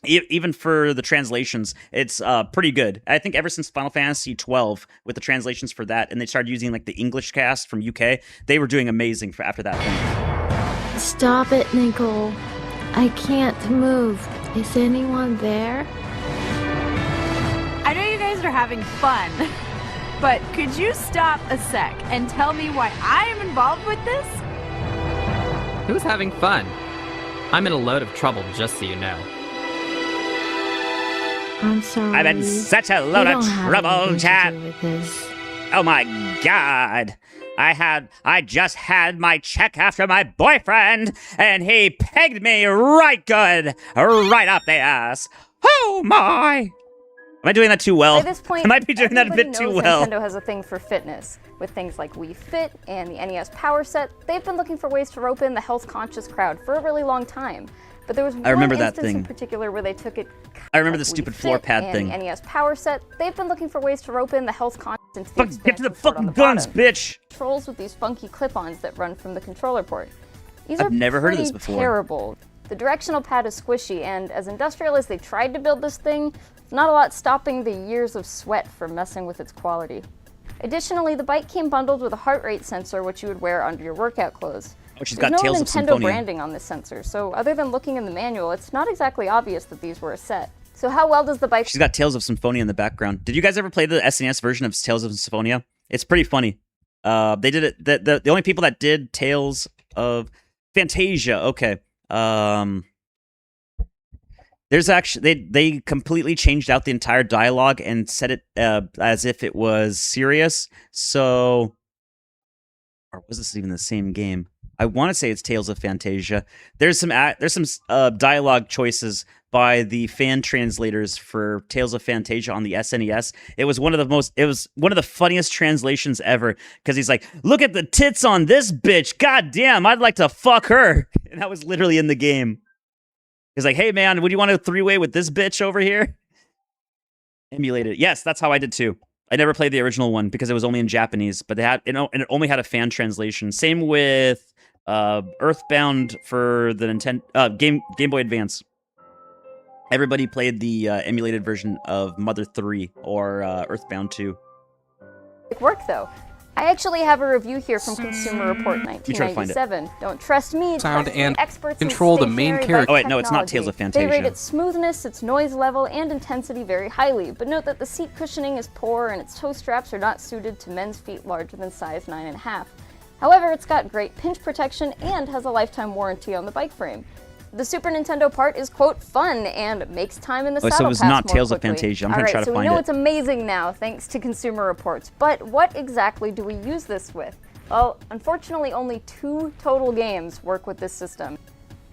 the translations, it's pretty good. I think ever since Final Fantasy 12, with the translations for that, and they started using like the English cast from UK, they were doing amazing after that thing. Stop it, Nicole. I can't move. Is anyone there? I know you guys are having fun, but could you stop a sec and tell me why I am involved with this? Who's having fun? I'm in a load of trouble, just so you know. I'm sorry. I'm in such a load of trouble, chat. Oh my god. I just had my check after my boyfriend, and he pegged me right good, right up the ass. Oh my! Am I doing that too well? At this point, I might be doing that a bit too well. Nintendo has a thing for fitness. With things like Wii Fit and the NES Power Set, they've been looking for ways to rope in the health-conscious crowd for a really long time. But there was one instance in particular where they took it. I remember the stupid floor pad thing. The NES Power Set, they've been looking for ways to rope in the health-conscious into the Get to the fucking guns, bitch! Controls with these funky clip-ons that run from the controller port. These I've are never heard of this before. Terrible. The directional pad is squishy, and as industrial as they tried to build this thing, there's not a lot stopping the years of sweat from messing with its quality. Additionally, the bike came bundled with a heart rate sensor, which you would wear under your workout clothes. Oh, she's There's got no Tales of Nintendo Symphonia. branding on this sensor, so other than looking in the manual, it's not exactly obvious that these were a set. So how well does the bike... She's got Tales of Symphonia in the background. Did you guys ever play the SNES version of Tales of Symphonia? It's pretty funny. They did it... The only people that did Tales of Fantasia, okay. There's actually... They completely changed out the entire dialogue and set it as if it was serious. So... Or was this even the same game? I want to say it's Tales of Fantasia. There's some dialogue choices by the fan translators for Tales of Fantasia on the SNES. It was one of the funniest translations ever, because he's like, "Look at the tits on this bitch. God damn, I'd like to fuck her." And that was literally in the game. He's like, "Hey man, would you want a three-way with this bitch over here?" Emulated. Yes, that's how I did too. I never played the original one because it was only in Japanese, but they had, and it only had a fan translation. Same with Earthbound for the Nintendo Game Boy Advance. Everybody played the emulated version of Mother 3 or Earthbound 2. Work though. I actually have a review here from Consumer Report 1997. Don't trust me. Sound trust and experts control the main character. Oh wait, no, it's not Tales of Fantasia. They rate its smoothness, its noise level, and intensity very highly, but note that the seat cushioning is poor and its toe straps are not suited to men's feet larger than size 9.5. However, it's got great pinch protection and has a lifetime warranty on the bike frame. The Super Nintendo part is, quote, fun and makes time in the saddle so it was pass not more Tales of quickly. Fantasia. I'm going to try to find it. So we know it's amazing now, thanks to Consumer Reports. But what exactly do we use this with? Well, unfortunately, only 2 total games work with this system.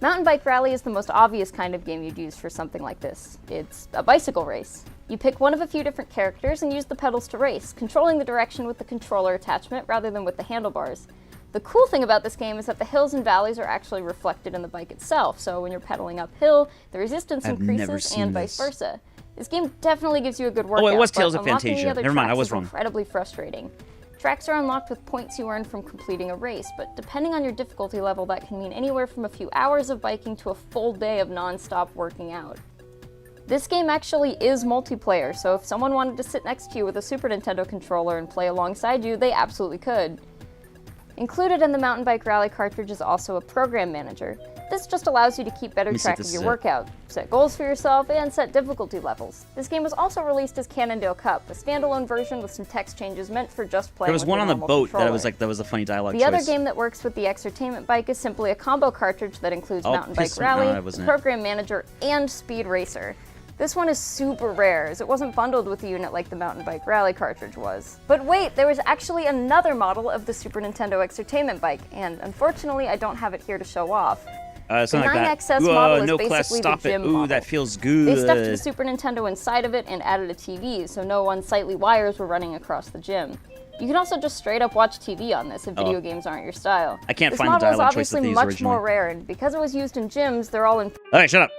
Mountain Bike Rally is the most obvious kind of game you'd use for something like this. It's a bicycle race. You pick one of a few different characters and use the pedals to race, controlling the direction with the controller attachment rather than with the handlebars. The cool thing about this game is that the hills and valleys are actually reflected in the bike itself, so when you're pedaling uphill, the resistance increases and vice versa. This game definitely gives you a good workout. Oh, it was Tales but of Fantasia. the other Never mind, I tracks was is wrong. Incredibly frustrating. Tracks are unlocked with points you earn from completing a race, but depending on your difficulty level, that can mean anywhere from a few hours of biking to a full day of non-stop working out. This game actually is multiplayer, so if someone wanted to sit next to you with a Super Nintendo controller and play alongside you, they absolutely could. Included in the Mountain Bike Rally cartridge is also a program manager. This just allows you to keep better track of your workout, set goals for yourself, and set difficulty levels. This game was also released as Cannondale Cup, a standalone version with some text changes meant for just playing. There was one on the boat that was a funny dialogue choice. The other game that works with the Exertainment Bike is simply a combo cartridge that includes Mountain Bike Rally, Program Manager, and Speed Racer. This one is super rare, as it wasn't bundled with the unit like the Mountain Bike Rally cartridge was. But wait, there was actually another model of the Super Nintendo Exertainment Bike, and unfortunately I don't have it here to show off. The 9XS model is basically the gym model. Ooh, that feels good. They stuffed the Super Nintendo inside of it and added a TV, so no unsightly wires were running across the gym. You can also just straight up watch TV on this if video games aren't your style. I can't find the dialogue choice of these This model is obviously much originally. more rare, and because it was used in gyms, they're all in... Okay, shut up.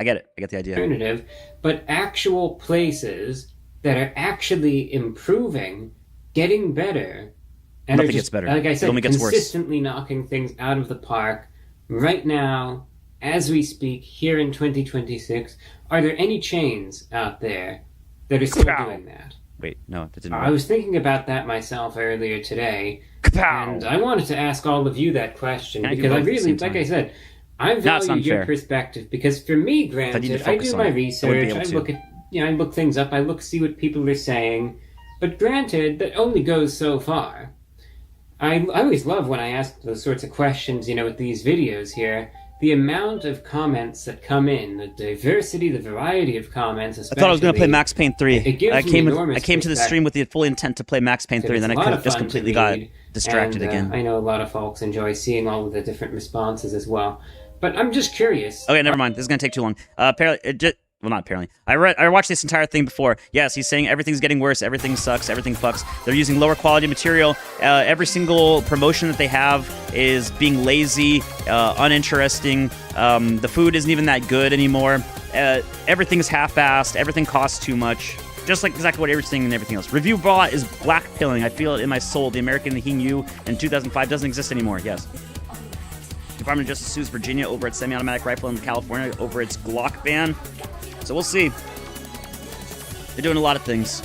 I get it. I get the idea. Alternative, but actual places that are actually improving, getting better, and Nothing are just, gets better. like I It said, only gets worse. consistently knocking things out of the park right now, as we speak, here in 2026. Are there any chains out there that are still doing that? Wait, no, that didn't I work. was thinking about that myself earlier today, and I wanted to ask all of you that question Can't do because I both at the really, same like time. I said, I No, it's value not your fair. perspective because for me, I need to granted, I focus do on my it. I wouldn't be research, able I to. look at, I look things up, I see what people are saying, but granted, that only goes so far. I always love when I ask those sorts of questions, with these videos here. The amount of comments that come in, the diversity, the variety of comments, I especially. thought I was going to play Max Payne 3. It gives I me came enormous to the stream with the full intent to play Max Payne 3, and then It's I a lot of just fun to completely got read, distracted and, again. I know a lot of folks enjoy seeing all of the different responses as well. But I'm just curious. Okay, never mind. This is going to take too long. Apparently, well, not apparently. I watched this entire thing before. Yes, he's saying everything's getting worse, everything sucks, everything fucks. They're using lower quality material. Every single promotion that they have is being lazy, uninteresting. The food isn't even that good anymore. Everything's half-assed. Everything costs too much. Just like exactly what everything and everything else. Review bot is blackpilling. I feel it in my soul. The American he knew in 2005 doesn't exist anymore. Yes. Department of Justice sues Virginia over its semi-automatic rifle and California over its Glock ban. So we'll see. They're doing a lot of things.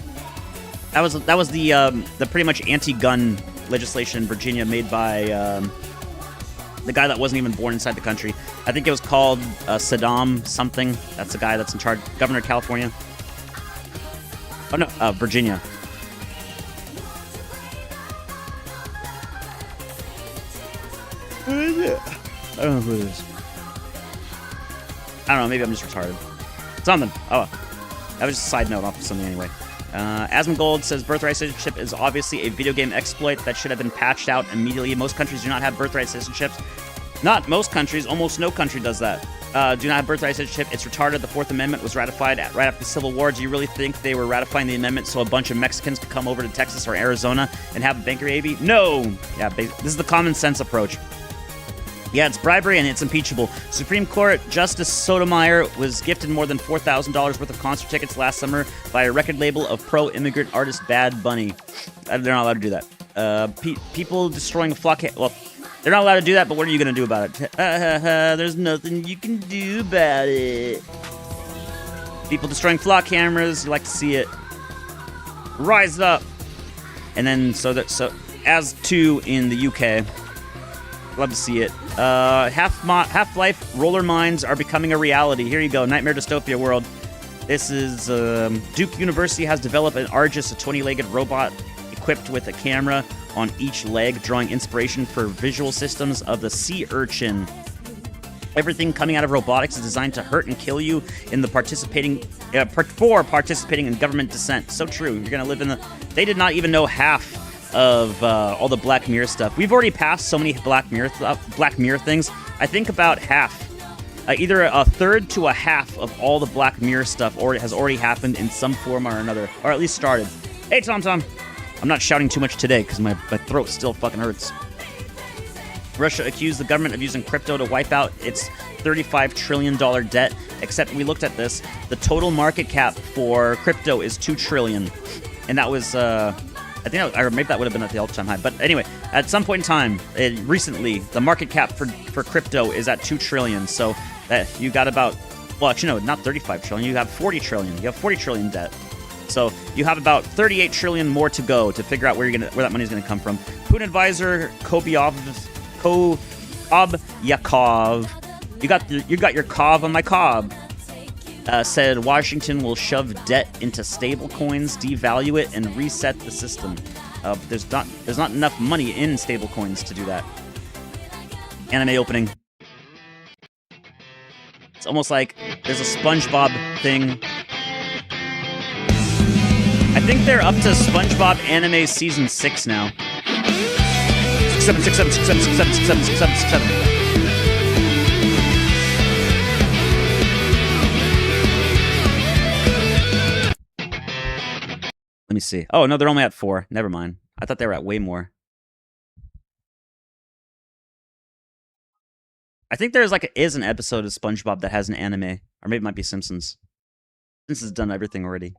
That was the pretty much anti-gun legislation in Virginia made by the guy that wasn't even born inside the country. I think it was called Saddam something. That's the guy that's in charge, Governor of California. Oh no, Virginia. Who is it? I don't know who it is. I don't know, maybe I'm just retarded. Something. Oh, that was just a side note off of something anyway. Asmongold says birthright citizenship is obviously a video game exploit that should have been patched out immediately. Most countries do not have birthright citizenships. Not most countries, almost no country does that. Do not have birthright citizenship. It's retarded. The Fourth Amendment was ratified right after the Civil War. Do you really think they were ratifying the amendment so a bunch of Mexicans could come over to Texas or Arizona and have a banker baby? No! Yeah, this is the common sense approach. Yeah, it's bribery and it's impeachable. Supreme Court Justice Sotomayor was gifted more than $4,000 worth of concert tickets last summer by a record label of pro-immigrant artist Bad Bunny. They're not allowed to do that. People destroying a flock... Well, they're not allowed to do that, but what are you going to do about it? There's nothing you can do about it. People destroying flock cameras. You like to see it. Rise up. And then, so as to in the UK... Love to see it. Half-Life roller mines are becoming a reality. Here you go, Nightmare Dystopia World. This is Duke University has developed an Argus, a 20-legged robot equipped with a camera on each leg, drawing inspiration for visual systems of the sea urchin. Everything coming out of robotics is designed to hurt and kill you in the participating in government dissent. So true. You're gonna live in the. They did not even know half of all the Black Mirror stuff. We've already passed so many Black Mirror things. I think about half, either a third to a half of all the Black Mirror stuff has already happened in some form or another, or at least started. Hey, Tom. I'm not shouting too much today because my throat still fucking hurts. Russia accused the government of using crypto to wipe out its $35 trillion debt, except we looked at this. The total market cap for crypto is $2 trillion. And that was... I think maybe that would have been at the all-time high. But anyway, at some point in time, recently, the market cap for crypto is at $2 trillion. So you got about, well, actually, no, not 35 trillion. You have 40 trillion. You have 40 trillion debt. So you have about 38 trillion more to go to figure out where that money's going to come from. Putin advisor Kobyakov, you got your Kov on my Cob. Said Washington will shove debt into stable coins, devalue it, and reset the system. There's not enough money in stable coins to do that. Anime opening. It's almost like there's a SpongeBob thing. I think they're up to SpongeBob Anime Season 6 now. 6, 7. Let me see. Oh, no, they're only at 4. Never mind. I thought they were at way more. I think there's is an episode of SpongeBob that has an anime, or maybe it might be Simpsons. Simpsons has done everything already.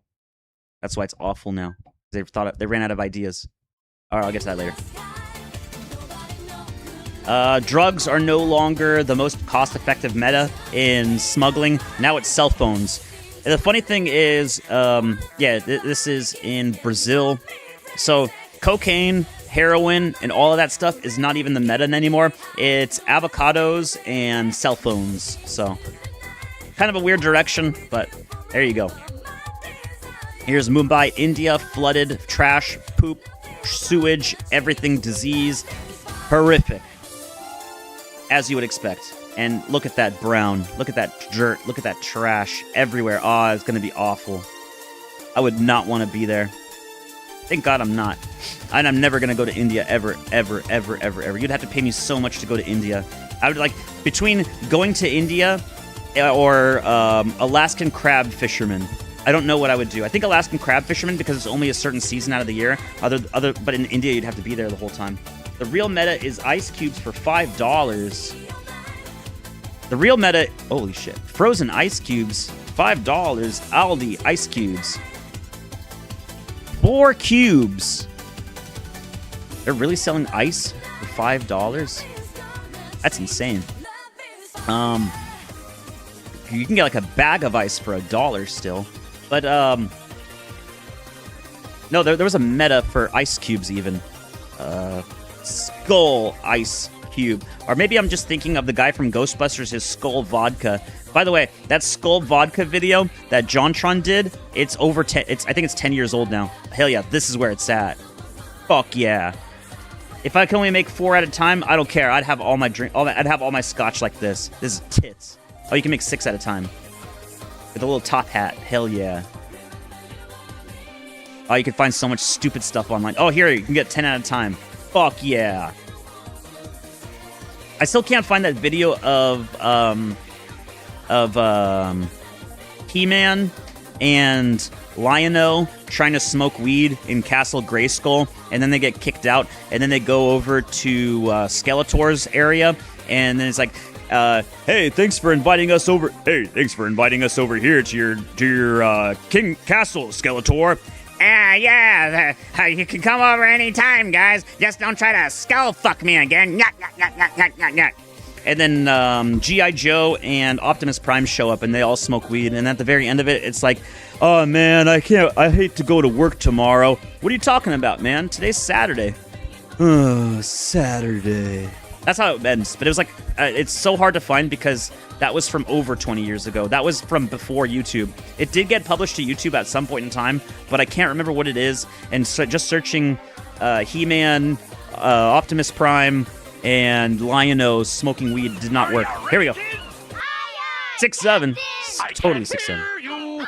That's why it's awful now. They ran out of ideas. All right, I'll get to that later. Drugs are no longer the most cost-effective meta in smuggling. Now it's cell phones. And the funny thing is, this is in Brazil. So cocaine, heroin, and all of that stuff is not even the meta anymore. It's avocados and cell phones. So kind of a weird direction, but there you go. Here's Mumbai, India, flooded, trash, poop, sewage, everything, disease. Horrific. As you would expect. And look at that brown. Look at that dirt. Look at that trash everywhere. Oh, it's going to be awful. I would not want to be there. Thank God I'm not. And I'm never going to go to India ever, ever, ever, ever, ever. You'd have to pay me so much to go to India. I would between going to India or Alaskan crab fisherman. I don't know what I would do. I think Alaskan crab fisherman because it's only a certain season out of the year. But in India, you'd have to be there the whole time. The real meta is ice cubes for $5. The real meta, holy shit. Frozen ice cubes, $5. Aldi ice cubes. 4 cubes. They're really selling ice for $5? That's insane. You can get a bag of ice for $1 still. But, no, there was a meta for ice cubes even. Skull ice cube. Or maybe I'm just thinking of the guy from Ghostbusters, his Skull vodka. By the way, that Skull vodka video that JonTron did, it's over 10. I think it's 10 years old now. Hell yeah, this is where it's at. Fuck yeah. If I can only make 4 at a time, I don't care. I'd have all my I'd have all my scotch like this. This is tits. Oh, you can make 6 at a time. With a little top hat. Hell yeah. Oh, you can find so much stupid stuff online. Oh, here, you can get 10 at a time. Fuck yeah. I still can't find that video of He-Man and Lion-O trying to smoke weed in Castle Grayskull, and then they get kicked out, and then they go over to Skeletor's area, and then it's like, hey, thanks for inviting us over. Hey, thanks for inviting us over here to your King Castle, Skeletor. Yeah, you can come over anytime, guys. Just don't try to skull fuck me again. And then G.I. Joe and Optimus Prime show up, and they all smoke weed. And at the very end of it, it's like, oh, man, I hate to go to work tomorrow. What are you talking about, man? Today's Saturday. Oh, Saturday. That's how it ends. But it was it's so hard to find because that was from over 20 years ago. That was from before YouTube. It did get published to YouTube at some point in time, but I can't remember what it is. And so just searching He-Man, Optimus Prime, and Lion-O smoking weed did not work. Here we go. 6-7. Totally 6-7.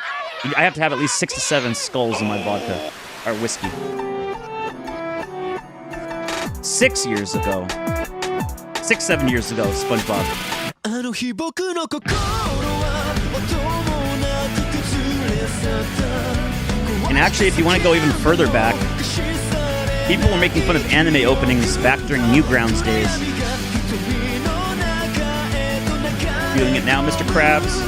I have to have at least 6 to 7 skulls in my vodka. Or whiskey. 6 years ago. 6-7 years ago, SpongeBob. And actually, if you want to go even further back, people were making fun of anime openings back during Newgrounds days. Feeling it now, Mr. Krabs?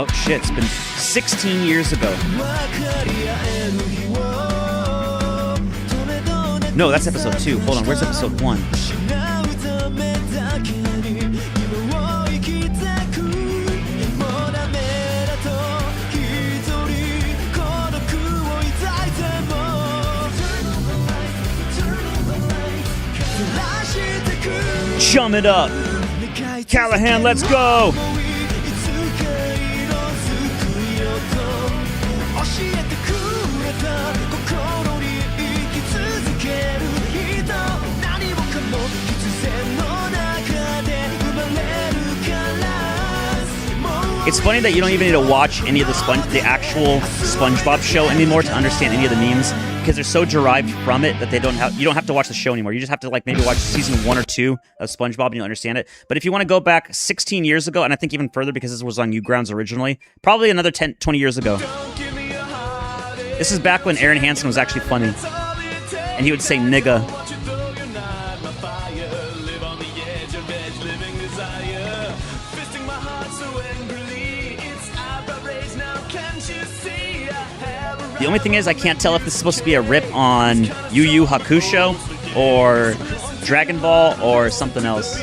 Oh shit, it's been 16 years ago. No, that's episode 2. Hold on, where's episode 1? Chum it up! Callahan, let's go! It's funny that you don't even need to watch any of the actual SpongeBob show anymore to understand any of the memes, because they're so derived from it that you don't have to watch the show anymore. You just have to maybe watch season 1 or 2 of SpongeBob and you'll understand it. But if you want to go back 16 years ago, and I think even further because this was on Newgrounds originally, probably another 10, 20 years ago. This is back when Aaron Hansen was actually funny. And he would say nigga. The only thing is, I can't tell if this is supposed to be a rip on Yu Yu Hakusho or Dragon Ball or something else.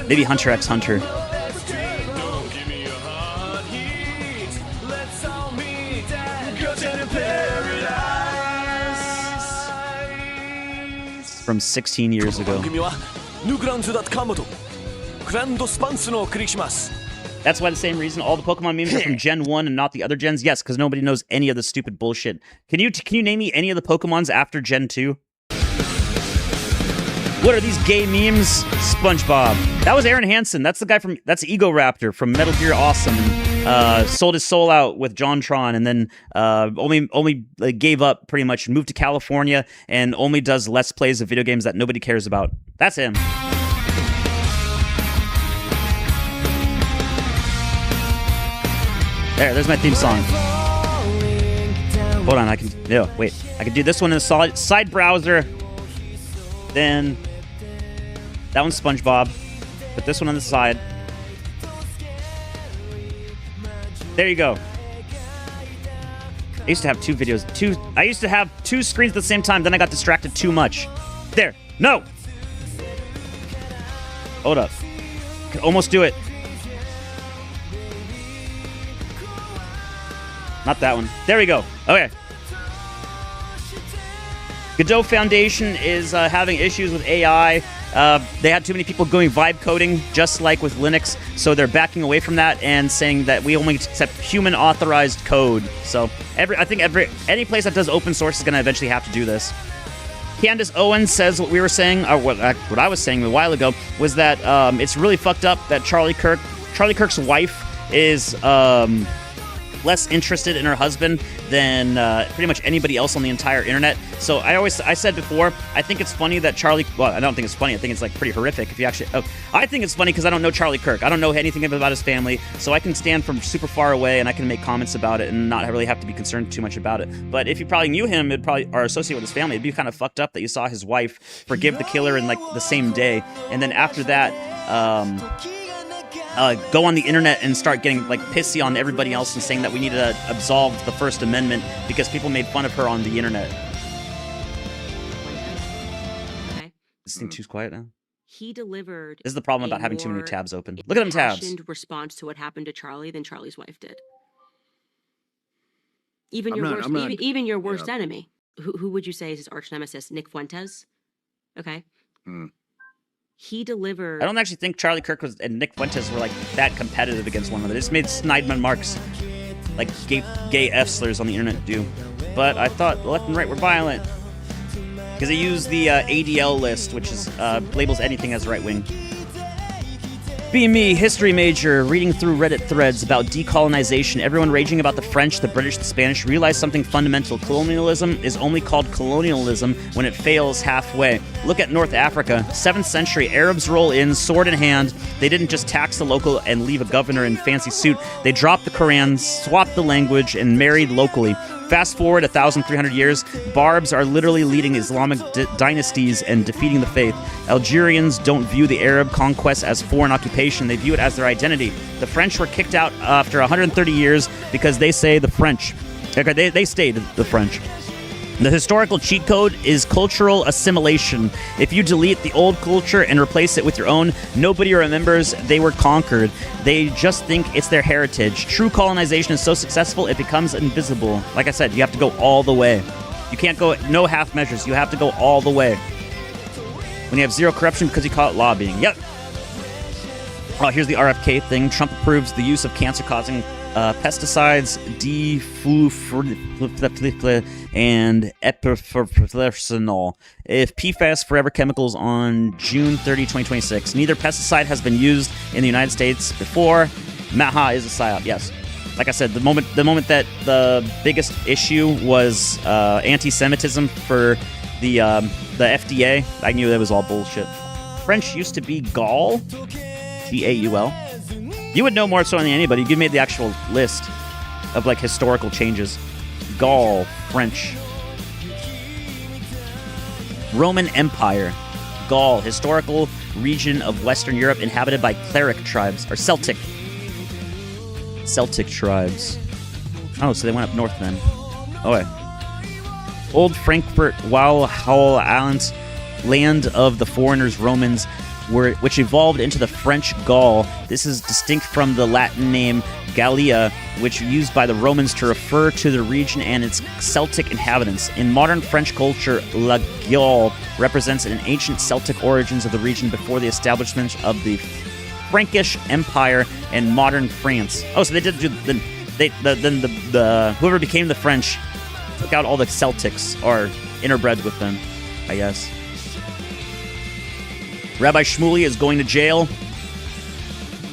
Maybe Hunter x Hunter. From 16 years ago. That's why the same reason all the Pokemon memes are from Gen 1 and not the other gens? Yes, because nobody knows any of the stupid bullshit. Can you name me any of the Pokemons after Gen 2? What are these gay memes? SpongeBob. That was Aaron Hansen. That's the guy from... That's Ego Raptor from Metal Gear Awesome. Sold his soul out with JonTron and then only gave up pretty much and moved to California and only does Let's Plays of video games that nobody cares about. That's him. There's my theme song. Hold on, I can do this one in the side browser. Then that one's SpongeBob. Put this one on the side. There you go. I used to have two videos. I used to have two screens at the same time, then I got distracted too much. There. No! Hold up. Could almost do it. Not that one. There we go. Okay. Godot Foundation is having issues with AI. They had too many people going vibe coding, just like with Linux, so they're backing away from that and saying that we only accept human authorized code. So I think any place that does open source is going to eventually have to do this. Candace Owens says what we were saying, or what I was saying a while ago, was that it's really fucked up that Charlie Kirk's wife is less interested in her husband than pretty much anybody else on the entire internet. So I said before, I think it's funny that I don't think it's funny. I think it's like pretty horrific if you actually... I think it's funny because I don't know Charlie Kirk. I don't know anything about his family, so I can stand from super far away and I can make comments about it and not really have to be concerned too much about it. But if you probably knew him, or associated with his family, it'd be kind of fucked up that you saw his wife forgive the killer in like the same day, and then after that, go on the internet and start getting like pissy on everybody else and saying that we need to absolve the First Amendment because people made fun of her on the internet. Okay. This thing too quiet now? He delivered. This is the problem about having too many tabs open. Look at them tabs. Response to what happened to Charlie than Charlie's wife did. Even your worst enemy. Who would you say is his arch nemesis? Nick Fuentes. Okay. He delivered. I don't actually think Charlie Kirk and Nick Fuentes were like that competitive against one another. They just made Snideman marks like gay F-slurs on the internet do. But I thought the left and right were violent because they use the ADL list, which is labels anything as right wing. Be me, history major, reading through Reddit threads about decolonization, everyone raging about the French, the British, the Spanish, realize something fundamental. Colonialism is only called colonialism when it fails halfway. Look at North Africa. 7th century, Arabs roll in, sword in hand. They didn't just tax the local and leave a governor in fancy suit. They dropped the Quran, swapped the language, and married locally. Fast forward 1,300 years, Barbs are literally leading Islamic dynasties and defeating the faith. Algerians don't view the Arab conquest as foreign occupation, they view it as their identity. The French were kicked out after 130 years because they say the French. Okay, they stayed the French. The historical cheat code is cultural assimilation. If you delete the old culture and replace it with your own, nobody remembers they were conquered. They just think it's their heritage. True colonization is so successful it becomes invisible. Like I said, you have to go all the way. You can't go no half measures. You have to go all the way. When you have zero corruption because you call it lobbying. Yep. Oh, here's the RFK thing. Trump approves the use of cancer-causing pesticides, and epifluorinol. If PFAS forever chemicals on June 30, 2026. Neither pesticide has been used in the United States before. Maha is a psyop. Yes. Like I said, the moment that the biggest issue was anti-Semitism for the FDA, I knew that was all bullshit. French used to be Gaul, Gaul. You would know more so than anybody. You made the actual list of like historical changes. Gaul. French. Roman Empire. Gaul, historical region of Western Europe inhabited by cleric tribes, or Celtic tribes. Oh, so they went up north then. Okay. Old Frankfurt, Walhall Islands, land of the foreigners Romans, which evolved into the French Gaul. This is distinct from the Latin name Gallia, which used by the Romans to refer to the region and its Celtic inhabitants. In modern French culture, La Gaule represents an ancient Celtic origins of the region before the establishment of the Frankish Empire and modern France. Oh, so they did do the whoever became the French took out all the Celtics, or interbred with them, I guess. Rabbi Shmuley is going to jail.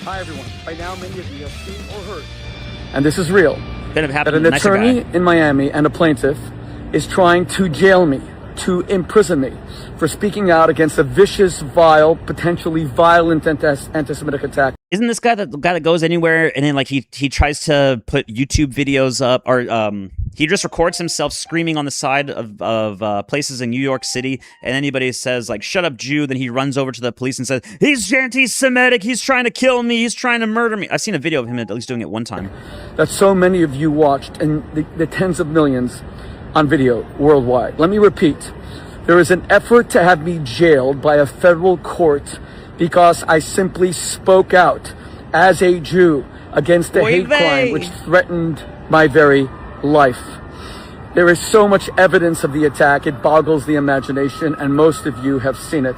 Hi, everyone. By now, many of you have seen or heard, and this is real, that an attorney in Miami and a plaintiff is trying to jail me, to imprison me, for speaking out against a vicious, vile, potentially violent anti-Semitic attack. Isn't this guy the guy that goes anywhere and then like he tries to put YouTube videos up, or he just records himself screaming on the side of places in New York City, and anybody says like "Shut up, Jew," then he runs over to the police and says he's anti-Semitic, he's trying to kill me, he's trying to murder me. I've seen a video of him at least doing it one time. That so many of you watched, and the tens of millions on video worldwide. Let me repeat. There is an effort to have me jailed by a federal court because I simply spoke out as a Jew against a hate crime which threatened my very life. There is so much evidence of the attack, it boggles the imagination, and most of you have seen it.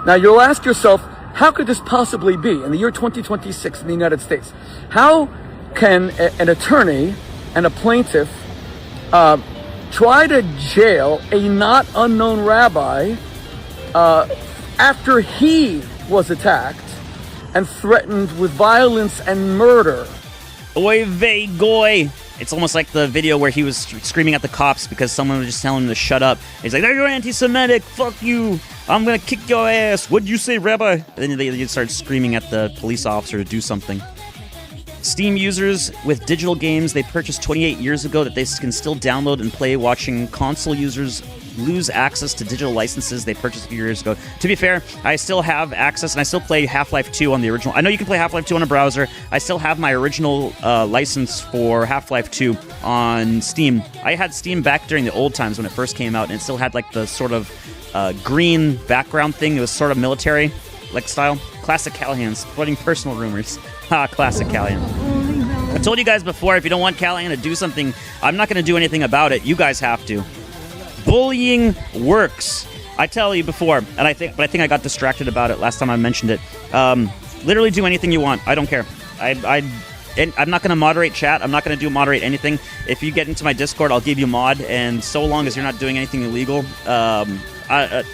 Now you'll ask yourself, how could this possibly be in the year 2026 in the United States? How can an attorney and a plaintiff try to jail a not unknown rabbi after he was attacked and threatened with violence and murder? Oy vey goy. It's almost like the video where he was screaming at the cops because someone was just telling him to shut up. He's like, "You're anti-Semitic, fuck you, I'm gonna kick your ass, what'd you say, Rabbi?" And then they start screaming at the police officer to do something. Steam users with digital games they purchased 28 years ago that they can still download and play, watching console users lose access to digital licenses they purchased a few years ago. To be fair, I still have access, and I still play Half-Life 2 on the original. I know you can play Half-Life 2 on a browser. I still have my original license for Half-Life 2 on Steam. I had Steam back during the old times when it first came out, and it still had like the sort of green background thing. It was sort of military-like style. Classic Callahan, spreading personal rumors. Ha, classic Callahan. I told you guys before, if you don't want Callahan to do something, I'm not going to do anything about it. You guys have to. Bullying works. I tell you before, but I think I got distracted about it last time I mentioned it. Literally do anything you want. I don't care. I'm not going to moderate chat. I'm not going to moderate anything. If you get into my Discord, I'll give you mod, and so long as you're not doing anything illegal,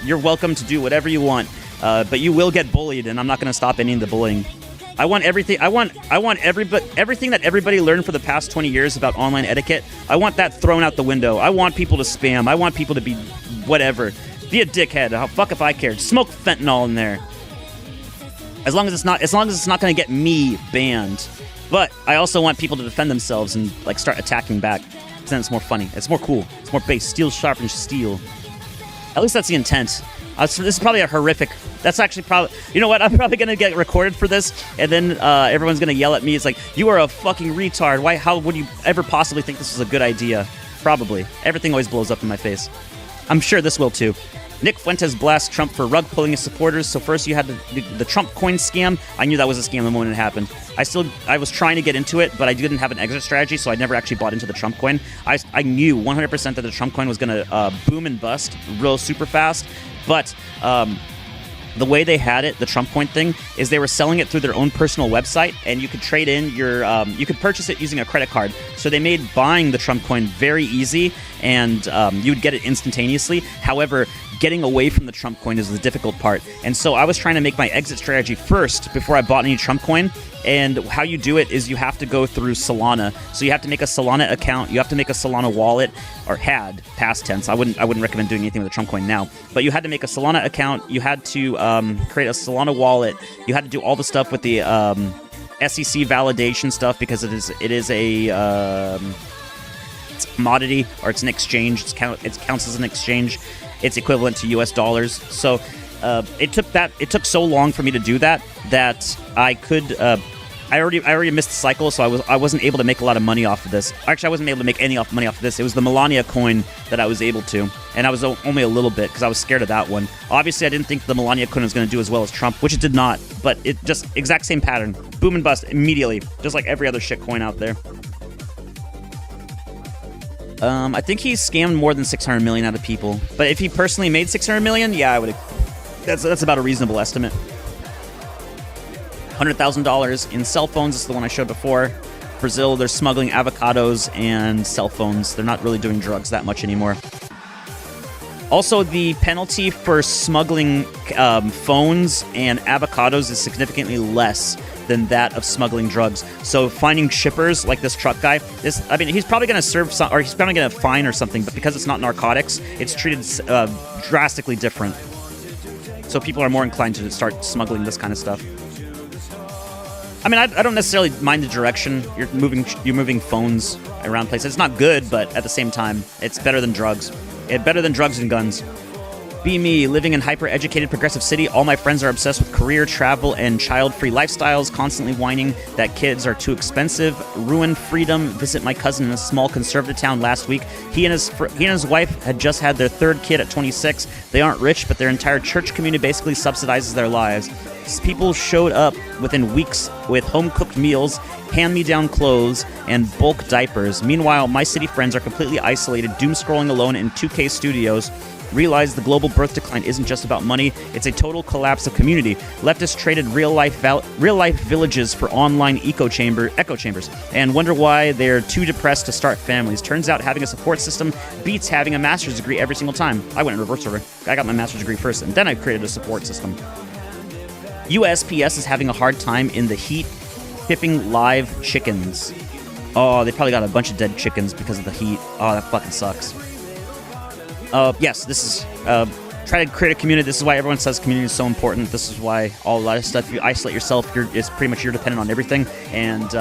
you're welcome to do whatever you want. But you will get bullied, and I'm not going to stop any of the bullying. I want everything. I want everything that everybody learned for the past 20 years about online etiquette. I want that thrown out the window. I want people to spam. I want people to be whatever. Be a dickhead. Fuck if I cared. Smoke fentanyl in there. As long as it's not going to get me banned. But I also want people to defend themselves and like start attacking back. Then it's more funny. It's more cool. It's more base. Steel sharpens steel. At least that's the intent. This is probably a horrific... That's actually probably... You know what? I'm probably going to get recorded for this, and then everyone's going to yell at me. It's like, you are a fucking retard. Why? How would you ever possibly think this is a good idea? Probably. Everything always blows up in my face. I'm sure this will, too. Nick Fuentes blasts Trump for rug pulling his supporters. So first you had the Trump coin scam. I knew that was a scam the moment it happened. I was trying to get into it, but I didn't have an exit strategy, so I never actually bought into the Trump coin. I knew 100% that the Trump coin was going to boom and bust real super fast. But the way they had it, the Trump coin thing, is they were selling it through their own personal website, and you could trade in your, you could purchase it using a credit card. So they made buying the Trump coin very easy, and you would get it instantaneously. However, getting away from the Trump coin is the difficult part. And so I was trying to make my exit strategy first before I bought any Trump coin. And how you do it is you have to go through Solana. So you have to make a Solana account. You have to make a Solana wallet, or had, past tense. I wouldn't recommend doing anything with a Trump coin now. But you had to make a Solana account. You had to create a Solana wallet. You had to do all the stuff with the SEC validation stuff because it is a It's a commodity, or it's an exchange. It counts as an exchange. It's equivalent to US dollars. So it took so long for me to do that I could I already missed the cycle, so I wasn't able to make a lot of money off of this. Actually, I wasn't able to make any money off of this. It was the Melania coin that I was able to, and I was only a little bit because I was scared of that one. Obviously, I didn't think the Melania coin was going to do as well as Trump, which it did not, but it just exact same pattern. Boom and bust immediately, just like every other shit coin out there. I think he scammed more than 600 million out of people, but if he personally made 600 million, yeah, I would. That's about a reasonable estimate. $100,000 in cell phones. This is the one I showed before. Brazil, they're smuggling avocados and cell phones. They're not really doing drugs that much anymore. Also, the penalty for smuggling phones and avocados is significantly less than that of smuggling drugs. So finding shippers like this truck guy, he's probably going to serve some, or he's probably going to fine or something, but because it's not narcotics, it's treated drastically different. So people are more inclined to start smuggling this kind of stuff. I mean, I don't necessarily mind the direction. You're moving phones around places. It's not good, but at the same time, it's better than drugs. Better than drugs and guns. Be me, living in hyper-educated progressive city. All my friends are obsessed with career, travel, and child-free lifestyles, constantly whining that kids are too expensive. Ruin freedom. Visit my cousin in a small conservative town last week. He and his wife had just had their third kid at 26. They aren't rich, but their entire church community basically subsidizes their lives. People showed up within weeks with home-cooked meals, hand-me-down clothes, and bulk diapers. Meanwhile, my city friends are completely isolated, doom-scrolling alone in 2K studios. Realize the global birth decline isn't just about money, it's a total collapse of community. Leftists traded real-life villages for online echo chambers, and wonder why they're too depressed to start families. Turns out having a support system beats having a master's degree every single time. I went in reverse order. I got my master's degree first, and then I created a support system. USPS is having a hard time in the heat shipping live chickens. Oh, they probably got a bunch of dead chickens because of the heat. Oh, that fucking sucks. Yes, this is try to create a community. This is why everyone says community is so important. This is why a lot of stuff, if you isolate yourself, it's pretty much you're dependent on everything, and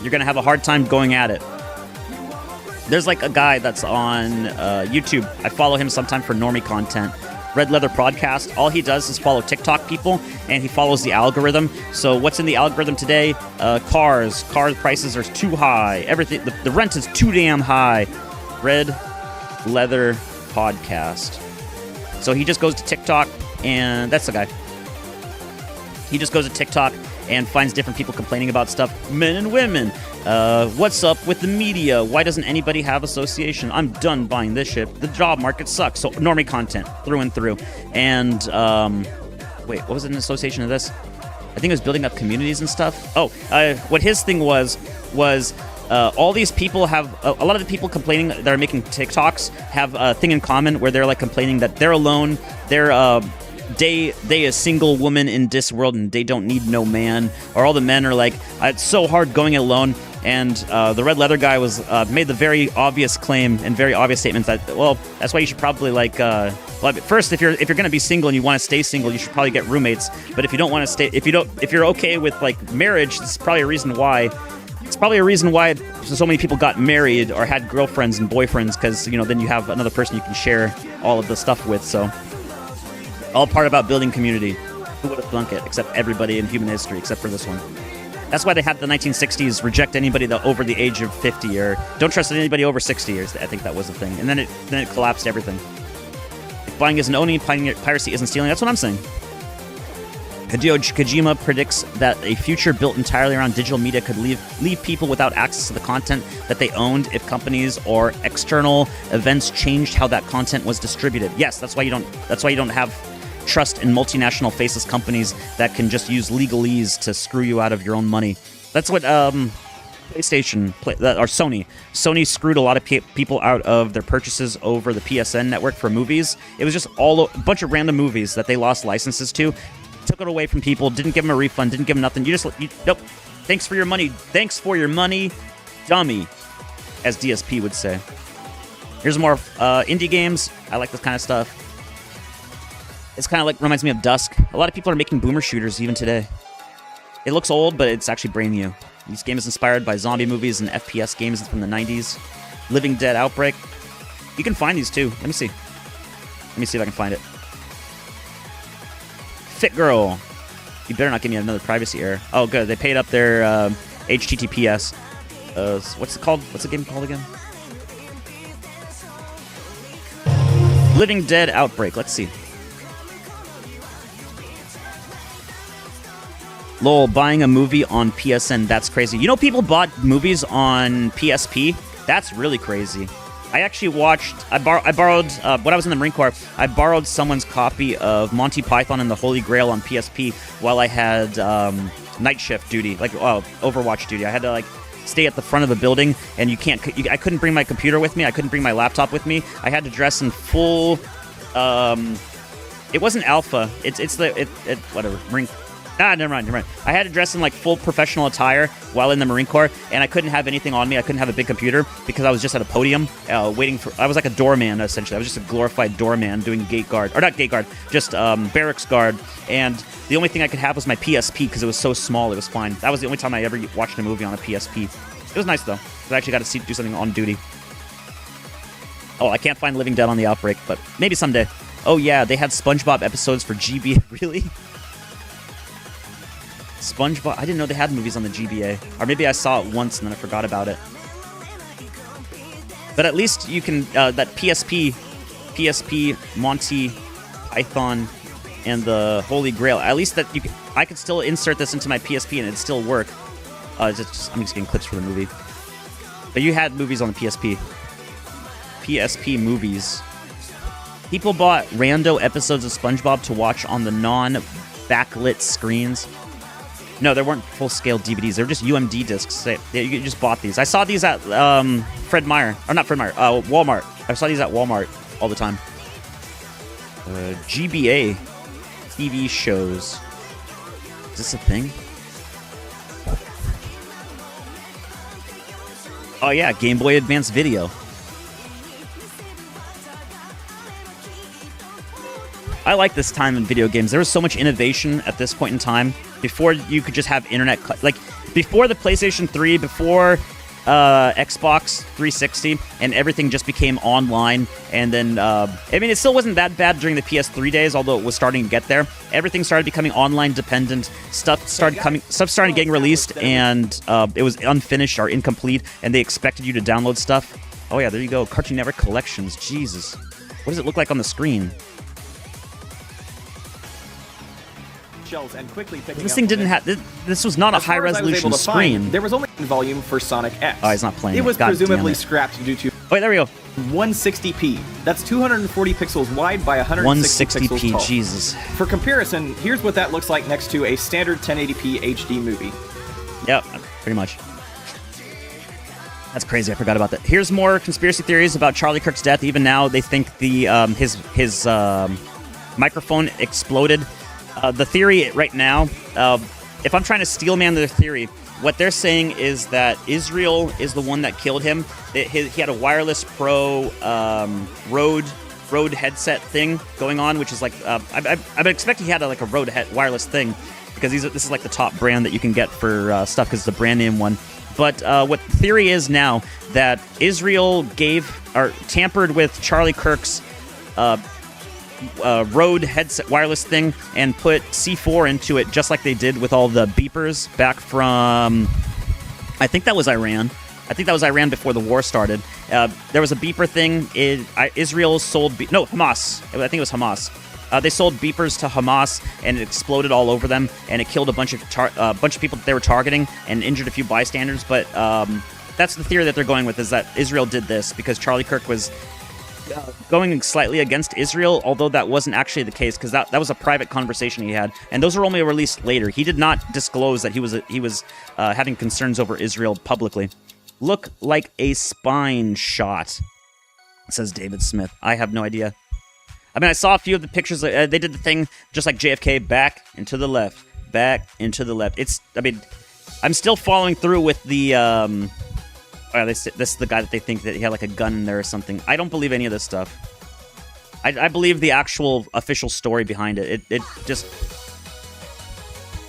you're gonna have a hard time going at it. There's like a guy that's on YouTube. I follow him sometime for normie content. Red Leather Podcast. All he does is follow TikTok people, and he follows the algorithm. So what's in the algorithm today? Cars. Car prices are too high. Everything. The rent is too damn high. Red Leather Podcast. So he just goes to TikTok, and that's the guy. He just goes to TikTok and finds different people complaining about stuff. Men and women. What's up with the media? Why doesn't anybody have association? I'm done buying this shit. The job market sucks. So normie content through and through. And wait, what was it in association of this? I think it was building up communities and stuff. Oh, what his thing was all these people have a lot of the people complaining that are making TikToks have a thing in common where they're like complaining that they're alone. They a single woman in this world and they don't need no man. Or all the men are like, it's so hard going it alone. And the Red Leather guy was made the very obvious claim and very obvious statement that, well, that's why you should probably like. Well, first, if you're gonna be single and you want to stay single, you should probably get roommates. But if you don't want to stay, if you're okay with like marriage, it's probably a reason why. It's probably a reason why so many people got married or had girlfriends and boyfriends, because then you have another person you can share all of the stuff with. So, all part about building community. Who would have thunk it? Except everybody in human history, except for this one. That's why they had the 1960s reject anybody over the age of 50, or don't trust anybody over 60 years. I think that was the thing, and then it collapsed everything. If buying isn't owning, piracy isn't stealing. That's what I'm saying. Hideo Kojima predicts that a future built entirely around digital media could leave people without access to the content that they owned if companies or external events changed how that content was distributed. Yes, that's why you don't have trust in multinational faceless companies that can just use legalese to screw you out of your own money. That's what PlayStation or Sony screwed a lot of people out of their purchases over the PSN network for movies. It was just a bunch of random movies that they lost licenses to. Took it away from people, didn't give them a refund, didn't give them nothing. Nope. Thanks for your money. Thanks for your money, dummy, as DSP would say. Here's more indie games. I like this kind of stuff. It's kind of like reminds me of Dusk. A lot of people are making boomer shooters even today. It looks old, but it's actually brand new. This game is inspired by zombie movies and FPS games from the 90s. Living Dead Outbreak. You can find these too. Let me see. Let me see if I can find it. Fit Girl. You better not give me another privacy error. Oh, good. They paid up their HTTPS. What's it called? What's the game called again? Living Dead Outbreak. Let's see. Lol, buying a movie on PSN. That's crazy. You know, people bought movies on PSP? That's really crazy. I actually watched, I borrowed, when I was in the Marine Corps, I borrowed someone's copy of Monty Python and the Holy Grail on PSP while I had night shift duty, like Overwatch duty. I had to, like, stay at the front of a building, and I couldn't bring my computer with me. I couldn't bring my laptop with me. I had to dress in full, it wasn't alpha. Whatever, Marine. Never mind. I had to dress in like full professional attire while in the Marine Corps, and I couldn't have anything on me. I couldn't have a big computer because I was just at a podium waiting for. I was like a doorman essentially. I was just a glorified doorman doing gate guard, or not gate guard, just barracks guard. And the only thing I could have was my PSP because it was so small. It was fine. That was the only time I ever watched a movie on a PSP. It was nice though. I actually got to do something on duty. Oh, I can't find Living Dead on the Outbreak, but maybe someday. Oh yeah, they had SpongeBob episodes for GBA. Really? SpongeBob. I didn't know they had movies on the GBA. Or maybe I saw it once and then I forgot about it. But at least you can, that PSP, Monty Python, and the Holy Grail. At least that I could still insert this into my PSP and it'd still work. I'm just getting clips for the movie. But you had movies on the PSP. PSP movies. People bought rando episodes of SpongeBob to watch on the non-backlit screens. No, there weren't full-scale DVDs. They were just UMD discs. You just bought these. I saw these at Fred Meyer. Or not Fred Meyer. Walmart. I saw these at Walmart all the time. GBA TV shows. Is this a thing? Oh, yeah. Game Boy Advance Video. I like this time in video games. There was so much innovation at this point in time. Before you could just have internet, like before the PlayStation 3, before Xbox 360, and everything just became online. And then, I mean, it still wasn't that bad during the PS3 days, although it was starting to get there. Everything started becoming online dependent. Stuff started getting released, and it was unfinished or incomplete, and they expected you to download stuff. Oh yeah, there you go. Cartoon Network Collections. Jesus, what does it look like on the screen? And quickly picking this thing didn't have. This was not a high resolution screen. There was only one volume for Sonic X. Oh, he's not playing. It was presumably scrapped due to. Oh, there we go. 160p. That's 240 pixels wide by 160 pixels tall. Jesus. For comparison, here's what that looks like next to a standard 1080p HD movie. Yep, pretty much. That's crazy. I forgot about that. Here's more conspiracy theories about Charlie Kirk's death. Even now, they think the his microphone exploded. The theory right now, if I'm trying to steelman their theory, what they're saying is that Israel is the one that killed him. He had a wireless pro Rode headset thing going on, which is like I'm expecting he had a Rode wireless thing because this is like the top brand that you can get for stuff because it's a brand name one. But what the theory is now that Israel tampered with Charlie Kirk's Rode headset wireless thing and put C4 into it, just like they did with all the beepers back from, I think that was Iran. I think that was Iran before the war started. There was a beeper thing. Israel sold Hamas. I think it was Hamas. They sold beepers to Hamas, and it exploded all over them, and it killed a bunch of people that they were targeting and injured a few bystanders. But that's the theory that they're going with, is that Israel did this because Charlie Kirk was going slightly against Israel, although that wasn't actually the case because that was a private conversation he had, and those were only released later. He did not disclose that he was having concerns over Israel publicly. Look like a spine shot, says David Smith. I have no idea. I mean, I saw a few of the pictures. They did the thing just like JFK, back and to the left, back and to the left. I'm still following through with the. This is the guy that they think that he had like a gun in there or something. I don't believe any of this stuff. I believe the actual official story behind it. It just...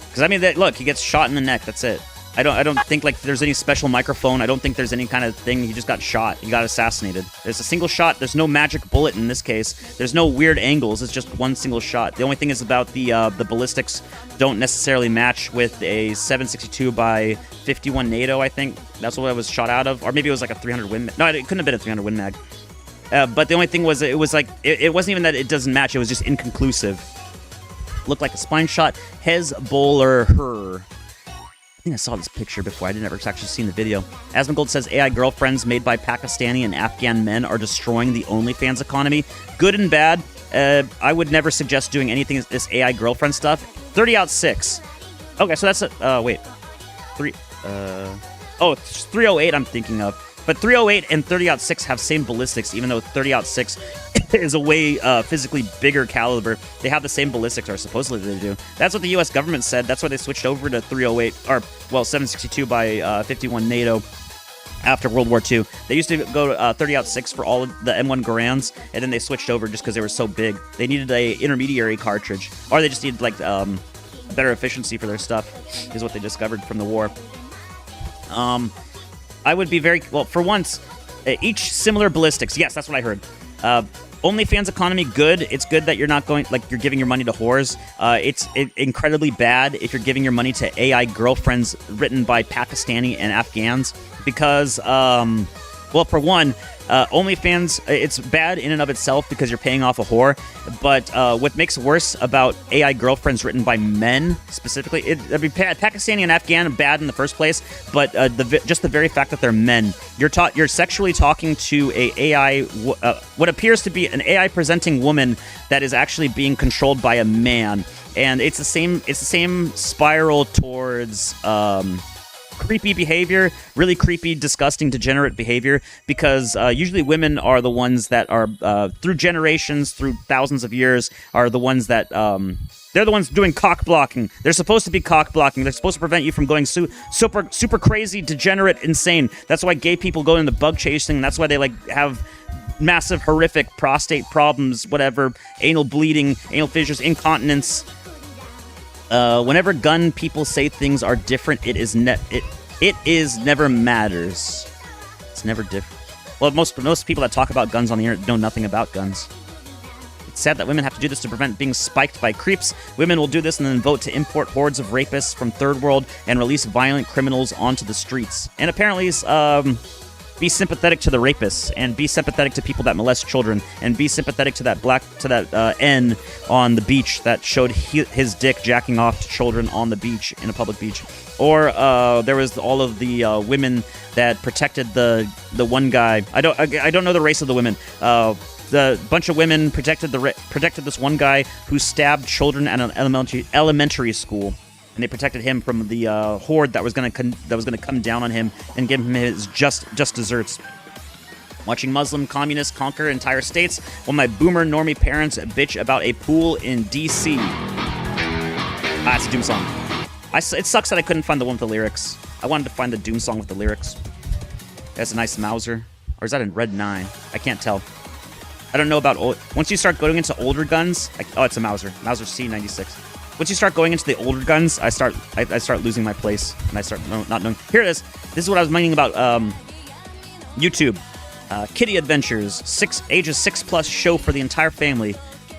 Because, I mean, look, he gets shot in the neck. That's it. I don't think like there's any special microphone. I don't think there's any kind of thing. He just got shot. He got assassinated. There's a single shot. There's no magic bullet in this case. There's no weird angles. It's just one single shot. The only thing is about the ballistics don't necessarily match with a 7.62 by 51 NATO. I think that's what I was shot out of, or maybe it was like a 300 Win. No, it couldn't have been a 300 Win mag. But the only thing was it was like it wasn't even that it doesn't match. It was just inconclusive. Looked like a spine shot. Hezbollah. I think I saw this picture before. I didn't ever actually seen the video. Asmongold says AI girlfriends made by Pakistani and Afghan men are destroying the OnlyFans economy. Good and bad. I would never suggest doing anything this AI girlfriend stuff. 30 out 6. Okay, so that's a wait. 308 I'm thinking of. But 308 and 30 out 6 have same ballistics, even though 30 out 6 is a way physically bigger caliber. They have the same ballistics, or supposedly they do. That's what the U.S. government said. That's why they switched over to 308, or, well, 7.62 by 51 NATO after World War II. They used to go to 30 out 6 for all of the M1 Garands, and then they switched over just because they were so big. They needed a intermediary cartridge, or they just needed, like, better efficiency for their stuff, is what they discovered from the war. I would be very, well, for once, each similar ballistics. Yes, that's what I heard. OnlyFans economy, good. It's good that you're not going, like, you're giving your money to whores. It's incredibly bad if you're giving your money to AI girlfriends written by Pakistani and Afghans. Because, well, for one, OnlyFans, it's bad in and of itself because you're paying off a whore. But what makes worse about AI girlfriends written by men specifically, Pakistani and Afghan bad in the first place, but just the very fact that they're men, you're sexually talking to a AI, what appears to be an AI presenting woman that is actually being controlled by a man, and it's the same spiral towards creepy behavior, really creepy, disgusting, degenerate behavior, because usually women are the ones that are, through generations, through thousands of years, are the ones that, they're the ones doing cock blocking. They're supposed to be cock blocking. They're supposed to prevent you from going super crazy, degenerate, insane. That's why gay people go into bug chasing. That's why they, like, have massive, horrific prostate problems, whatever, anal bleeding, anal fissures, incontinence. Whenever gun people say things are different, it is never matters. It's never different. Well, most people that talk about guns on the internet know nothing about guns. It's sad that women have to do this to prevent being spiked by creeps. Women will do this and then vote to import hordes of rapists from third world and release violent criminals onto the streets. And apparently, be sympathetic to the rapists, and be sympathetic to people that molest children, and be sympathetic to that N on the beach that showed his dick jacking off to children on the beach, in a public beach. Or there was all of the women that protected the one guy. I don't know the race of the women. The bunch of women protected this one guy who stabbed children at an elementary school. And they protected him from the horde that was gonna come down on him and give him his just desserts. Watching Muslim communists conquer entire states while my boomer normie parents bitch about a pool in D.C. It's a Doom song. It sucks that I couldn't find the one with the lyrics. I wanted to find the Doom song with the lyrics. That's a nice Mauser. Or is that in Red 9? I can't tell. I don't know about once you start going into older guns. It's a Mauser. Mauser C96. Once you start going into the older guns, I start losing my place, and I start not knowing. Here it is. This is what I was meaning about YouTube. Kitty Adventures, ages 6+ show for the entire family.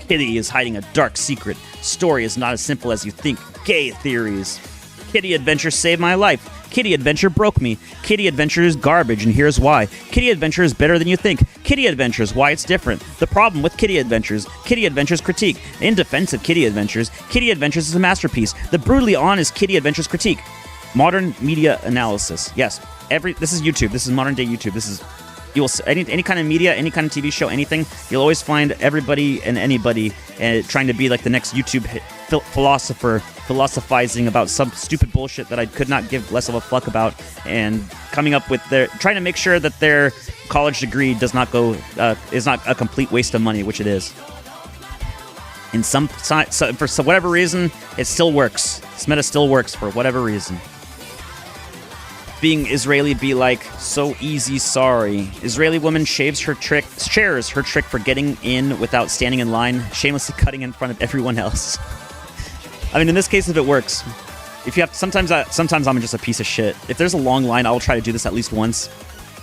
Kitty is hiding a dark secret. Story is not as simple as you think. Gay theories. Kitty Adventure saved my life. Kitty Adventure broke me. Kitty Adventure is garbage, and here's why. Kitty Adventure is better than you think. Kitty Adventures, why it's different. The problem with Kitty Adventures. Kitty Adventures critique. In defense of Kitty Adventures is a masterpiece. The brutally honest Kitty Adventures critique. Modern media analysis. Yes, this is YouTube. This is modern day YouTube. This is you will any kind of media, any kind of TV show, anything. You'll always find everybody and anybody trying to be like the next YouTube philosopher, philosophizing about some stupid bullshit that I could not give less of a fuck about, and coming up with trying to make sure that their college degree is not a complete waste of money, which it is. In for whatever reason, it still works. This meta still works for whatever reason. Being Israeli be like, so easy, sorry. Israeli woman shares her trick for getting in without standing in line, shamelessly cutting in front of everyone else. I mean, in this case, if it works. If you have sometimes I'm just a piece of shit. If there's a long line, I will try to do this at least once.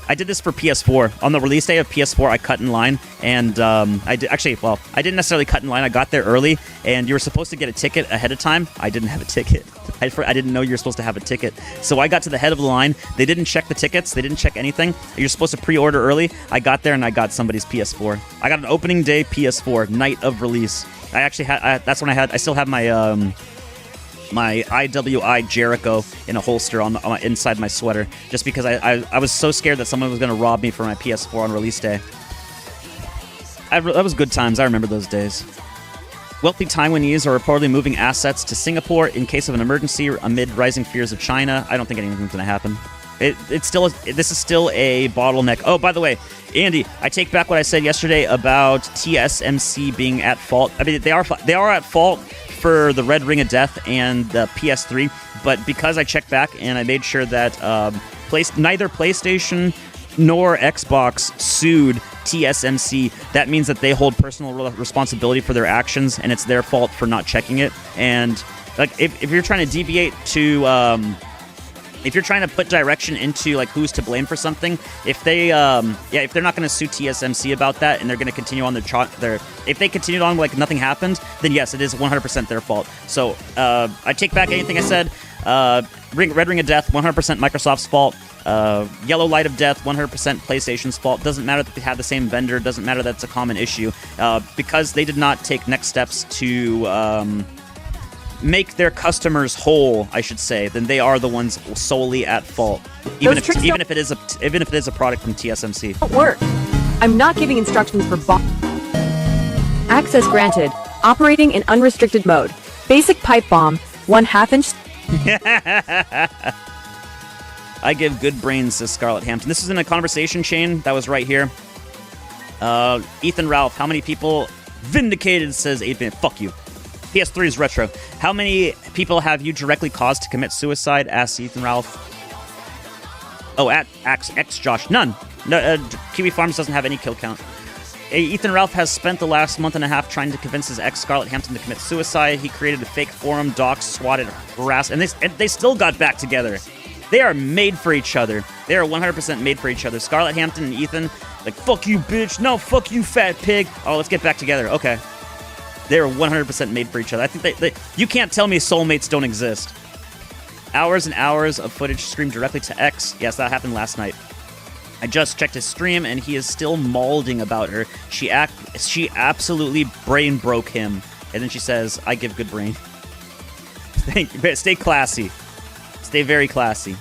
I did this for PS4. On the release day of PS4, I cut in line, and I didn't necessarily cut in line. I got there early, and you were supposed to get a ticket ahead of time. I didn't have a ticket. I didn't know you were supposed to have a ticket. So I got to the head of the line. They didn't check the tickets. They didn't check anything. You're supposed to pre-order early. I got there, and I got somebody's PS4. I got an opening day PS4, night of release. I actually had. That's when I still have my my IWI Jericho in a holster on inside my sweater, just because I was so scared that someone was going to rob me for my PS4 on release day. That was good times. I remember those days. Wealthy Taiwanese are reportedly moving assets to Singapore in case of an emergency amid rising fears of China. I don't think anything's going to happen. This is still a bottleneck. Oh, by the way, Andy, I take back what I said yesterday about TSMC being at fault. I mean, they are at fault for the Red Ring of Death and the PS3, but because I checked back and I made sure that neither PlayStation nor Xbox sued TSMC, that means that they hold personal responsibility for their actions, and it's their fault for not checking it. And like, if you're trying to deviate to if you're trying to put direction into like who's to blame for something, if they're not going to sue TSMC about that and they're going to continue on if they continued on like nothing happened, then yes, it is 100% their fault. So I take back anything I said. Red Ring of Death, 100% Microsoft's fault. Yellow Light of Death, 100% PlayStation's fault. Doesn't matter that they have the same vendor. Doesn't matter that it's a common issue. Because they did not take next steps to make their customers whole, I should say, then they are the ones solely at fault. Even if it is a product from TSMC. Don't work. I'm not giving instructions for access granted. Operating in unrestricted mode. Basic pipe bomb. 1/2 inch. I give good brains, says Scarlett Hampton. This is in a conversation chain that was right here. Ethan Ralph, how many people vindicated, says 8-bit. Fuck you. PS3 is retro. How many people have you directly caused to commit suicide? Asks Ethan Ralph. Oh, at X Josh. None. No, Kiwi Farms doesn't have any kill count. Ethan Ralph has spent the last month and a half trying to convince his ex Scarlett Hampton to commit suicide. He created a fake forum, doxed, swatted, harassed, and they still got back together. They are made for each other. They are 100% made for each other. Scarlett Hampton and Ethan, like, fuck you, bitch. No, fuck you, fat pig. Oh, let's get back together. Okay. They're 100% made for each other. I think you can't tell me soulmates don't exist. Hours and hours of footage streamed directly to X. Yes, that happened last night. I just checked his stream, and he is still mauling about her. She absolutely brain broke him. And then she says, I give good brain. Stay classy. Stay very classy.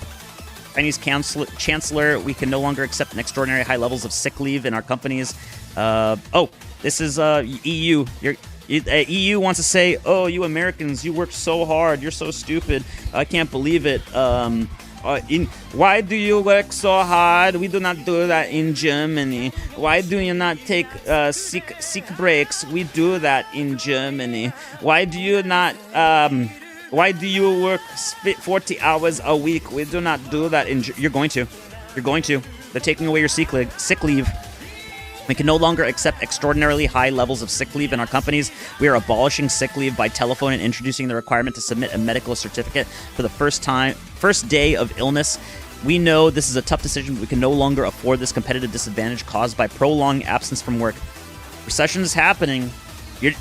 Chinese chancellor, we can no longer accept an extraordinary high levels of sick leave in our companies. This is EU. EU wants to say, oh, you Americans, you work so hard. You're so stupid. I can't believe it. Why do you work so hard? We do not do that in Germany. Why do you not take sick breaks? We do that in Germany. Why do you not... why do you work 40 hours a week? We do not do that in... You're going to. You're going to. They're taking away your sick leave. We can no longer accept extraordinarily high levels of sick leave in our companies. We are abolishing sick leave by telephone and introducing the requirement to submit a medical certificate for the first day of illness. We know this is a tough decision, but we can no longer afford this competitive disadvantage caused by prolonged absence from work. Recession is happening.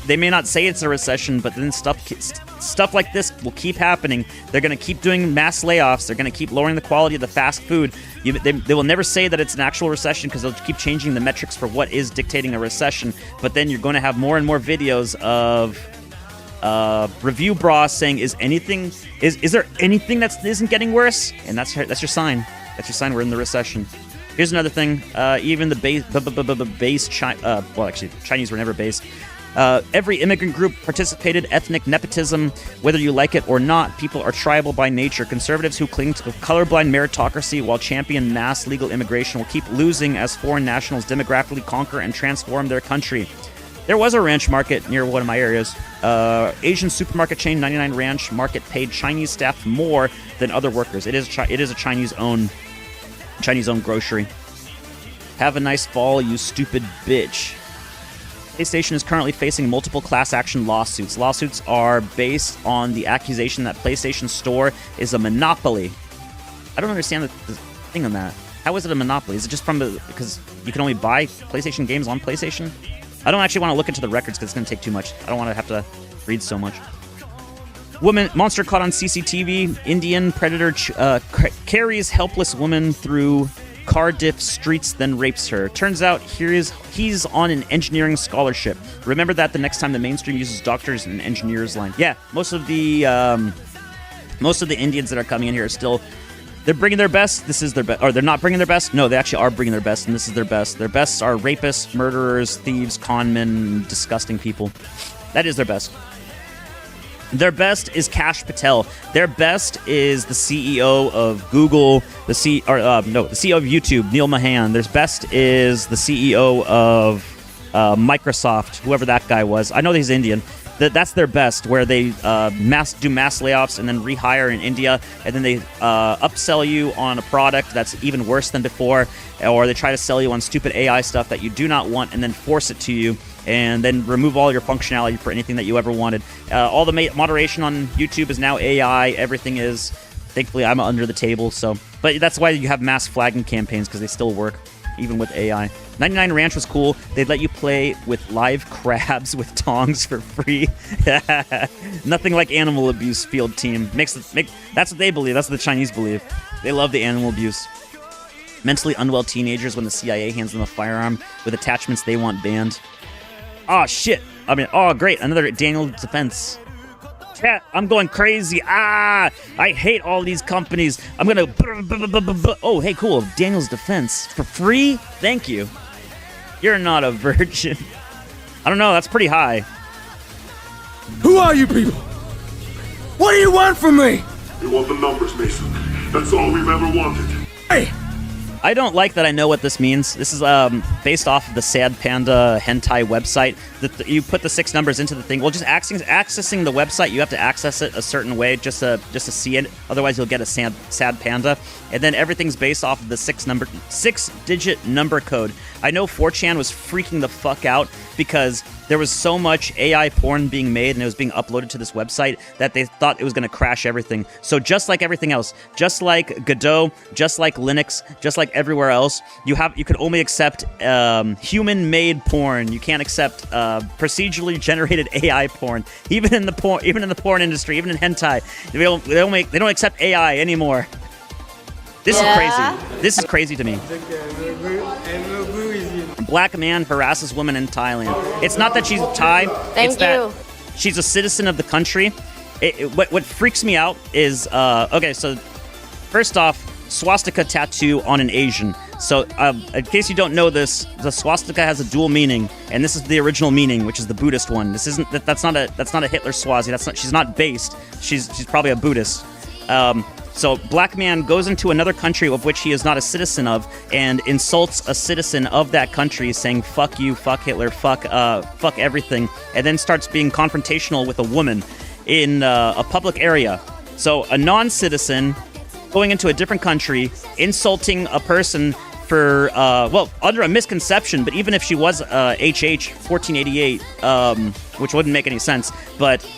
They may not say it's a recession, but then stuff like this will keep happening. They're going to keep doing mass layoffs. They're going to keep lowering the quality of the fast food. They will never say that it's an actual recession because they'll keep changing the metrics for what is dictating a recession. But then you're going to have more and more videos of review bras saying, is there anything that isn't getting worse? And that's your sign. That's your sign we're in the recession. Here's another thing. Even the base Chinese were never based. Every immigrant group participated ethnic nepotism, whether you like it or not. People are tribal by nature. Conservatives who cling to colorblind meritocracy while champion mass legal immigration will keep losing as foreign nationals demographically conquer and transform their country. There was a ranch market near one of my areas. Asian supermarket chain 99 Ranch Market paid Chinese staff more than other workers. It is a Chinese-owned grocery. Have a nice fall, you stupid bitch. PlayStation is currently facing multiple class action lawsuits. Lawsuits are based on the accusation that PlayStation Store is a monopoly. I don't understand the thing on that. How is it a monopoly? Is it just because you can only buy PlayStation games on PlayStation? I don't actually want to look into the records because it's going to take too much. I don't want to have to read so much. Monster caught on CCTV. Indian predator carries helpless woman through Cardiff streets, then rapes her. Turns out he's on an engineering scholarship. Remember that the next time the mainstream uses doctors and engineers line. Yeah, most of the Indians that are coming in here are still, they're bringing their best. This is their best. Or they're not bringing their best. No, they actually are bringing their best, and this is their best. Their bests are rapists, murderers, thieves, con men, disgusting people. That is their best. Their best is Kash Patel. Their best is the CEO of Google, the CEO of YouTube, Neil Mahan. Their best is the CEO of Microsoft, whoever that guy was. I know he's Indian. That's their best, where they do mass layoffs and then rehire in India, and then they upsell you on a product that's even worse than before, or they try to sell you on stupid AI stuff that you do not want and then force it to you, and then remove all your functionality for anything that you ever wanted. All the moderation on YouTube is now AI. Everything is. Thankfully, I'm under the table, so. But that's why you have mass flagging campaigns, because they still work, even with AI. 99 Ranch was cool. They'd let you play with live crabs with tongs for free. Nothing like animal abuse field team. That's what they believe. That's what the Chinese believe. They love the animal abuse. Mentally unwell teenagers when the CIA hands them a firearm with attachments they want banned. Oh, shit. Great. Another Daniel defense. Chat, I'm going crazy. I hate all these companies. I'm going to... Oh, hey, cool. Daniel's defense. For free? Thank you. You're not a virgin. I don't know. That's pretty high. Who are you people? What do you want from me? We want the numbers, Mason. That's all we've ever wanted. Hey! I don't like that I know what this means. This is based off of the Sad Panda hentai website. You put the 6 numbers into the thing. Well, just accessing the website, you have to access it a certain way just to see it. Otherwise, you'll get a sad panda. And then everything's based off of the 6-digit number code. I know 4chan was freaking the fuck out because there was so much AI porn being made and it was being uploaded to this website that they thought it was going to crash everything. So just like everything else, just like Godot, just like Linux, just like everywhere else, you can only accept human-made porn. You can't accept procedurally generated AI porn. Even in the porn industry, even in hentai, they don't accept AI anymore. This is crazy. This is crazy to me. Black man harasses woman in Thailand. It's not that she's Thai. It's that she's a citizen of the country. What freaks me out is okay. So first off, swastika tattoo on an Asian. So in case you don't know this, the swastika has a dual meaning, and this is the original meaning, which is the Buddhist one. This isn't that's not a Hitler swazi. She's not based. She's probably a Buddhist. So black man goes into another country of which he is not a citizen of and insults a citizen of that country, saying fuck you, fuck Hitler, fuck everything, and then starts being confrontational with a woman in a public area. So a non-citizen going into a different country, insulting a person for under a misconception, but even if she was HH 1488, which wouldn't make any sense, but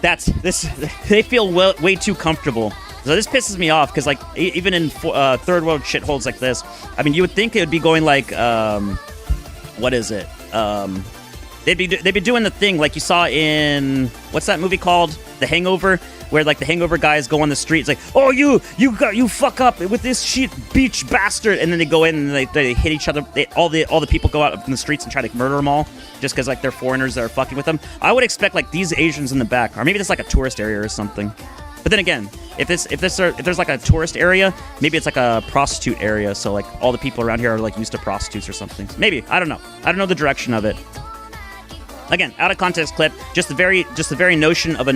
they feel way too comfortable. So this pisses me off because, like, even in third world shitholes like this, I mean, you would think it would be going like, what is it? They'd be doing the thing like you saw in what's that movie called? The Hangover, where like the Hangover guys go on the street. It's like, oh, you fuck up with this shit, beach bastard, and then they go in and they hit each other. All the people go out in the streets and try to murder them all just because like they're foreigners that are fucking with them. I would expect like these Asians in the back, or maybe it's like a tourist area or something. But then again, if there's like a tourist area, maybe it's like a prostitute area. So like all the people around here are like used to prostitutes or something. Maybe, I don't know. I don't know the direction of it. Again, out of context clip, just the very notion of a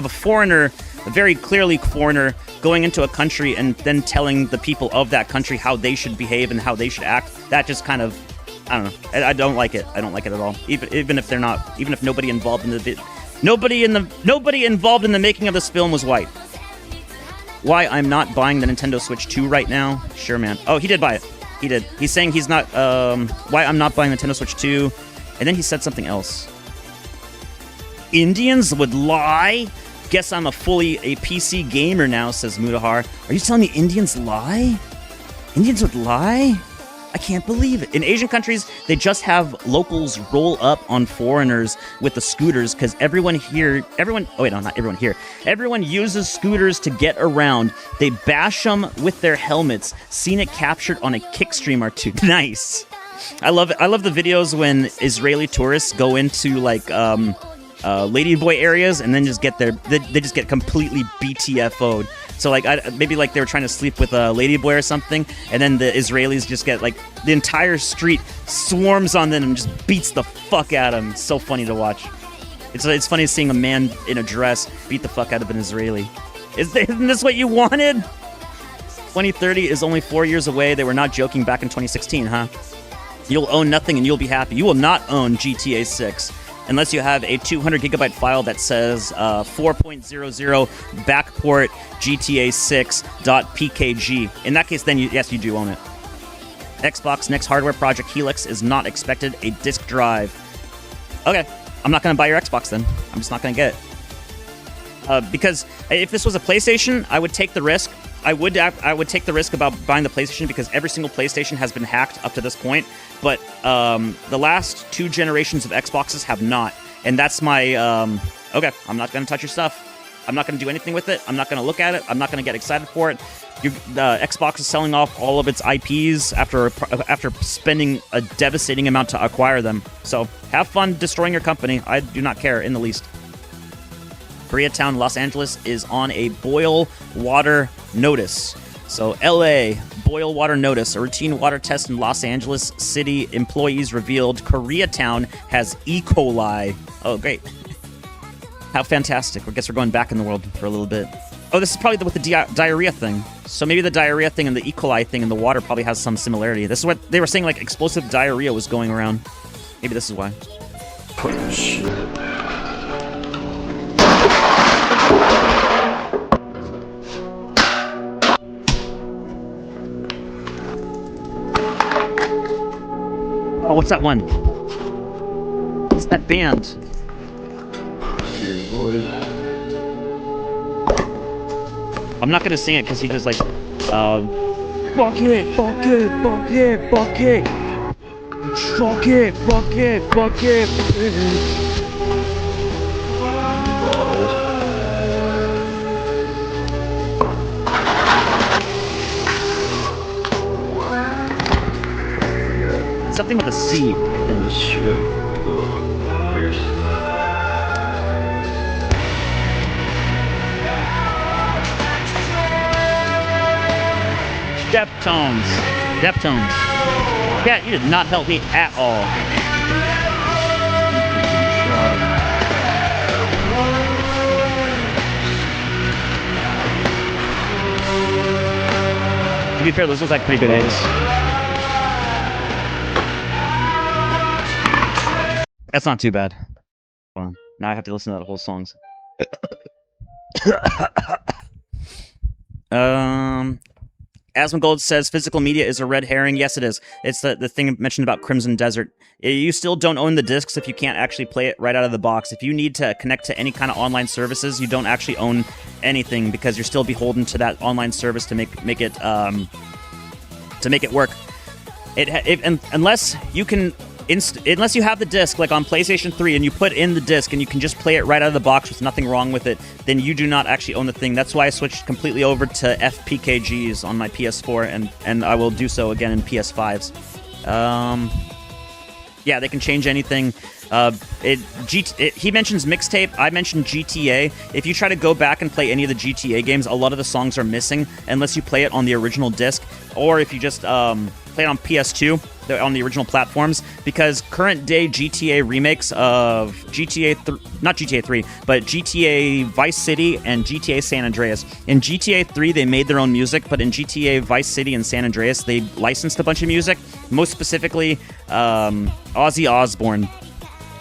foreigner, a very clearly foreigner going into a country and then telling the people of that country how they should behave and how they should act. That just kind of, I don't know. I don't like it. I don't like it at all. Even if nobody involved in the making of this film was white. Why I'm not buying the Nintendo Switch 2 right now? Sure, man. Oh, he did buy it. He did. He's saying he's not. Why I'm not buying the Nintendo Switch 2. And then he said something else. Indians would lie? Guess I'm a PC gamer now, says Mudahar. Are you telling me Indians lie? Indians would lie? I can't believe it. In Asian countries, they just have locals roll up on foreigners with the scooters because everyone uses scooters to get around. They bash them with their helmets. Seen it captured on a kick stream or two. Nice. I love the videos when Israeli tourists go into like ladyboy areas and then just get they just get completely BTFO'd. So like maybe like they were trying to sleep with a ladyboy or something, and then the Israelis just get like the entire street swarms on them and just beats the fuck out of them. It's so funny to watch. It's funny seeing a man in a dress beat the fuck out of an Israeli. Isn't this what you wanted? 2030 is only 4 years away. They were not joking back in 2016, huh? You'll own nothing and you'll be happy. You will not own GTA 6. Unless you have a 200 gigabyte file that says 4.00 backport GTA 6.pkg. In that case, then yes, you do own it. Xbox next hardware project Helix is not expected a disk drive. Okay, I'm not going to buy your Xbox then. I'm just not going to get it. Because if this was a PlayStation, I would take the risk. I would take the risk about buying the PlayStation because every single PlayStation has been hacked up to this point. But the last 2 generations of Xboxes have not. And that's my, okay, I'm not going to touch your stuff. I'm not going to do anything with it. I'm not going to look at it. I'm not going to get excited for it. Xbox is selling off all of its IPs after spending a devastating amount to acquire them. So have fun destroying your company. I do not care in the least. Koreatown, Los Angeles is on a boil water notice. So LA, boil water notice. A routine water test in Los Angeles City employees revealed Koreatown has E. coli. Oh, great. How fantastic. I guess we're going back in the world for a little bit. Oh, this is probably with the diarrhea thing. So maybe the diarrhea thing and the E. coli thing in the water probably has some similarity. This is what they were saying, like explosive diarrhea was going around. Maybe this is why. Oh, shit. Oh, what's that one? What's that band? I'm not gonna sing it because he just like, fuck it, fuck it, fuck it, fuck it, fuck it, fuck it, fuck it. Something with a C. Deftones. Deftones. Yeah, you did not help me at all. To be fair, those look like pretty good eggs. That's not too bad. Hold on. Now I have to listen to that whole songs. Asmongold says physical media is a red herring. Yes, it is. It's the thing mentioned about Crimson Desert. You still don't own the discs if you can't actually play it right out of the box. If you need to connect to any kind of online services, you don't actually own anything because you're still beholden to that online service to make it work. Unless you can. Unless you have the disc, like on PlayStation 3, and you put in the disc and you can just play it right out of the box with nothing wrong with it, then you do not actually own the thing. That's why I switched completely over to FPKGs on my PS4, and I will do so again in PS5s. Yeah, they can change anything. He mentions mixtape. I mentioned GTA. If you try to go back and play any of the GTA games, a lot of the songs are missing unless you play it on the original disc, or if you just play it on PS2 on the original platforms, because current day GTA remakes of not GTA 3, but GTA Vice City and GTA San Andreas. In GTA 3, they made their own music, but in GTA Vice City and San Andreas, they licensed a bunch of music, most specifically Ozzy Osbourne.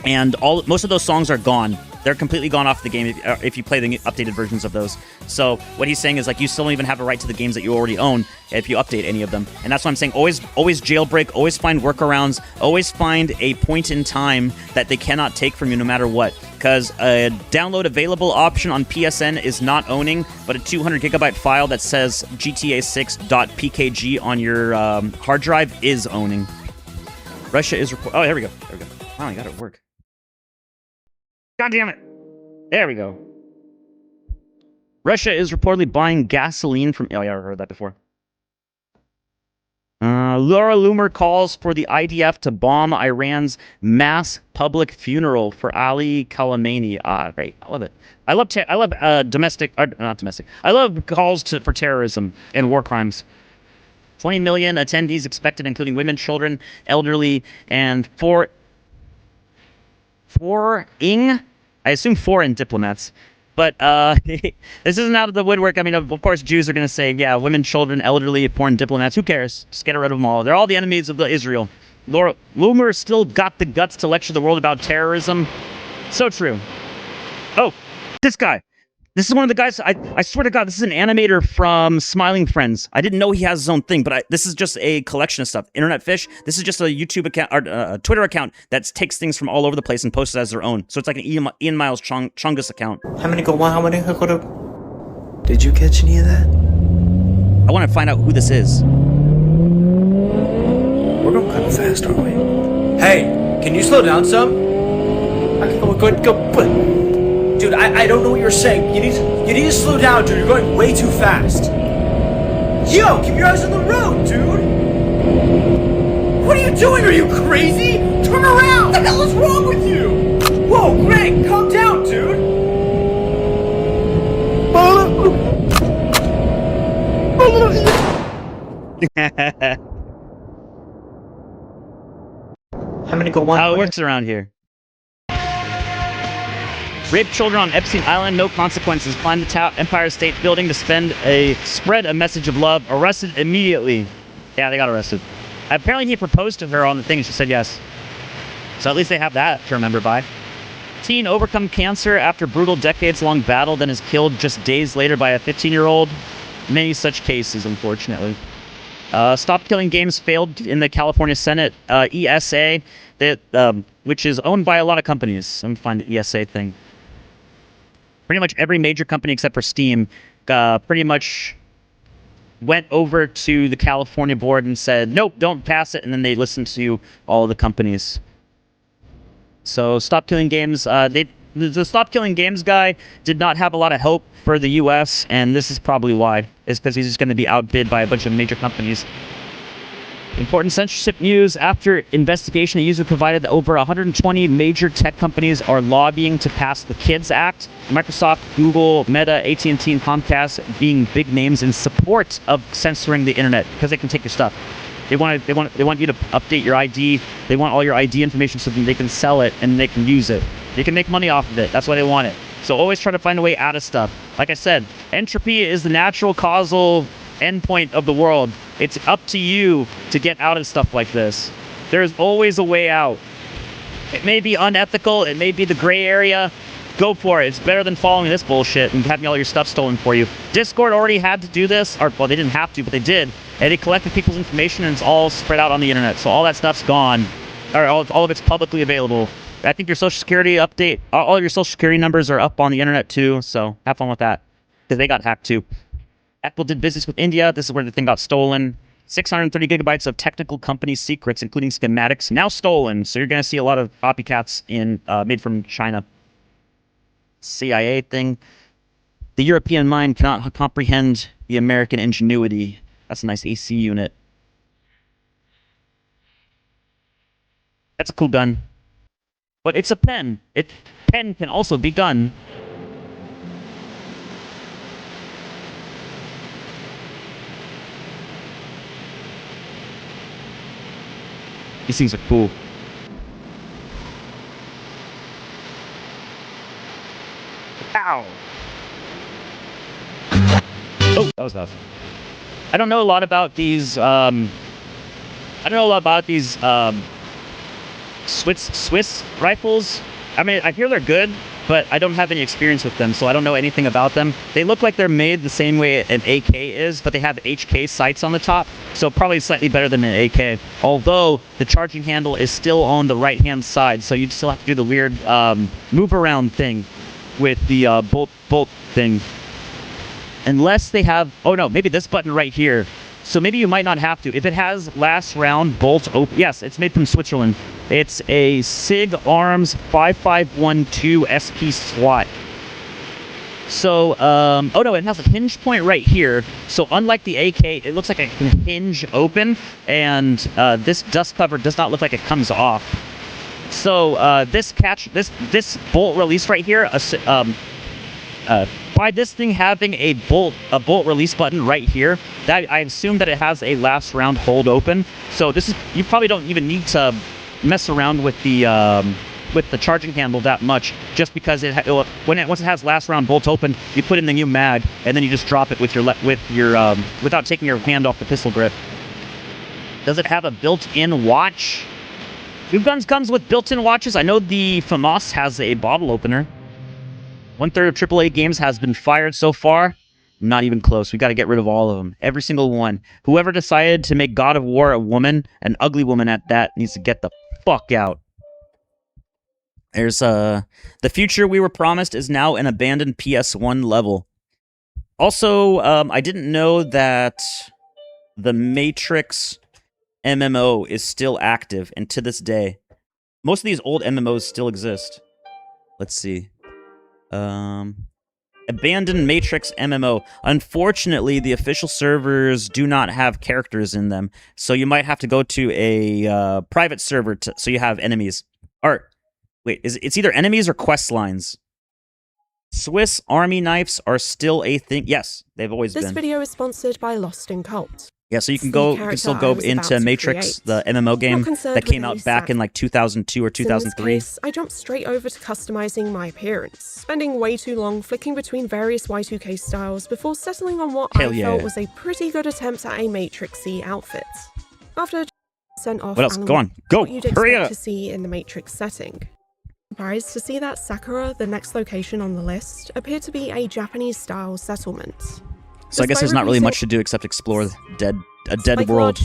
And most of those songs are gone. They're completely gone off the game if you play the updated versions of those. So what he's saying is like you still don't even have a right to the games that you already own if you update any of them. And that's why I'm saying always jailbreak, always find workarounds, always find a point in time that they cannot take from you no matter what. Because a download available option on PSN is not owning, but a 200 gigabyte file that says GTA6.pkg on your hard drive is owning. Russia is oh, there we go. There we go. Finally got it to work. God damn it. There we go. Russia is reportedly buying gasoline from... Oh, yeah, I heard that before. Laura Loomer calls for the IDF to bomb Iran's mass public funeral for Ali Khamenei. Great. I love it. I love domestic... not domestic. I love calls for terrorism and war crimes. 20 million attendees expected, including women, children, elderly, and foreign diplomats. But this isn't out of the woodwork. I mean, of course, Jews are going to say, yeah, women, children, elderly, foreign diplomats. Who cares? Just get rid of them all. They're all the enemies of Israel. Laura Loomer still got the guts to lecture the world about terrorism. So true. Oh, this guy. This is one of the guys, I swear to God, this is an animator from Smiling Friends. I didn't know he has his own thing, but this is just a collection of stuff. Internet Fish, this is just a YouTube account, or a Twitter account that takes things from all over the place and posts it as their own. So it's like an Ian Miles Chungus account. Did you catch any of that? I want to find out who this is. We're going kind of fast, aren't we? Hey, can you slow down some? Go. Dude, I don't know what you're saying. You need to slow down, dude. You're going way too fast. Yo, keep your eyes on the road, dude. What are you doing? Are you crazy? Turn around. What the hell is wrong with you? Whoa, Greg, calm down, dude. How it works around here. Rape children on Epstein Island, no consequences. Climb the Empire State Building to spread a message of love. Arrested immediately. Yeah, they got arrested. Apparently he proposed to her on the thing and she said yes. So at least they have that to remember by. Teen overcome cancer after brutal decades-long battle, then is killed just days later by a 15-year-old. Many such cases, unfortunately. Stop Killing Games failed in the California Senate. ESA, which is owned by a lot of companies. Let me find the ESA thing. Pretty much every major company except for Steam pretty much went over to the California board and said, nope, don't pass it. And then they listened to all the companies. So Stop Killing Games, the Stop Killing Games guy did not have a lot of hope for the U.S., and this is probably why. It's because he's just going to be outbid by a bunch of major companies. Important censorship news. After investigation, a user provided that over 120 major tech companies are lobbying to pass the KIDS Act. Microsoft, Google, Meta, AT&T, and Comcast being big names in support of censoring the internet because they can take your stuff. They want you to update your ID. They want all your ID information so that they can sell it and they can use it. They can make money off of it. That's why they want it. So always try to find a way out of stuff. Like I said, entropy is the natural causal endpoint of the world. It's up to you to get out of stuff like this. There's always a way out. It may be unethical. It may be the gray area. Go for it. It's better than following this bullshit and having all your stuff stolen for you. Discord already had to do this. Or, well, they didn't have to, but they did. And they collected people's information and it's all spread out on the internet. So all that stuff's gone. Or all of it's publicly available. I think your social security update, all of your social security numbers are up on the internet too. So have fun with that. Because they got hacked too. Apple did business with India. This is where the thing got stolen. 630 gigabytes of technical company secrets, including schematics, now stolen. So you're going to see a lot of copycats made from China. CIA thing. The European mind cannot comprehend the American ingenuity. That's a nice AC unit. That's a cool gun. But it's a pen. Pen can also be gun. These things are cool. Ow! Oh, that was tough. I don't know a lot about these, Swiss rifles. I mean, I hear they're good. but I don't have any experience with them, so I don't know anything about them. They look like they're made the same way an AK is, but they have HK sights on the top, so probably slightly better than an AK. Although the charging handle is still on the right-hand side, so you'd still have to do the weird move around thing with the bolt thing. Unless they have, oh no, maybe this button right here. So maybe you might not have to. If it has last round bolt open, yes, it's made from Switzerland. It's a SIG Arms 5512 SP SWAT. So, oh no, it has a hinge point right here. So unlike the AK, it looks like a hinge open, and this dust cover does not look like it comes off. So this bolt release right here, by this thing having a bolt release button right here, that I assume that it has a last round hold open. So this is, you probably don't even need to mess around with the charging handle that much, just because once it has last round bolt open, you put in the new mag and then you just drop it with your without taking your hand off the pistol grip. Does it have a built-in watch? Two Guns comes with built-in watches. I know the FAMAS has a bottle opener. 1/3 of AAA games has been fired so far. Not even close. We got to get rid of all of them. Every single one. Whoever decided to make God of War a woman, an ugly woman at that, needs to get the fuck out. There's the future we were promised is now an abandoned PS1 level. Also, I didn't know that the Matrix MMO is still active, and to this day. Most of these old MMOs still exist. Let's see. Abandoned Matrix MMO. Unfortunately, the official servers do not have characters in them, so you might have to go to a private server so you have enemies. Or, wait, it's either enemies or quest lines. Swiss Army knives are still a thing. Yes, they've always been. This video is sponsored by Lost in Cult. Yeah, so you can still go into Matrix, the MMO game that came out back in like 2002 or 2003. In this case, I jumped straight over to customizing my appearance, spending way too long flicking between various Y2K styles before settling on what I felt was a pretty good attempt at a Matrixy outfit. After sent off, what else? Go on, go! What you'd Hurry expect up! to see in the Matrix setting. Surprised to see that Sakura, the next location on the list, appeared to be a Japanese-style settlement. So I guess there's not really much to do except explore a dead world.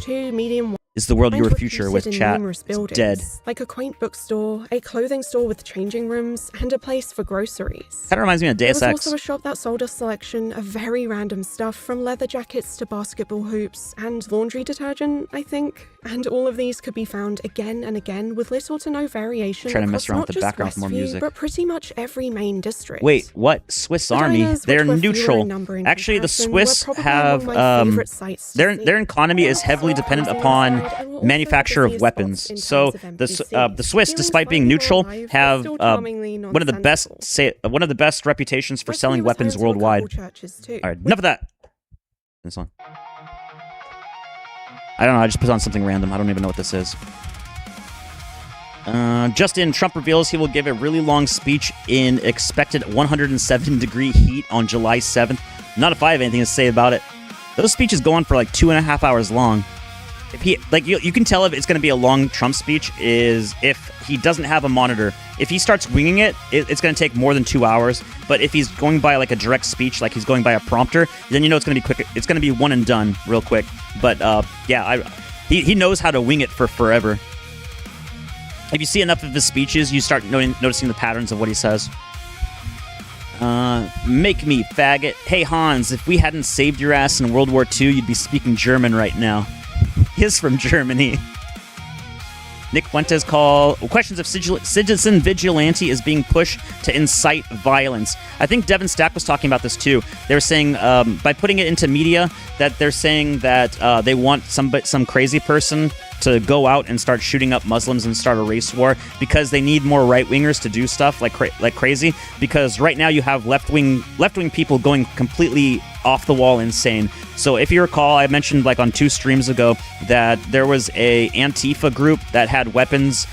Is the world your future with chat? It's dead. Like a quaint bookstore, a clothing store with changing rooms, and a place for groceries. Kind of reminds me of Deus Ex. There was also a shop that sold a selection of very random stuff, from leather jackets to basketball hoops and laundry detergent, I think. And all of these could be found again and again with little to no variation. Trying to mess around with the background for more music. But pretty much every main district. Wait, what? Swiss Army? They're neutral. Actually, the Swiss have their economy is heavily dependent upon manufacture of weapons. So the Swiss, despite being neutral, have one of the best reputations for selling weapons worldwide. All right, enough of that. This one. I don't know. I just put on something random. I don't even know what this is. Just in, Trump reveals he will give a really long speech in expected 107-degree heat on July 7th. Not if I have anything to say about it. Those speeches go on for like 2.5 hours long. If he, like, you can tell if it's going to be a long Trump speech is if he doesn't have a monitor. If he starts winging it, it's going to take more than 2 hours. But if he's going by like a direct speech, like he's going by a prompter, then you know it's going to be quick. It's going to be one and done real quick. But yeah, he knows how to wing it for forever. If you see enough of his speeches, you start noticing the patterns of what he says. Make me, faggot. Hey, Hans, if we hadn't saved your ass in World War II, you'd be speaking German right now. He's from Germany. Nick Fuentes questions if citizen vigilante is being pushed to incite violence. I think Devin Stack was talking about this too. They were saying by putting it into media that they're saying that they want some crazy person to go out and start shooting up Muslims and start a race war because they need more right-wingers to do stuff like crazy. Because right now you have left-wing people going completely off the wall insane. So if you recall, I mentioned like on 2 streams ago that there was a Antifa group that had weapons,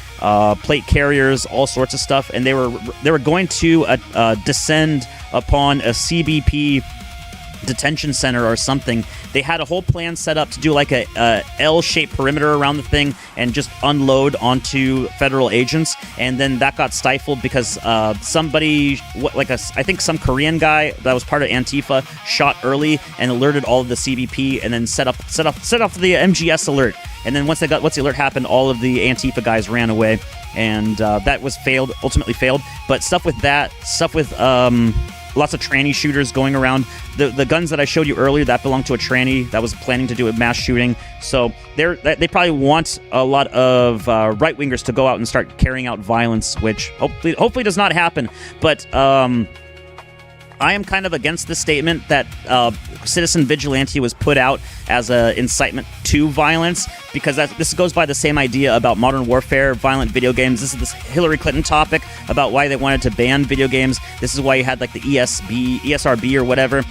plate carriers, all sorts of stuff, and they were going to descend upon a CBP detention center or something. They had a whole plan set up to do like a L-shaped perimeter around the thing and just unload onto federal agents, and then that got stifled because somebody, I think some Korean guy that was part of Antifa shot early and alerted all of the CBP, and then set off the MGS alert. And then once the alert happened, all of the Antifa guys ran away, and that was ultimately failed. But stuff with lots of tranny shooters going around. The guns that I showed you earlier, that belonged to a tranny that was planning to do a mass shooting. So they probably want a lot of right-wingers to go out and start carrying out violence, which hopefully does not happen. But I am kind of against the statement that Citizen Vigilante was put out as an incitement to violence, because this goes by the same idea about modern warfare, violent video games. This is this Hillary Clinton topic about why they wanted to ban video games. This is why you had like the ESRB or whatever.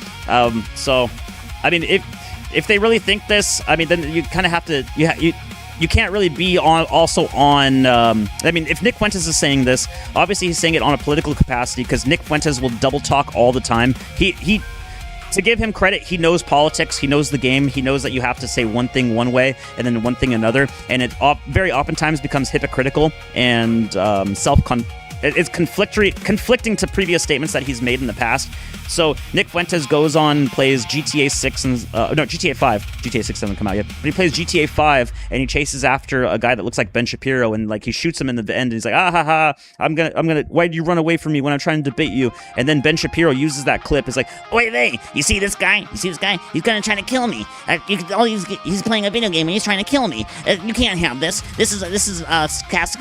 So, I mean, if they really think this, I mean, then you kind of have to you can't really be on. I mean, if Nick Fuentes is saying this, obviously he's saying it on a political capacity, because Nick Fuentes will double talk all the time. He to give him credit, he knows politics, he knows the game, he knows that you have to say one thing one way and then one thing another, and it very oftentimes becomes hypocritical and it's conflicting to previous statements that he's made in the past. So Nick Fuentes goes on, plays GTA 6 and GTA 5. GTA 6 hasn't come out yet, but he plays GTA 5 and he chases after a guy that looks like Ben Shapiro, and like he shoots him in the end, and he's like, I'm gonna why did you run away from me when I'm trying to debate you? And then Ben Shapiro uses that clip. It's like, wait, hey, you see this guy? He's gonna try to kill me. He's playing a video game and he's trying to kill me. You can't have this. This is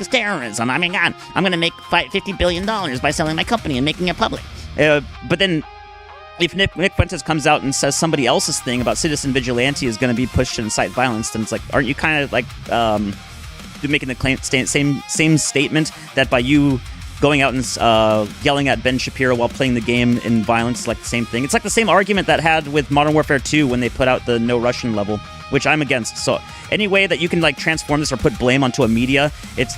terrorism. I mean, God, I'm gonna make $50 billion by selling my company and making it public. But then, if Nick Fuentes comes out and says somebody else's thing about Citizen Vigilante is going to be pushed to incite violence, then it's like, aren't you kind of like making the same statement that by you going out and yelling at Ben Shapiro while playing the game in violence is like the same thing? It's like the same argument that had with Modern Warfare 2 when they put out the no Russian level, which I'm against. So any way that you can like transform this or put blame onto a media,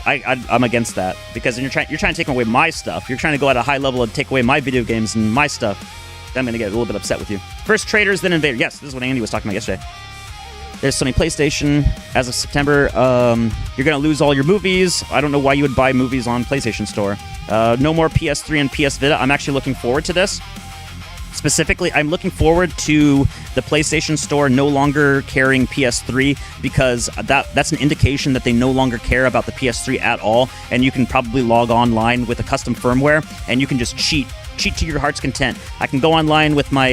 I'm against that, because you're trying to take away my stuff. You're trying to go at a high level and take away my video games and my stuff. I'm going to get a little bit upset with you. First Traitors, then Invader. Yes, this is what Andy was talking about yesterday. There's Sony PlayStation. As of September, you're going to lose all your movies. I don't know why you would buy movies on PlayStation Store. No more PS3 and PS Vita. I'm actually looking forward to this. Specifically, I'm looking forward to the PlayStation Store no longer carrying PS3, because that's an indication that they no longer care about the PS3 at all, and you can probably log online with a custom firmware, and you can just cheat to your heart's content. I can go online with my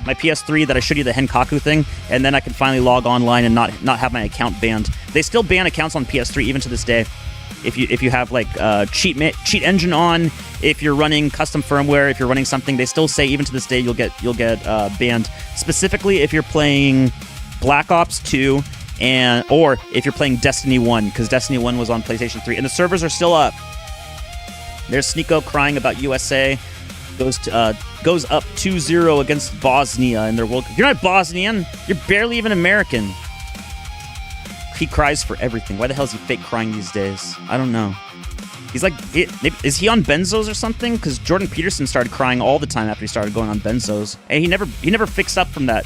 my PS3 that I showed you the Henkaku thing, and then I can finally log online and not have my account banned. They still ban accounts on PS3 even to this day. If you have like cheat engine on, if you're running custom firmware, if you're running something, they still say even to this day you'll get banned. Specifically if you're playing Black Ops 2 or if you're playing Destiny 1, because Destiny 1 was on PlayStation 3 and the servers are still up. There's Sneeko crying about USA. Goes up 2-0 against Bosnia in their World Cup. You're not Bosnian. You're barely even American. He cries for everything. Why the hell is he fake crying these days? I don't know. He's like, is he on benzos or something? Because Jordan Peterson started crying all the time after he started going on benzos, and he never fixed up from that.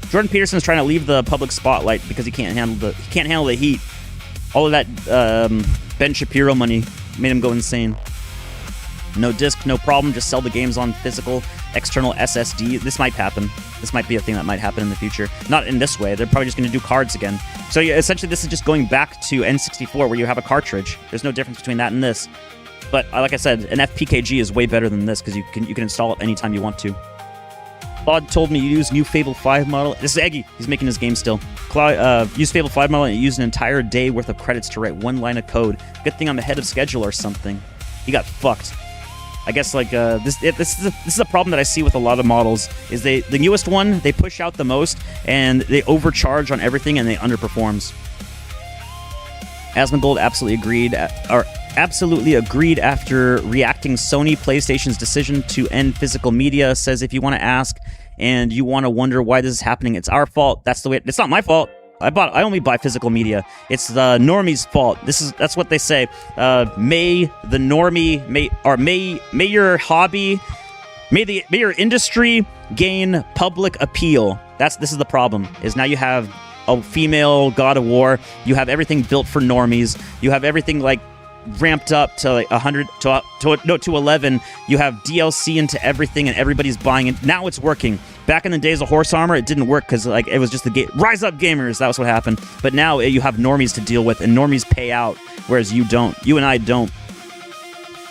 Jordan Peterson's trying to leave the public spotlight because he can't handle the heat. All of that Ben Shapiro money made him go insane. No disc, no problem. Just sell the games on physical external SSD. This might happen. This might be a thing that might happen in the future. Not in this way. They're probably just going to do cards again. So yeah, essentially, this is just going back to N64, where you have a cartridge. There's no difference between that and this. But like I said, an FPKG is way better than this, because you can install it anytime you want to. Claude told me you use new Fable 5 model. This is Eggy. He's making his game still. Claude, use Fable 5 model and use an entire day worth of credits to write one line of code. Good thing I'm ahead of schedule or something. He got fucked. I guess like this is a problem that I see with a lot of models, is the newest one, they push out the most and they overcharge on everything and they underperforms. Asmongold absolutely agreed after reacting Sony PlayStation's decision to end physical media. Says if you want to ask and you want to wonder why this is happening, it's our fault. That's the way. It's not my fault. I only buy physical media. It's the normie's fault. That's what they say. May your hobby May your industry gain public appeal. This is the problem. Is now you have a female God of War. You have everything built for normies. You have everything like ramped up to like 100 to 11. You have DLC into everything, and everybody's buying it. Now it's working. Back in the days of Horse Armor, it didn't work because like it was just the game. Rise up, gamers. That was what happened. But now you have normies to deal with, and normies pay out, whereas you don't. You and I don't.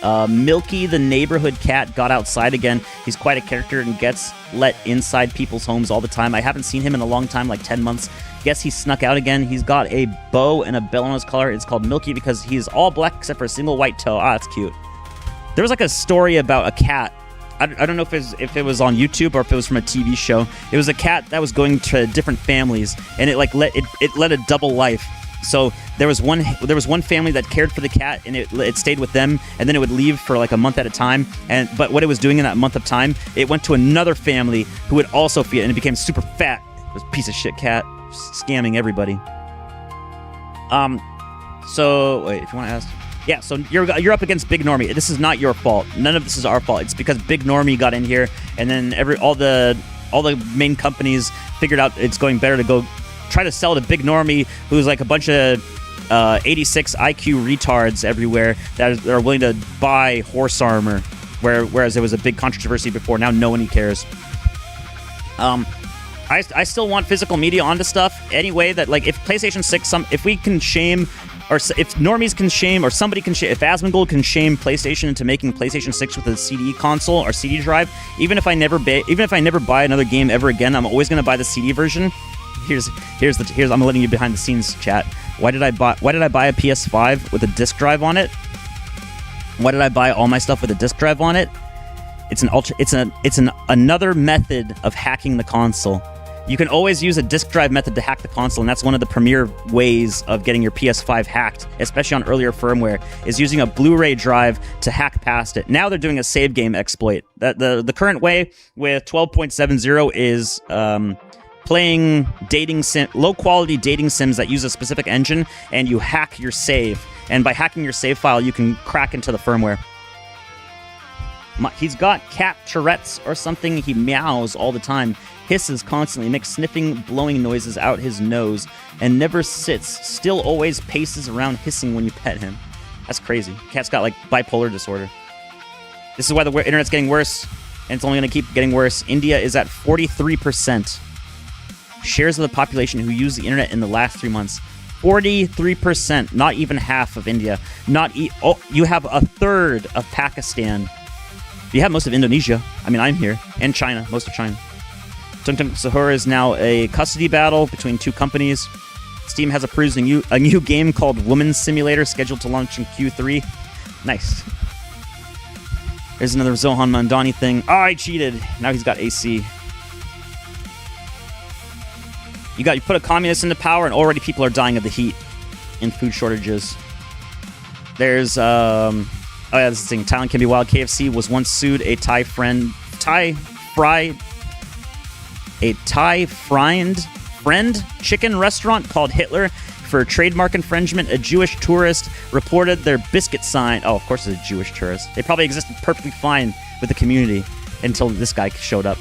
Milky, the neighborhood cat, got outside again. He's quite a character and gets let inside people's homes all the time. I haven't seen him in a long time, like 10 months. Guess he snuck out again. He's got a bow and a bell on his collar. It's called Milky because he's all black except for a single white toe. Ah, that's cute. There was like a story about a cat. I don't know if it was on YouTube or if it was from a TV show. It was a cat that was going to different families, and it led a double life. So there was one family that cared for the cat, and it stayed with them, and then it would leave for like a month at a time. But what it was doing in that month of time, it went to another family who would also feed it, and it became super fat. It was a piece of shit cat, scamming everybody. So wait, if you want to ask, yeah. So you're up against Big Normie. This is not your fault. None of this is our fault. It's because Big Normie got in here, and then all the main companies figured out it's going better to go try to sell to Big Normie, who's like a bunch of 86 IQ retards everywhere that are willing to buy horse armor, whereas there was a big controversy before. Now no one cares. I still want physical media onto stuff anyway. That like if PlayStation 6, if we can shame, or if normies can shame, or somebody can shame, if Asmongold can shame PlayStation into making PlayStation 6 with a CD console or CD drive, even if I never buy another game ever again, I'm always gonna buy the CD version. Here's I'm letting you behind the scenes chat. Why did I buy a PS5 with a disc drive on it? Why did I buy all my stuff with a disc drive on it? It's another method of hacking the console. You can always use a disk drive method to hack the console, and that's one of the premier ways of getting your PS5 hacked, especially on earlier firmware, is using a Blu-ray drive to hack past it. Now they're doing a save game exploit. The current way with 12.70 is playing low-quality dating sims that use a specific engine, and you hack your save. And by hacking your save file, you can crack into the firmware. He's got cat Tourette's or something. He meows all the time, hisses constantly, makes sniffing, blowing noises out his nose, and never sits, still always paces around hissing when you pet him. That's crazy. Cat's got like bipolar disorder. This is why the internet's getting worse, and it's only going to keep getting worse. India is at 43% shares of the population who use the internet in the last 3 months. 43%, not even half of India. You have a third of Pakistan. You have most of Indonesia. I mean, I'm here. And China. Most of China. Tung Tung Sahura is now a custody battle between two companies. Steam has approved a new game called Woman's Simulator, scheduled to launch in Q3. Nice. There's another Zohan Mandani thing. Oh, I cheated. Now he's got AC. You put a communist into power, and already people are dying of the heat and food shortages. There's oh yeah, this is the thing. Thailand can be wild. KFC was once sued a Thai friend chicken restaurant called Hitler for trademark infringement. A Jewish tourist reported their biscuit sign. Oh, of course it's a Jewish tourist. They probably existed perfectly fine with the community until this guy showed up.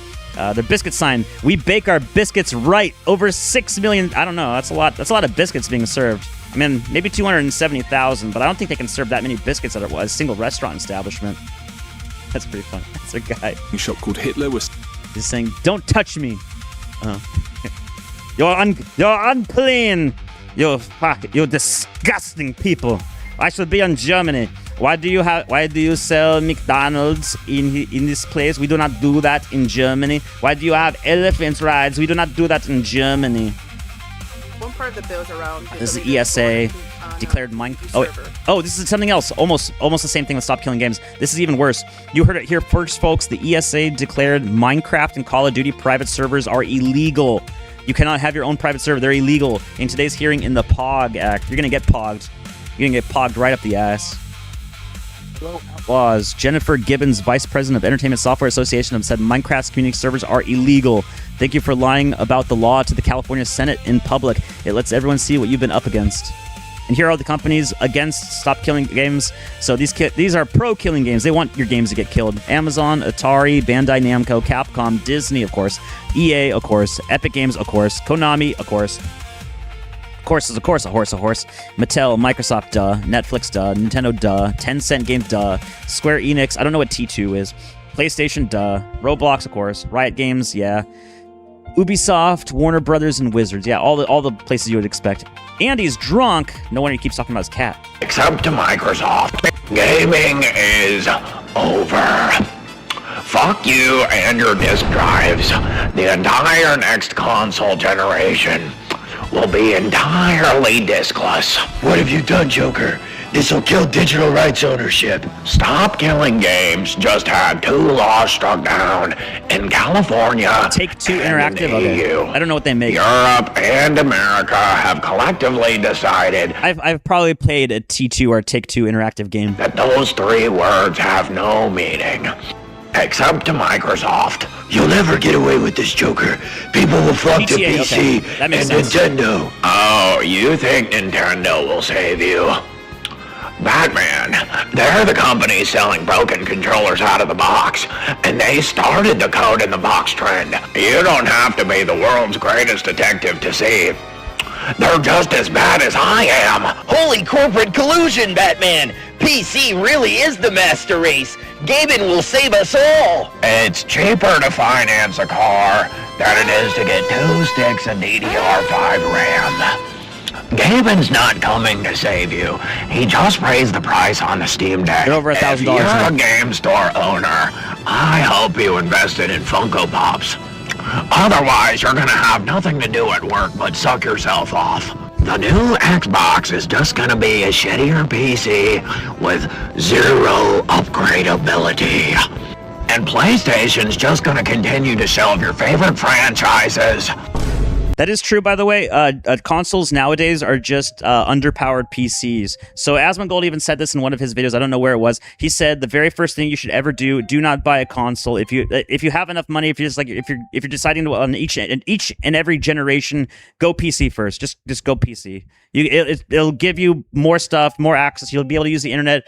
Their biscuit sign. We bake our biscuits right. Over 6 million. I don't know. That's a lot. That's a lot of biscuits being served. I mean, maybe 270,000, but I don't think they can serve that many biscuits at a single restaurant establishment. That's pretty funny. That's a guy. A shop called Hitler was just saying, "Don't touch me." You're unclean. You're disgusting people. I should be in Germany. Why do you sell McDonald's in this place? We do not do that in Germany. Why do you have elephant rides? We do not do that in Germany. One part of the bills around. This is ESA declared Oh, this is something else. Almost the same thing with Stop Killing Games. This is even worse. You heard it here first, folks. The ESA declared Minecraft and Call of Duty private servers are illegal. You cannot have your own private server. They're illegal. In today's hearing in the POG Act, you're gonna get pogged. You're gonna get pogged right up the ass. Outlaws. Jennifer Gibbons, Vice President of Entertainment Software Association, have said Minecraft's community servers are illegal. Thank you for lying about the law to the California Senate in public. It lets everyone see what you've been up against. And here are the companies against stop killing games. So these are pro killing games. They want your games to get killed. Amazon, Atari, Bandai Namco, Capcom, Disney, of course, EA, of course, Epic Games, of course, Konami, of course. Of course, a horse. Mattel, Microsoft, duh. Netflix, duh. Nintendo, duh. Tencent Games, duh. Square Enix, I don't know what T2 is. PlayStation, duh. Roblox, of course. Riot Games, yeah. Ubisoft, Warner Brothers, and Wizards. Yeah, all the places you would expect. Andy's drunk. No wonder he keeps talking about his cat. Except to Microsoft. Gaming is over. Fuck you and your disk drives. The entire next console generation will be entirely diskless. What have you done, Joker? This'll kill digital rights ownership. Stop killing games just had 2 laws struck down in California. Take-Two Interactive. Okay. I don't know what they make. Europe and America have collectively decided I've probably played a T2 or Take-Two Interactive game. that those 3 words have no meaning. Except to Microsoft. You'll never get away with this, Joker. People will flock to GTA, PC okay. That and makes sense. Nintendo. Oh, you think Nintendo will save you? Batman, they're the company selling broken controllers out of the box, and they started the code in the box trend. You don't have to be the world's greatest detective to see. They're just as bad as I am. Holy corporate collusion, Batman! PC really is the master race. Gaming will save us all. It's cheaper to finance a car than it is to get 2 sticks and DDR5 RAM. Gaben's not coming to save you. He just raised the price on the Steam Deck. They're over $1,000. If you're a game store owner, I hope you invested in Funko Pops. Otherwise, you're gonna have nothing to do at work but suck yourself off. The new Xbox is just gonna be a shittier PC with 0 upgradability. And PlayStation's just gonna continue to sell your favorite franchises. That is true, by the way. Consoles nowadays are just underpowered PCs. So Asmongold even said this in one of his videos. I don't know where it was. He said the very first thing you should ever do not buy a console. If you have enough money, if you're deciding to on each and every generation, go PC first. Just go PC. It'll give you more stuff, more access. You'll be able to use the internet.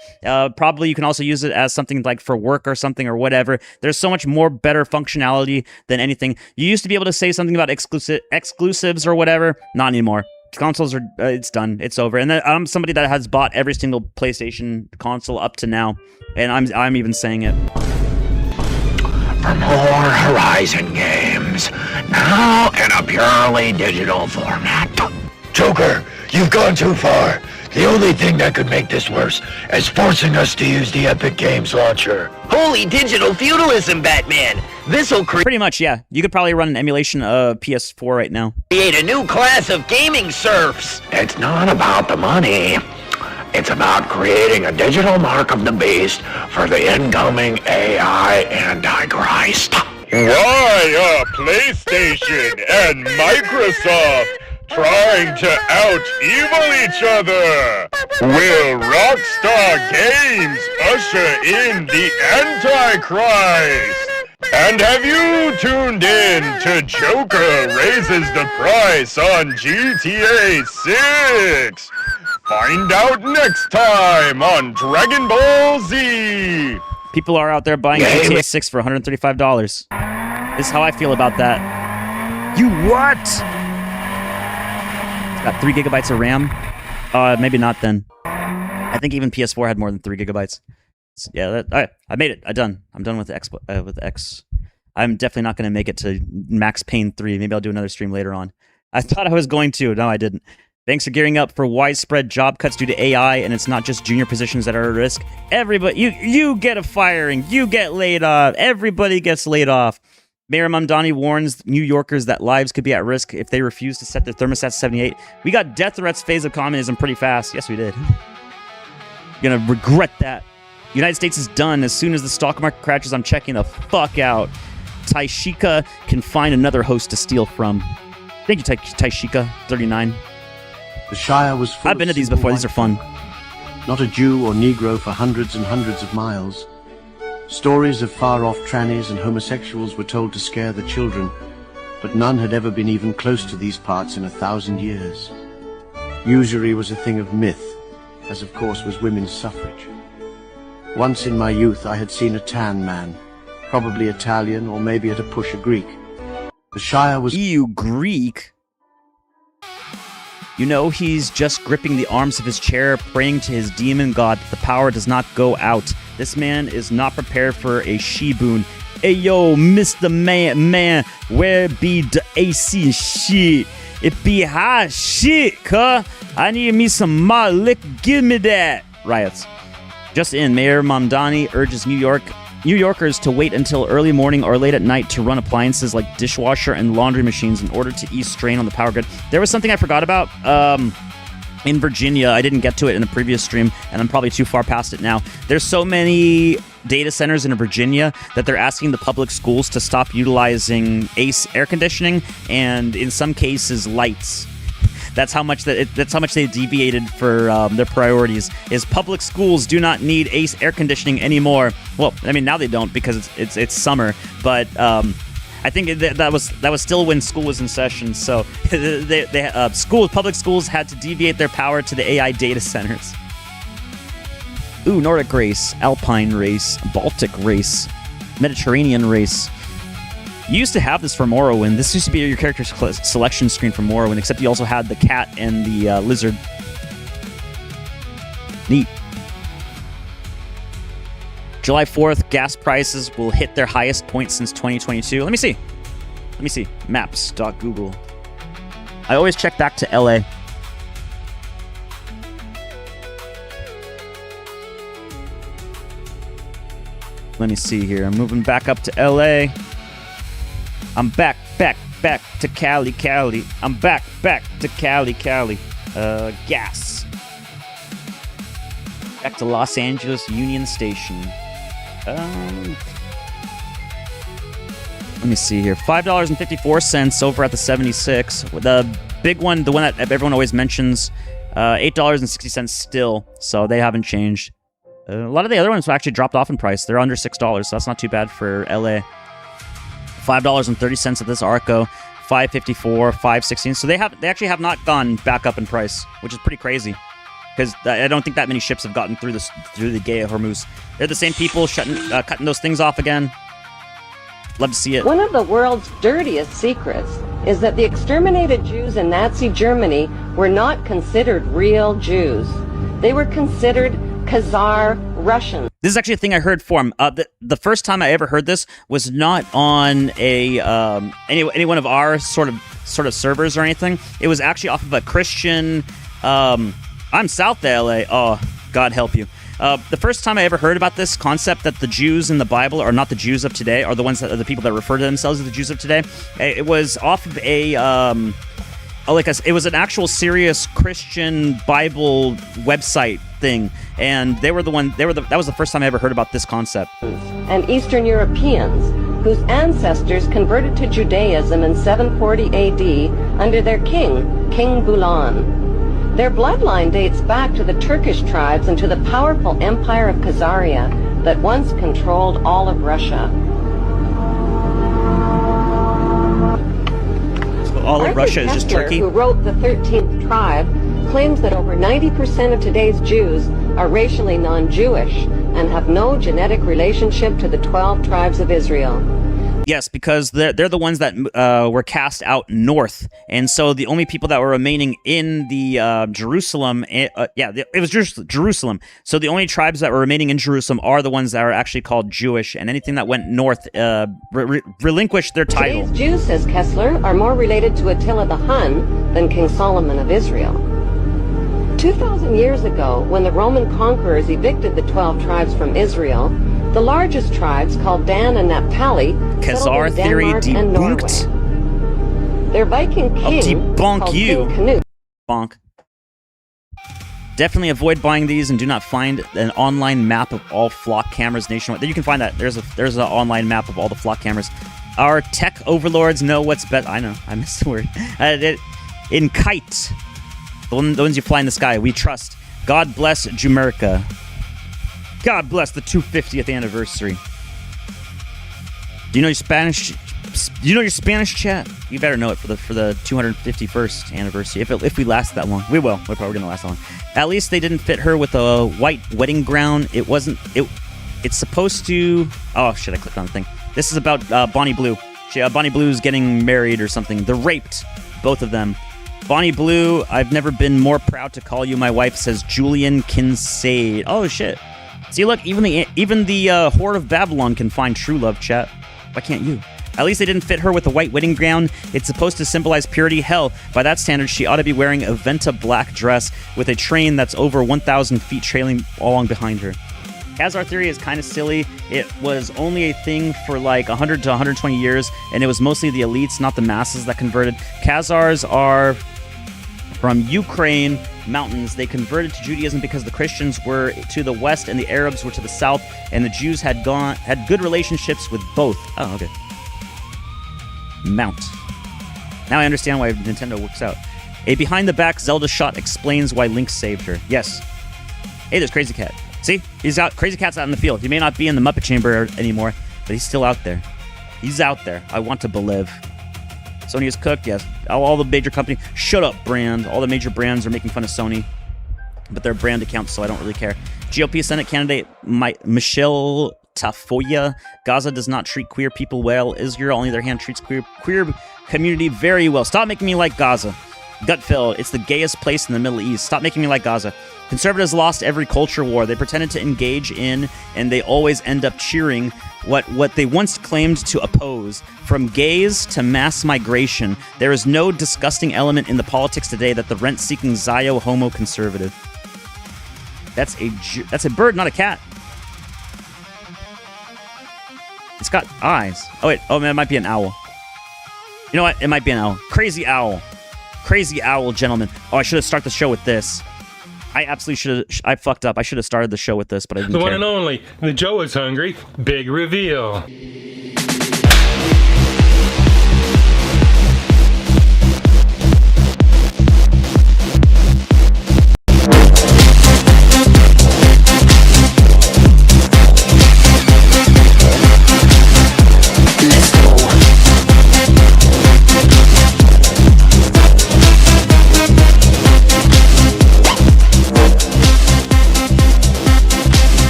Probably you can also use it as something like for work or something or whatever. There's so much more better functionality than anything. You used to be able to say something about exclusives or whatever. Not anymore. Consoles are it's done. It's over. And I'm somebody that has bought every single PlayStation console up to now, and I'm even saying it. For more Horizon games, now in a purely digital format. Joker, you've gone too far. The only thing that could make this worse is forcing us to use the Epic Games launcher. Holy digital feudalism, Batman! This'll Pretty much, yeah. You could probably run an emulation of PS4 right now. create a new class of gaming serfs. It's not about the money. It's about creating a digital mark of the beast for the incoming AI Antichrist. Why are PlayStation and Microsoft trying to out-evil each other? Will Rockstar Games usher in the Antichrist? And have you tuned in to Joker Raises the Price on GTA 6? Find out next time on Dragon Ball Z! People are out there buying GTA 6 for $135. This is how I feel about that. You what? It's got 3 gigabytes of RAM? Maybe not then. I think even PS4 had more than 3 gigabytes. Yeah, alright, I made it. I'm done with X. I'm definitely not going to make it to Max Payne 3. Maybe I'll do another stream later on. I thought I was going to. No, I didn't. Banks are gearing up for widespread job cuts due to AI, and it's not just junior positions that are at risk. Everybody, you get a firing, you get laid off, everybody gets laid off. Mayor Mamdani warns New Yorkers that lives could be at risk if they refuse to set their thermostats to 78. We got death threats phase of communism pretty fast. Yes, we did. You're gonna regret that. United States is done. As soon as the stock market crashes, I'm checking the fuck out. Taishika can find another host to steal from. Thank you, Taishika, 39. The Shire was full I've been to these before. These are fun. Not a Jew or Negro for hundreds and hundreds of miles. Stories of far-off trannies and homosexuals were told to scare the children, but none had ever been even close to these parts in 1,000 years. Usury was a thing of myth, as of course was women's suffrage. Once in my youth I had seen a tan man, probably Italian or maybe at a push a Greek. The Shire was... Ew, Greek? You know he's just gripping the arms of his chair, praying to his demon god that the power does not go out. This man is not prepared for a she-boon. Hey yo, Mr. Man, where be the AC shit? It be hot shit, cuh. I need me some mod lick, give me that. Riots. Just in, Mayor Mamdani urges New Yorkers to wait until early morning or late at night to run appliances like dishwasher and laundry machines in order to ease strain on the power grid. There was something I forgot about. In Virginia, I didn't get to it in a previous stream, and I'm probably too far past it now. There's so many data centers in Virginia that they're asking the public schools to stop utilizing AC air conditioning and, in some cases, lights. That's how much they deviated for their priorities. Is public schools do not need air conditioning anymore. Well, I mean now they don't because it's summer, but I think that was still when school was in session. So public schools had to deviate their power to the AI data centers. Ooh, Nordic race, Alpine race, Baltic race, Mediterranean race. You used to have this for Morrowind. This used to be your character selection screen for Morrowind, except you also had the cat and the lizard. Neat. July 4th, gas prices will hit their highest point since 2022. Let me see. Maps.google. I always check back to LA. Let me see here. I'm moving back up to LA. I'm back to Cali. I'm back to Cali. Gas. Back to Los Angeles Union Station. Let me see here. $5.54 over at the 76. The big one, the one that everyone always mentions, $8.60 still. So they haven't changed. A lot of the other ones actually dropped off in price. They're under $6, so that's not too bad for LA. $5.30 at this Arco, $5.54, $5.16. So they actually have not gone back up in price, which is pretty crazy. Because I don't think that many ships have gotten through the Gay of Hormuz. They're the same people cutting those things off again. Love to see it. One of the world's dirtiest secrets is that the exterminated Jews in Nazi Germany were not considered real Jews. They were considered Khazar Russians. This is actually a thing I heard from the first time I ever heard this was not on any one of our sort of servers or anything. It was actually off of a Christian. I'm south of LA. Oh, God help you. The first time I ever heard about this concept that the Jews in the Bible are not the Jews of today, are the ones that are the people that refer to themselves as the Jews of today. It was off of it was an actual serious Christian Bible website thing, and that was the first time I ever heard about this concept. And Eastern Europeans, whose ancestors converted to Judaism in 740 AD under their king Bulan. Their bloodline dates back to the Turkish tribes and to the powerful empire of Khazaria that once controlled all of Russia. So all of Russia is just Turkey? Who wrote The 13th Tribe, claims that over 90% of today's Jews are racially non-Jewish and have no genetic relationship to the 12 tribes of Israel. Yes, because they're the ones that were cast out north, and so the only people that were remaining in the Jerusalem, it was just Jerusalem. So the only tribes that were remaining in Jerusalem are the ones that are actually called Jewish, and anything that went north relinquished their title. Today's Jews, says Kessler, are more related to Attila the Hun than King Solomon of Israel. 2,000 years ago, when the Roman conquerors evicted the 12 tribes from Israel, the largest tribes, called Dan and Naphtali, Khazar settled in theory Denmark and debunked. Norway. Their Viking king, I'll debunk called you. King Canute. Bonk. Definitely avoid buying these and do not find an online map of all flock cameras nationwide. You can find that. There's an online map of all the flock cameras. Our tech overlords know what's best. I know. I missed the word. In Kite. The ones you fly in the sky. We trust. God bless Jumerica. God bless the 250th anniversary. Do you know Spanish You know your Spanish, chat? You better know it for the 251st anniversary. If we last that long. We will. We're probably going to last that long. At least they didn't fit her with a white wedding gown. It's supposed to... Oh, shit, I clicked on the thing. This is about Bonnie Blue. Bonnie Blue's getting married or something. They're raped, both of them. Bonnie Blue, I've never been more proud to call you my wife, says Julian Kincaid. Oh, shit. See, look, even the Whore of Babylon can find true love, chat. Why can't you? At least they didn't fit her with a white wedding gown. It's supposed to symbolize purity. Hell, by that standard, she ought to be wearing a Venta black dress with a train that's over 1,000 feet trailing along behind her. Khazar theory is kind of silly. It was only a thing for like 100 to 120 years, and it was mostly the elites, not the masses, that converted. Khazars are from Ukraine mountains. They converted to Judaism because the Christians were to the west and the Arabs were to the south, and the Jews had good relationships with both. Oh, okay. Mount. Now I understand why Nintendo works out. A behind-the-back Zelda shot explains why Link saved her. Yes. Hey, there's Crazy Cat. See? Crazy Cat's out in the field. He may not be in the Muppet Chamber anymore, but he's still out there. He's out there. I want to believe. Sony is cooked, yes. All the major companies... Shut up, brand. All the major brands are making fun of Sony, but they're brand accounts, so I don't really care. GOP Senate candidate Michelle Tafoya. Gaza does not treat queer people well. Israel, on the other hand, treats queer community very well. Stop making me like Gaza. Gutfeld, it's the gayest place in the Middle East. Stop making me like Gaza. Conservatives lost every culture war. They pretended to engage in, and they always end up cheering what they once claimed to oppose. From gays to mass migration, there is no disgusting element in the politics today that the rent-seeking Zio homo conservative. That's a bird, not a cat. It's got eyes. Oh, wait. Oh, man, it might be an owl. You know what? It might be an owl. Crazy owl. Crazy owl, gentlemen. Oh, I should have started the show with this. I absolutely should have. I fucked up. I should have started the show with this, but I didn't care. The one and only. The Joe is hungry. Big reveal.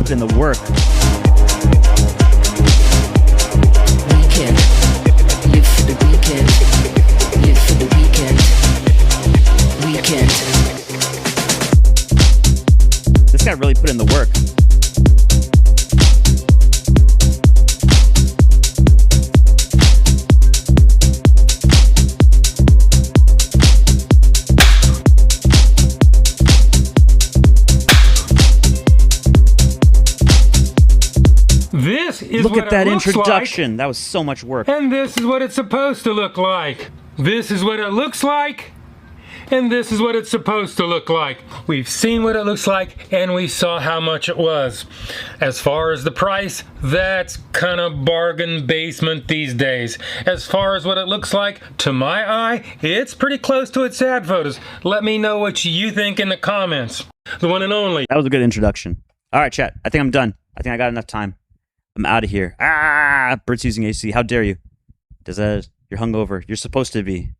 In the work. Weekend. Live for the weekend. Live for the weekend. Weekend. This guy really put in the work. This is Look what at that it looks introduction. like, that was so much work. and this is what it's supposed to look like. This is what it looks like, and this is what it's supposed to look like. We've seen what it looks like, and we saw how much it was. As far as the price, that's kind of bargain basement these days. As far as what it looks like, to my eye, it's pretty close to its ad photos. Let me know what you think in the comments. The one and only. That was a good introduction. All right, chat. I think I'm done. I think I got enough time. I'm out of here. Bert's using AC. How dare you? You're hungover. You're supposed to be.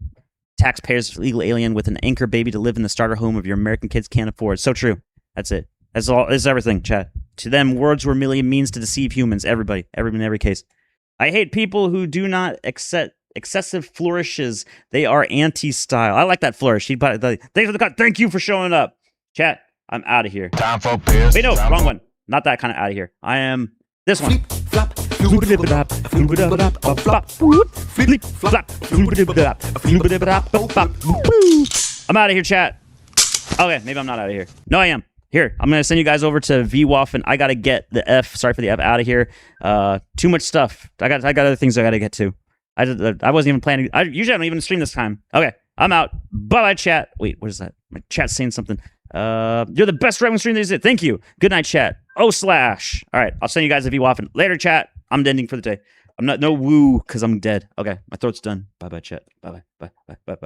Taxpayers, illegal alien with an anchor baby to live in the starter home of your American kids can't afford. So true. That's it. That's all. That's everything, chat. To them, words were merely a means to deceive humans. Everybody. In every case. I hate people who do not accept excessive flourishes. They are anti-style. I like that flourish. Thanks for the cut. Thank you for showing up. Chat, I'm out of here. Time for Pierce. Wait, no, wrong one. Not that kind of out of here. I am this one. I'm out of here, chat. Okay, maybe I'm not out of here. No, I am. Here, I'm going to send you guys over to VWAF, and I got to get the F, sorry for the F, out of here. Too much stuff. I got other things I got to get to. I wasn't even planning. Usually I don't even stream this time. Okay, I'm out. Bye-bye, chat. Wait, what is that? My chat's saying something. You're the best right-wing stream these days. Thank you. Good night, chat. All right, I'll send you guys a VWAF. And later, chat. I'm ending for the day. I'm not no woo because I'm dead. Okay, my throat's done. Bye-bye, chat. Bye-bye. Bye.